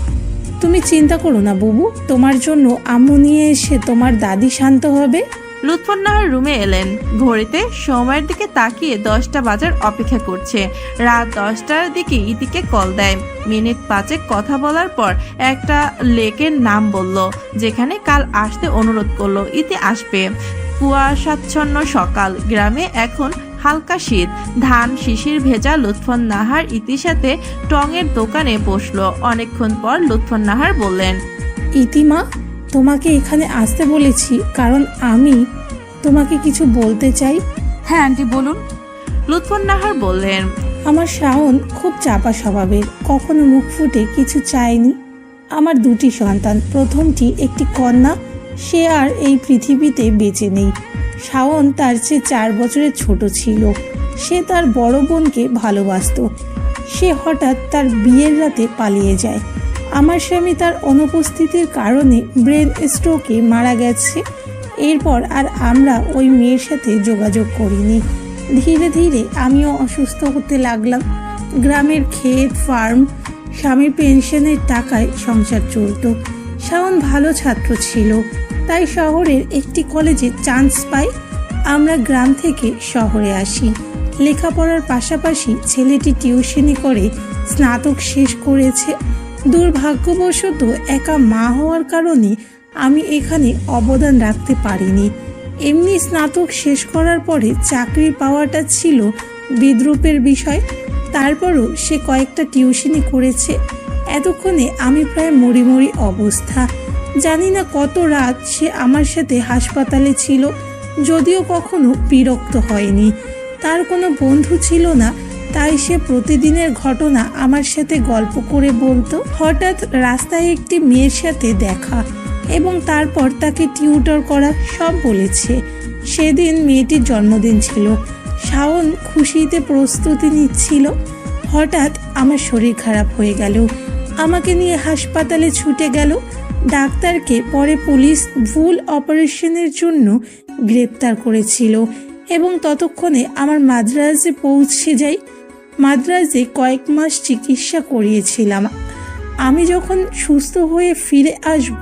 তুমি চিন্তা করো না বুবু, তোমার জন্য আম্মু নিয়ে এসে তোমার দাদি শান্ত হবে। লুৎফর নাহার রুমে এলেন। ঘড়িতে সময়ের দিকে তাকিয়ে 10টা বাজার অপেক্ষা করছে। রাত 10টার দিকে ইতিকে কল দেয়। মিনিট 5 কথা বলার পর একটা লেকের নাম বলল, যেখানে কাল আসতে অনুরোধ করলো। ইতি আসবে। কুয়াশাচ্ছন্ন সকাল, গ্রামে এখন হালকা শীত, ধান শিশির ভেজা। লুৎফর নাহার ইতির সাথে টঙের দোকানে বসলো। অনেকক্ষণ পর লুৎফর নাহার বললেন, ইতিমা, তোমাকে এখানে আসতে বলেছি কারণ আমি তোমাকে কিছু বলতে চাই। হ্যাঁ আন্টি বলুন। লুৎফর নাহার বললেন, আমার শাওন খুব চাপা স্বভাবের, কখনো মুখ ফুটে কিছু চায়নি। আমার 2টি সন্তান, প্রথমটি একটি কন্যা, সে আর এই পৃথিবীতে বেঁচে নেই। শাওন তার চেয়ে 4 বছরের ছোট ছিল। সে তার বড় বোনকে ভালোবাসতো। সে হঠাৎ তার বিয়ের রাতে পালিয়ে যায়। আমার স্বামী তার অনুপস্থিতির কারণে ব্রেন স্ট্রোকে মারা গেছে। এরপর আর আমরা ওই মেয়ের সাথে যোগাযোগ করিনি। ধীরে ধীরে আমিও অসুস্থ হতে লাগলাম। গ্রামের ক্ষেত, ফার্ম, স্বামীর পেনশনের টাকায় সংসার চলত। শাওন ভালো ছাত্র ছিল, তাই শহরের একটি কলেজে চান্স পাই। আমরা গ্রাম থেকে শহরে আসি। লেখাপড়ার পাশাপাশি ছেলেটি টিউশনি করে স্নাতক শেষ করেছে। দুর্ভাগ্যবশত একা মা হওয়ার কারণে আমি এখানে অবদান রাখতে পারিনি। এমনি স্নাতক শেষ করার পরে চাকরি পাওয়াটা ছিল বিদ্রূপের বিষয়। তারপরও সে কয়েকটা টিউশনি করেছে। এতক্ষণে আমি প্রায় মরি অবস্থা। জানি না কত রাত সে আমার সাথে হাসপাতালে ছিল, যদিও কখনো বিরক্ত হয়নি। তার কোনো বন্ধু ছিল না, তাই সে প্রতিদিনের ঘটনা আমার সাথে গল্প করে বলতো। হঠাৎ রাস্তায় একটি মেয়ের সাথে দেখা এবং তারপর তাকে টিউটর করা সব বলেছে। সেদিন মেয়েটির জন্মদিন ছিল। শাওন খুশিতে প্রস্তুতি নিচ্ছিল। হঠাৎ আমার শরীর খারাপ হয়ে গেল। আমাকে নিয়ে হাসপাতালে ছুটে গেল। ডাক্তারকে পরে পুলিশ ভুল অপারেশনের জন্য গ্রেপ্তার করেছিল এবং ততক্ষণে আমার মাদ্রাজে পৌঁছে যাই। মাদ্রাজে কয়েক মাস চিকিৎসা করিয়েছিলাম। আমি যখন সুস্থ হয়ে ফিরে আসব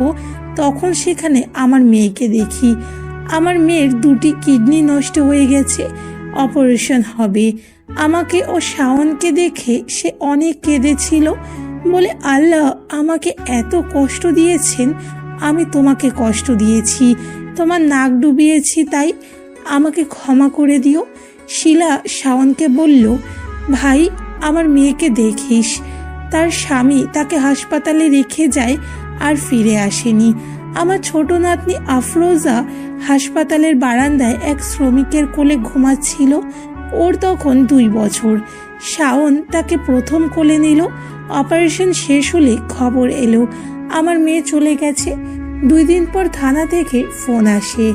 তখন সেখানে আমার মেয়েকে দেখি। আমার মেয়ের 2টি কিডনি নষ্ট হয়ে গেছে, অপারেশন হবে। আমাকে ও শাওনকে দেখে সে অনেক কেঁদেছিল, বলে, আল্লাহ আমাকে এত কষ্ট দিয়েছেন, আমি তোমাকে কষ্ট দিয়েছি, তোমার নাক ডুবিয়েছি, তাই আমাকে ক্ষমা করে দিও। শিলা শাওনকে বলল, ভাই আমার মেয়েকে দেখিস। তার স্বামী তাকে হাসপাতালে রেখে যায় আর ফিরে আসেনি। আমার ছোট নাতনি আফরোজা হাসপাতালের বারান্দায় এক শ্রমিকের কোলে ঘুমাচ্ছিল। ওর তখন 2 বছর। শাওন তাকে প্রথম কোলে নিল। অপারেশন শেষ হলে খবর এলো আমার মেয়ে চলে গেছে। 2 দিন পর থানা থেকে ফোন আসে।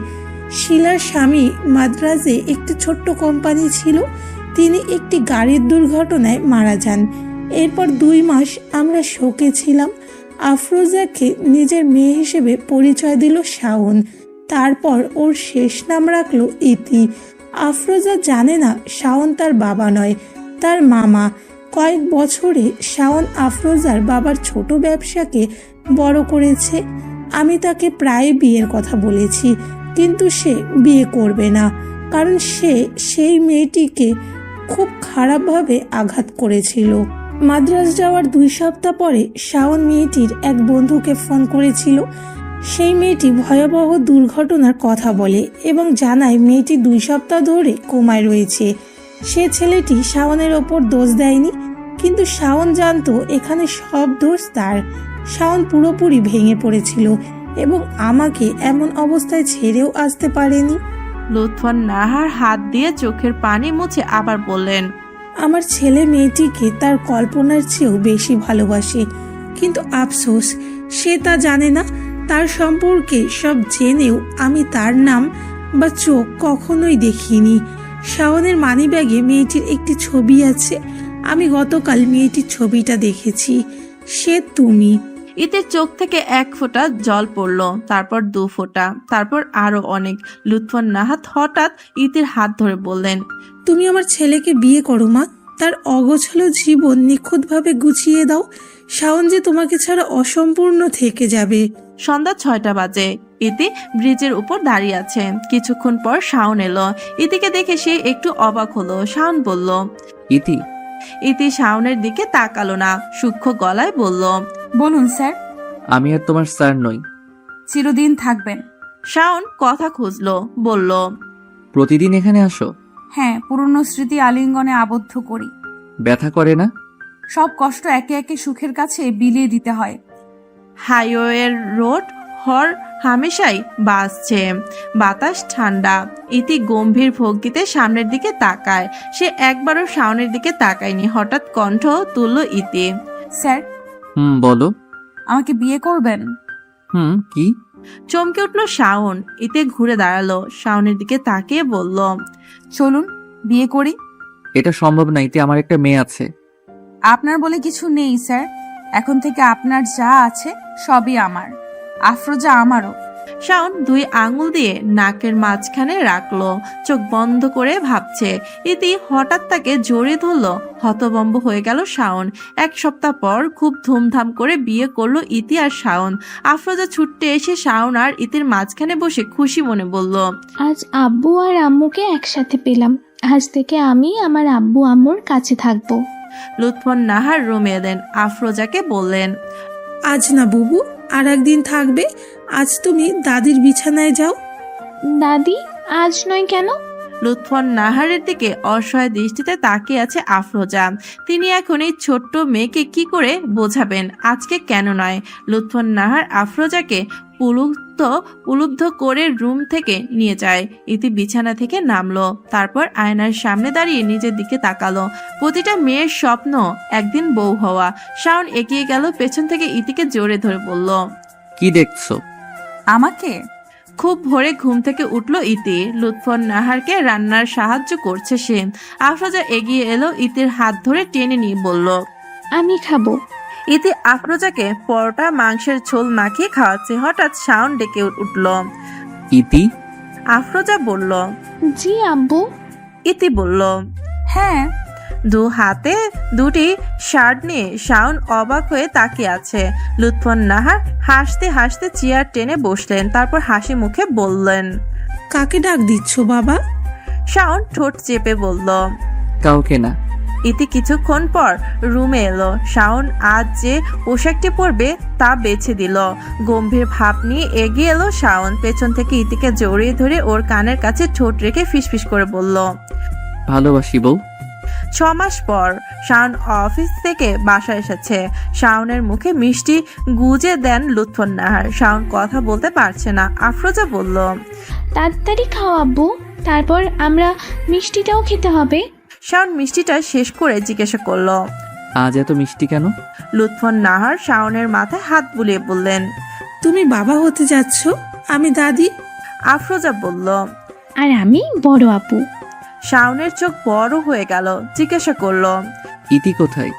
শিলার স্বামী মাদ্রাজে একটি ছোট্ট কোম্পানি ছিল, তিনি একটি গাড়ির দুর্ঘটনায় মারা যান। এরপর 2 মাস আমরা শোকে ছিলাম। আফরোজাকে নিজের মেয়ে হিসেবে পরিচয় দিল শাওন। তারপর ওর শেষ নাম রাখলো ইতি। আফরোজা জানে না শাওন তার বাবা নয়, তার মামা। কয়েক বছরে শাওন আফরোজার বাবার ছোট ব্যবসাকে বড় করেছে। আমি তাকে প্রায় বিয়ের কথা বলেছি, কিন্তু সে বিয়ে করবে না, কারণ সে সেই মেয়েটিকে খুব খারাপভাবে আঘাত করেছিল। মাদ্রাজ যাওয়ার 2 সপ্তাহ পরে শাওন মেয়েটির এক বন্ধুকে ফোন করেছিল। সেই মেয়েটি ভয়াবহ দুর্ঘটনার কথা বলে এবং জানায় মেয়েটি 2 সপ্তাহ ধরে কোমায় রয়েছে। সে ছেলেটি শাওনের ওপর দোষ দেয়নি, কিন্তু শাওন জানতো এখানে সব দোষ তার। শাওন পুরোপুরি ভেঙে পড়েছিল এবং আমাকে এমন অবস্থায় ছেড়েও আসতে পারেনি। লুৎফর নাহার হাত দিয়ে চোখের পানি মুছে আবার বললেন, আমার ছেলে মেয়েটিকে তার কল্পনার চেয়েও বেশি ভালোবাসে, কিন্তু আফসোস সে তা জানে না। তার সম্পর্কে সব জেনেও আমি তার নাম বা চোখ কখনোই দেখিনি। শাওনের মানিব্যাগে মেয়েটির একটি ছবি আছে। আমি গতকাল মেয়েটির ছবিটা দেখেছি। সে তুমি। ইতির চোখ থেকে 1 ফোঁটা জল পড়লো, তারপর 2 ফোঁটা, তারপর আরো অনেক। লুৎফর নাহার হঠাৎ ইতির হাত ধরে বললেন, তুমি আমার ছেলেকে বিয়ে করো মা, তার অগোছালো জীবন নিখুঁতভাবে গুছিয়ে দাও। শাওন যে তোমাকে ছাড়া অসম্পূর্ণ থেকে যাবে। সন্ধ্যা 6টা বাজে। ইতি ব্রিজের উপর দাঁড়িয়ে আছে। কিছুক্ষণ পর শাওন এলো। ইতিকে দেখে সে একটু অবাক হলো। শাওন বলল, ইতি। ইতি শাওনের দিকে তাকালো না, সূক্ষ্ম গলায় বলল, বলুন স্যার। আমি আর তোমার স্যার নই। চিরদিন থাকবেন। শাওন কথা খুঁজলো, বলল, প্রতিদিন এখানে আসো? হ্যাঁ, পুরনো স্মৃতি আলিঙ্গনে আবদ্ধ করি। ব্যথা করে না? সব কষ্ট একে একে সুখের কাছে বিলিয়ে দিতে হয়। হাইওয়ের রোড হর হামেশাই বাসছে, বাতাস ঠান্ডা। ইতি গম্ভীর ভঙ্গিতে সামনের দিকে তাকায়। সে একবারও শাওনের দিকে তাকায়নি। হঠাৎ কণ্ঠ তুলল ইতি, স্যার। বলো। আমাকে বিয়ে করবেন? কি? চমকে উঠল শাওন। ইতি ঘুরে দাঁড়ালো, শাওনের দিকে তাকিয়ে বলল, চলুন বিয়ে করি। এটা সম্ভব না ইতি, আমার একটা মেয়ে আছে। আপনার বলে কিছু নেই স্যার। এখন থেকে আপনার যা আছে সবই আমার। আফরোজা আমারও। শাওন 2 আঙুল দিয়ে নাকের মাঝখানে রাখলো, চোখ বন্ধ করে ভাবছে। ইতি হঠাৎ তাকে জড়িয়ে ধরলো। হতভম্ব হয়ে গেল শাওন। 1 সপ্তাহ পর খুব ধুমধাম করে বিয়ে করলো ইতি আর শাওন। আফরোজা ছুটতে এসে শাওন আর ইতির মাঝখানে বসে খুশি মনে বলল, আজ আব্বু আর আম্মুকে একসাথে পেলাম। আজ থেকে আমি আমার আব্বু আম্মুর কাছে থাকবো। লুৎফর নাহার রুমে এলেন। আফরোজাকে বললেন, আজ না বুবু, আর একদিন থাকবে। আজ তুমি দাদির বিছানায় যাও। দাদি, আজ নয় কেন? লুৎফর নাহারের দিকে অসহায় দৃষ্টিতে তাকিয়ে আছে আফরোজা। তিনি এখন এই ছোট্ট মেয়েকে কি করে বোঝাবেন আজকে কেন নয়। লুৎফর নাহার আফরোজাকে উলুব্ধ করে রুম থেকে নিয়ে যায়। ইতি বিছানা থেকে নামলো, তারপর আয়নার সামনে দাঁড়িয়ে নিজের দিকে তাকালো। প্রতিটা মেয়ের স্বপ্ন একদিন বউ হওয়া। শাওন এগিয়ে গেল, পেছন থেকে ইতিকে জোরে ধরে বলল, কি দেখছো? আমাকে? খুব ভোরে ঘুম থেকে উঠল ইতি। লুৎফর নাহারকে রান্নার সাহায্য করছে সে। আফরোজা এগিয়ে এলো, ইতির হাত ধরে টেনে নিয়ে বলল, আমি খাবো। ইতি আফরোজাকে পরোটা মাংসের ঝোল মাখিয়ে খাওয়াচ্ছে। হঠাৎ শাওন ডেকে উঠল। ইতি? আফরোজা বলল, জি আব্বু। ইতি বলল, হ্যাঁ। 2 হাতে 2টি শার্ট নিয়ে শাওন অবাক হয়ে তাকিয়ে আছে। লুৎফর নাহার হাসতে হাসতে চেয়ার টেনে বসলেন, তারপর হাসি মুখে বললেন, কাকে ডাক দিচ্ছ বাবা? শাওন ঠোঁট চেপে বলল, কাউকে না। ইতি কিছুক্ষণ পর রুমে এলো। শাওন আজ যে পোশাকটি পরবে তা বেছে দিল। গম্ভীর ভাব নিয়ে এগিয়ে এলো শাওন। পেছন থেকে ইতিকে জড়িয়ে ধরে ওর কানের কাছে ঠোঁট রেখে ফিসফিস করে বলল, ভালোবাসি বউ। 6 মাস পর শাওন অফিস থেকে বাসায় এসেছে। শাওনের মুখে মিষ্টি গুজে দেন লুৎফর নাহার। শাওন কথা বলতে পারছে না। আফরোজা বলল, তাড়াতাড়ি খাও আব্বু, তারপর আমরা মিষ্টিটাও খেতে হবে। শাওন মিষ্টিটা শেষ করে জিজ্ঞাসা করলো, আজ এত মিষ্টি কেন? লুৎফর নাহার শাওনের মাথায় হাত বুলিয়ে বললেন, তুমি বাবা হতে যাচ্ছ, আমি দাদি। আফরোজা বলল, আর আমি বড় আপু। শাওনের চোখ বড় হয়ে গেল। জিজ্ঞাসা করলো, ইতি কোথায়?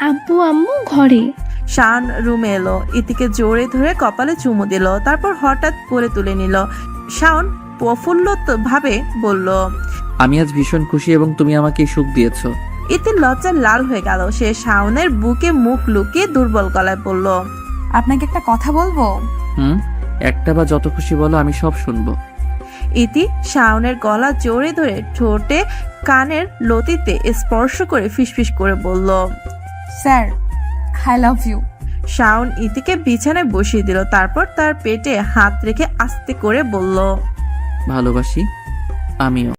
আব্বু আম্মু ঘরে। শাওন রুমে এলো, ইতিকে জোরে ধরে কপালে চুমু দিল, তারপর হঠাৎ করে তুলে নিল। শাওন প্রফুল্লত ভাবে বলল, আমি আজ ভীষণ খুশি এবং তুমি আমাকে সুখ দিয়েছো। ইতি লজ্জা লাল হয়ে গেল। সে শাওনের বুকে মুখ লুকিয়ে দুর্বল গলায় বলল, আপনাকে একটা কথা বলবো? একটা বা যত খুশি বলো, আমি সব শুনবো। ইতি শাওনের গলা জোরে ধরে ঠোঁটে কানের লতিতে স্পর্শ করে ফিসফিস করে বলল, sir, I love you. Shaon ইতিকে বিছানায় বসিয়ে দিল, তারপর তার পেটে হাত রেখে আস্তে করে বলল, ভালোবাসি আমিও।